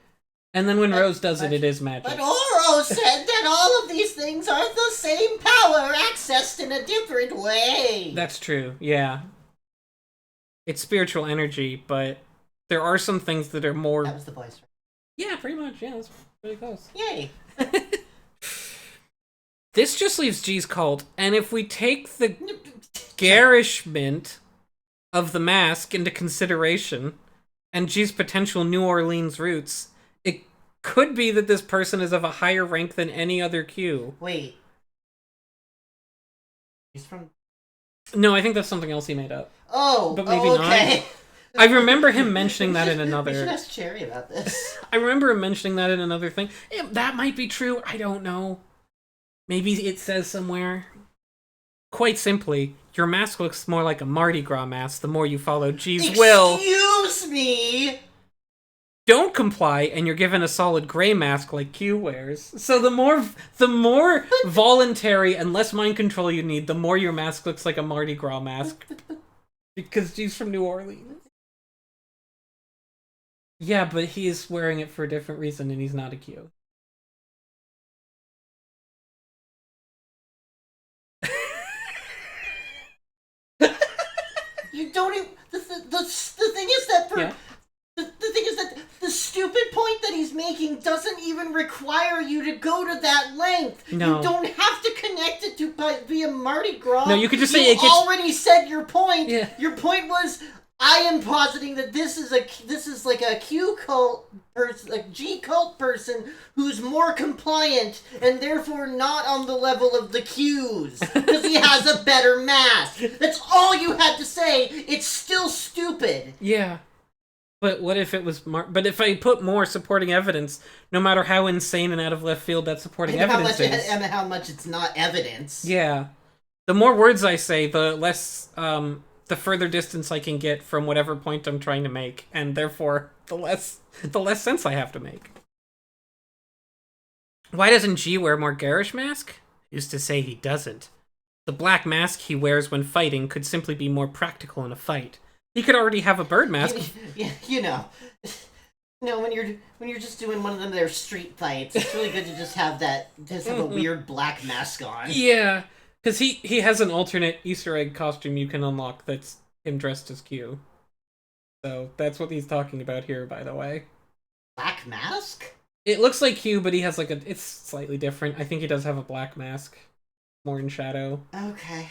and then when Rose does it, it is magic. But Oro said that all of these things are the same power, accessed in a different way. That's true, yeah. It's spiritual energy, but there are some things that are more... That was the voice. Yeah, pretty much, yeah, that's pretty close. Yay. This just leaves G's cult, and if we take the garishment of the mask into consideration, and G's potential New Orleans roots, it could be that this person is of a higher rank than any other Q. Wait. He's from... No, I think that's something else he made up. Oh, but maybe okay. not. I remember him mentioning that in another... We should ask Cherry about this. I remember him mentioning that in another thing. That might be true, I don't know. Maybe it says somewhere. Quite simply, your mask looks more like a Mardi Gras mask the more you follow G's will. Excuse me! Don't comply, and you're given a solid gray mask like Q wears. So the more voluntary and less mind control you need, the more your mask looks like a Mardi Gras mask. Because G's from New Orleans. Yeah, but he's wearing it for a different reason, and he's not a Q. You don't even... The thing is that for... Yeah. The thing is that the stupid point that he's making doesn't even require you to go to that length. No. You don't have to connect it to via Mardi Gras. No, you could just say you already said your point. Yeah. Your point was, I am positing that this is like a Q cult person, a G cult person who's more compliant and therefore not on the level of the Qs because he has a better mask. That's all you had to say. It's still stupid. Yeah. But what if it was but if I put more supporting evidence, no matter how insane and out of left field that supporting evidence is... And how much it's not evidence. Yeah. The more words I say, the less, the further distance I can get from whatever point I'm trying to make, and therefore, the less sense I have to make. Why doesn't G wear more garish mask? Used to say he doesn't. The black mask he wears when fighting could simply be more practical in a fight. He could already have a bird mask. You know, when you're just doing one of them their street fights, it's really good to just have a weird black mask on. Yeah, because he has an alternate Easter egg costume you can unlock that's him dressed as Q. So that's what he's talking about here, by the way. Black mask? It looks like Q, but he has it's slightly different. I think he does have a black mask, more in shadow. Okay.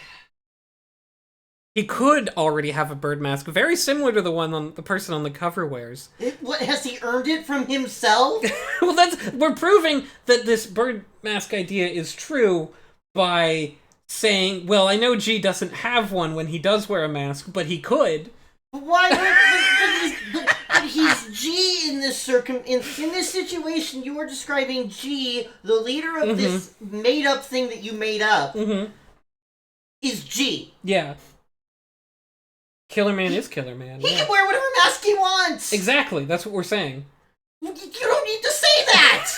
He could already have a bird mask, very similar to the one the person on the cover wears. What, has he earned it from himself? Well, we're proving that this bird mask idea is true by saying, well, I know G doesn't have one when he does wear a mask, but he could. Why? G in this in this situation. You are describing G, the leader of this made up thing that you made up, is G. Yeah. Killer Man is Killer Man. He can wear whatever mask he wants. Exactly. That's what we're saying. You don't need to say that.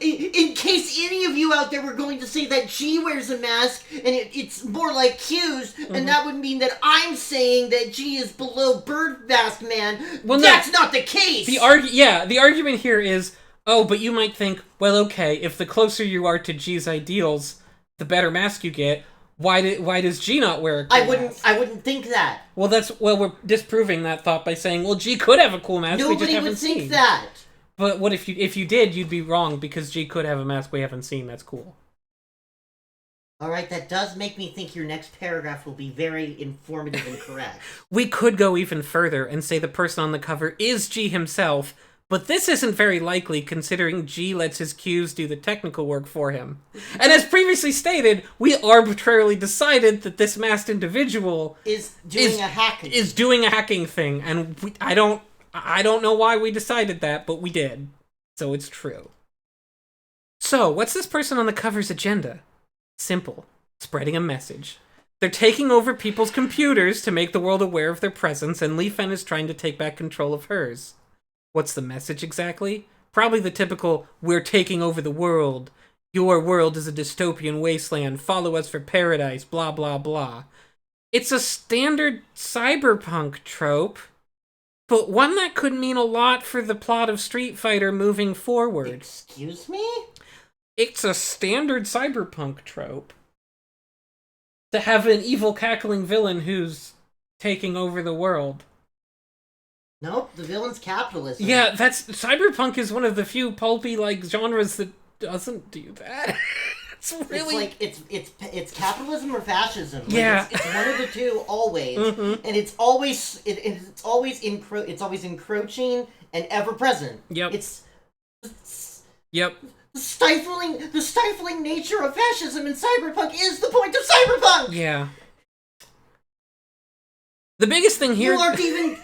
In case any of you out there were going to say that G wears a mask and it's more like Q's, and that would mean that I'm saying that G is below Bird Mask Man. Well, that's not the case. The argument here is, but you might think, well, okay, if the closer you are to G's ideals, the better mask you get. Why does G not wear a cool mask? I wouldn't think that. Well, we're disproving that thought by saying, well, G could have a cool mask. Nobody would think that. But what if you did, you'd be wrong because G could have a mask we haven't seen. That's cool. All right, that does make me think your next paragraph will be very informative and correct. We could go even further and say the person on the cover is G himself, but this isn't very likely considering G lets his Qs do the technical work for him. And as previously stated, we arbitrarily decided that this masked individual is doing a hacking thing, and I don't know why we decided that, but we did. So it's true. So, what's this person on the cover's agenda? Simple. Spreading a message. They're taking over people's computers to make the world aware of their presence, and Li Fen is trying to take back control of hers. What's the message exactly? Probably the typical, we're taking over the world. Your world is a dystopian wasteland. Follow us for paradise. Blah, blah, blah. It's a standard cyberpunk trope, but one that could mean a lot for the plot of Street Fighter moving forward. Excuse me? It's a standard cyberpunk trope to have an evil cackling villain who's taking over the world. Nope, the villain's capitalism. Yeah, cyberpunk is one of the few pulpy genres that doesn't do that. It's really it's capitalism or fascism. Yeah, it's one of the two always, and it's always encroaching and ever present. Yep. Yep. The stifling nature of fascism in cyberpunk is the point of cyberpunk. Yeah. The biggest thing here...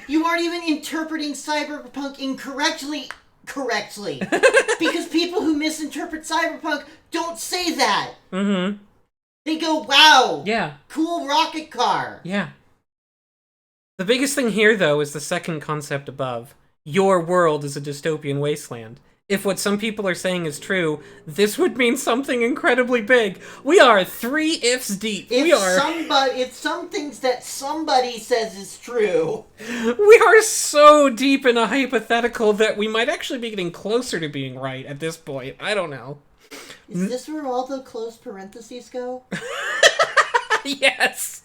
You aren't even interpreting cyberpunk incorrectly. Because people who misinterpret cyberpunk don't say that. Mm-hmm. They go, wow. Yeah. Cool rocket car. Yeah. The biggest thing here, though, is the second concept above. Your world is a dystopian wasteland. If what some people are saying is true, this would mean something incredibly big. We are 3 ifs deep. If some things that somebody says is true. We are so deep in a hypothetical that we might actually be getting closer to being right at this point. I don't know. Is this where all the closed parentheses go? Yes.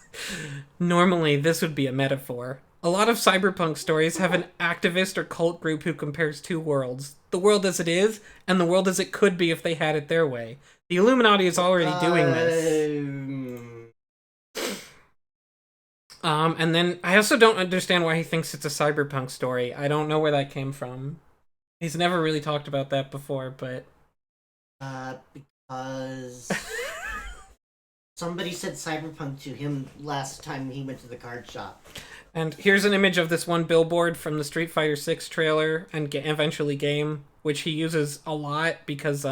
Normally, this would be a metaphor. A lot of cyberpunk stories have an activist or cult group who compares two worlds. The world as it is, and the world as it could be if they had it their way. The Illuminati is already doing this. And then, I also don't understand why he thinks it's a cyberpunk story. I don't know where that came from. He's never really talked about that before, but... Because... somebody said cyberpunk to him last time he went to the card shop. And here's an image of this one billboard from the Street Fighter 6 trailer and eventually game, which he uses a lot because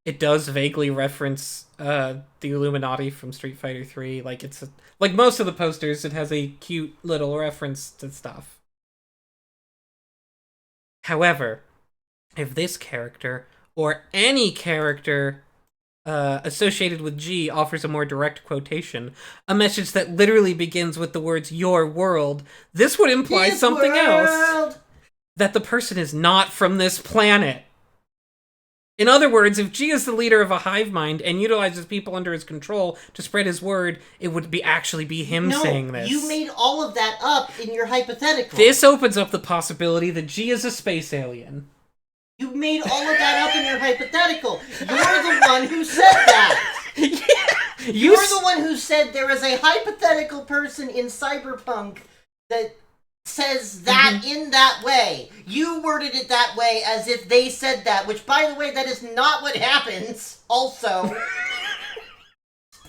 it does vaguely reference the Illuminati from Street Fighter 3. Like like most of the posters, it has a cute little reference to stuff. However, if this character or any character associated with G offers a more direct quotation, a message that literally begins with the words "your world," this would imply something else. That the person is not from this planet. In other words, if G is the leader of a hive mind and utilizes people under his control to spread his word, it would actually be him saying this. You made all of that up in your hypothetical. This opens up the possibility that G is a space alien. You made all of that up in your hypothetical. You're the one who said that. Yeah, You're the one who said there is a hypothetical person in cyberpunk that says that in that way. You worded it that way as if they said that, which, by the way, that is not what happens. Also,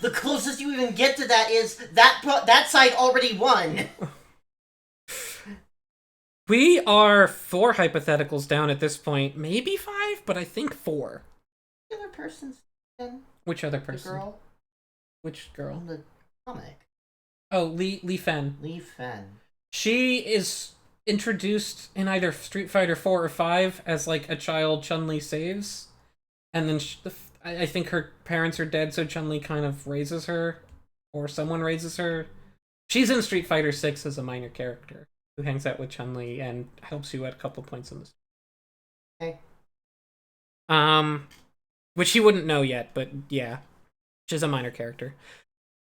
the closest you even get to that is that side already won. We are 4 hypotheticals down at this point. Maybe 5, but I think 4. The other person's then Which other the person? girl Which girl? in the comic. Oh, Lee Fen. Lee Fen. She is introduced in either Street Fighter 4 or 5 as like a child Chun-Li saves. And then I think her parents are dead, so Chun-Li kind of raises her. Or someone raises her. She's in Street Fighter 6 as a minor character who hangs out with Chun-Li and helps you at a couple points in the story. Okay. Which you wouldn't know yet, but yeah. She's a minor character.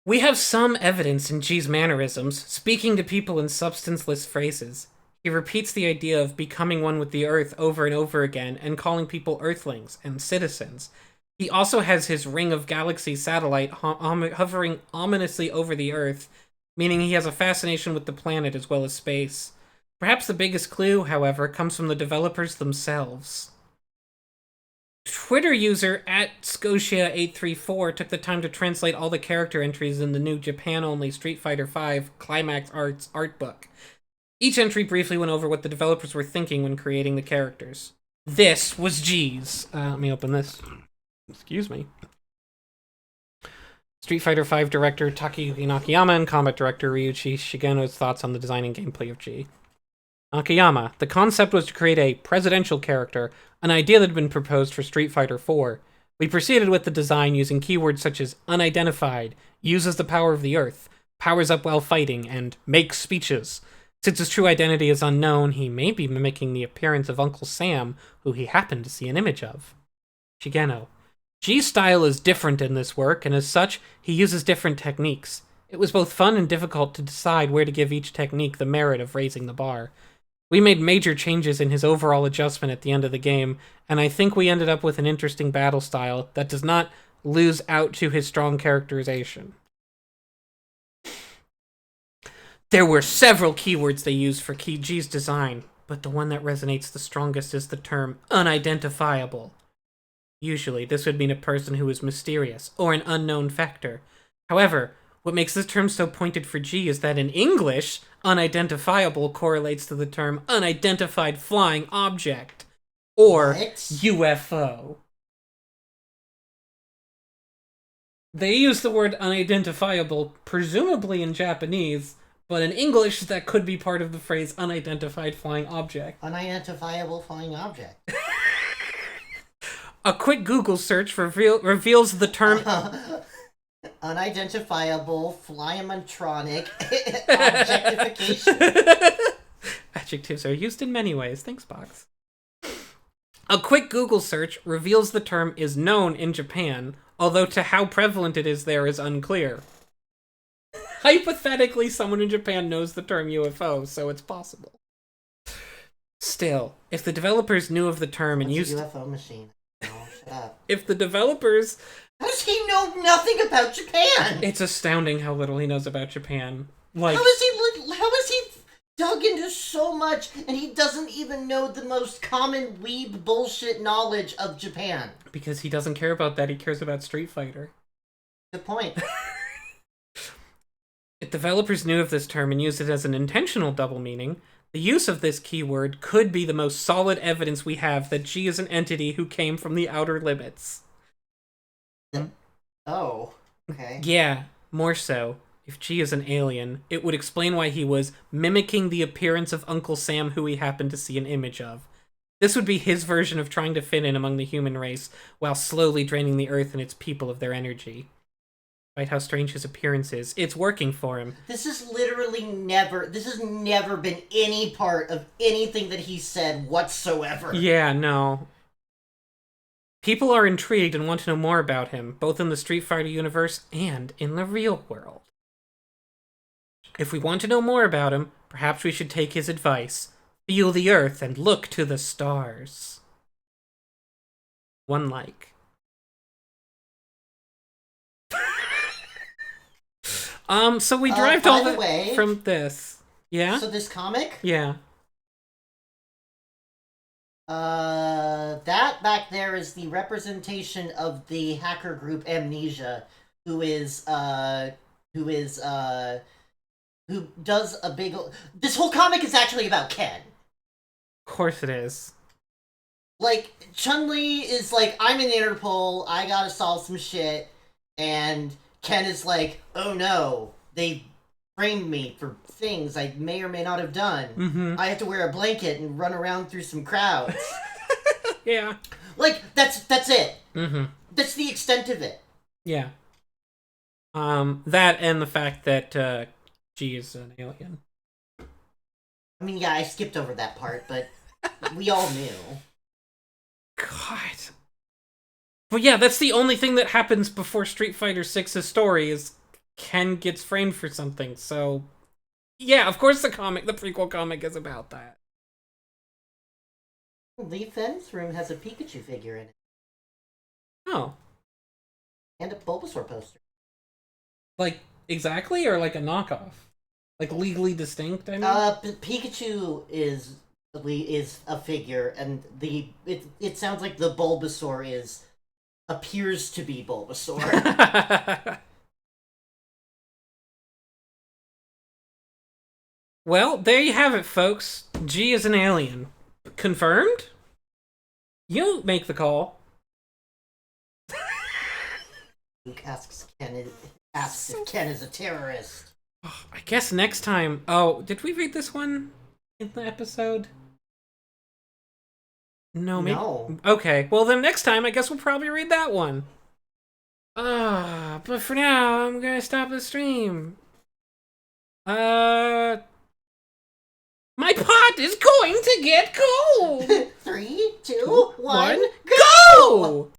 We have some evidence in G's mannerisms, speaking to people in substanceless phrases. He repeats the idea of becoming one with the Earth over and over again and calling people Earthlings and citizens. He also has his Ring of Galaxy satellite hovering ominously over the Earth, meaning he has a fascination with the planet as well as space. Perhaps the biggest clue, however, comes from the developers themselves. Twitter user @Scotia834 took the time to translate all the character entries in the new Japan-only Street Fighter V Climax Arts art book. Each entry briefly went over what the developers were thinking when creating the characters. This was G's. Let me open this. Excuse me. Street Fighter V director Takayuki Nakayama and combat director Ryuichi Shigeno's thoughts on the design and gameplay of G. Nakayama, the concept was to create a presidential character, an idea that had been proposed for Street Fighter IV. We proceeded with the design using keywords such as unidentified, uses the power of the earth, powers up while fighting, and makes speeches. Since his true identity is unknown, he may be mimicking the appearance of Uncle Sam, who he happened to see an image of. Shigeno. G's style is different in this work, and as such, he uses different techniques. It was both fun and difficult to decide where to give each technique the merit of raising the bar. We made major changes in his overall adjustment at the end of the game, and I think we ended up with an interesting battle style that does not lose out to his strong characterization. There were several keywords they used for G's design, but the one that resonates the strongest is the term unidentifiable. Usually, this would mean a person who is mysterious, or an unknown factor. However, what makes this term so pointed for G is that in English, unidentifiable correlates to the term unidentified flying object, or What? UFO. They use the word unidentifiable, presumably in Japanese, but in English that could be part of the phrase unidentified flying object. Unidentifiable flying object. A quick Google search reveals the term... Unidentifiable flyamatronic objectification. Adjectives are used in many ways. Thanks, Box. A quick Google search reveals the term is known in Japan, although to how prevalent it is there is unclear. Hypothetically, someone in Japan knows the term UFO, so it's possible. Still, if the developers knew of the term and What's used... a UFO machine? Oh, shut up. If the developers... How does he know nothing about Japan? It's astounding how little he knows about Japan. Like, How is he dug into so much and he doesn't even know the most common weeb bullshit knowledge of Japan? because he doesn't care about that, he cares about Street Fighter. Good point. If developers knew of this term and used it as an intentional double meaning, the use of this keyword could be the most solid evidence we have that G is an entity who came from the outer limits. Oh, okay. Yeah, more so. If G is an alien, it would explain why he was mimicking the appearance of Uncle Sam, who he happened to see an image of. This would be his version of trying to fit in among the human race, while slowly draining the Earth and its people of their energy. Despite how strange his appearance is, it's working for him. This has never been any part of anything that he said whatsoever. Yeah, no. People are intrigued and want to know more about him, both in the Street Fighter universe and in the real world. If we want to know more about him, perhaps we should take his advice. Feel the earth and look to the stars. One like. So we derived by all the that way- from this. Yeah? So this comic, Yeah. that back there is the representation of the hacker group Amnesia, who does a big... This whole comic is actually about Ken. course it is. Like, Chun-Li is like, I'm in Interpol, I gotta solve some shit, and Ken is like, oh no, they framed me for things I may or may not have done. Mm-hmm. I have to wear a blanket and run around through some crowds. Yeah. Like, that's it. Mm-hmm. That's the extent of it. Yeah. That and the fact that G is an alien. I mean, yeah, I skipped over that part, but we all knew. God. But yeah, that's the only thing that happens before Street Fighter 6's story is Ken gets framed for something. So, yeah, of course the prequel comic is about that. Lee Fenn's room has a Pikachu figure in it. Oh. And a Bulbasaur poster. Like, exactly? Or like a knockoff? Like legally distinct, I mean? Pikachu is a figure, and it sounds like the Bulbasaur appears to be Bulbasaur. Well, there you have it, folks. G is an alien. Confirmed? You make the call. Luke asks if Ken is a terrorist. Oh, I guess next time... Oh, did we read this one in the episode? No, maybe... No. Okay, well then next time I guess we'll probably read that one. But for now, I'm gonna stop the stream. My pot is going to get cold! 3, 2, 1, Go!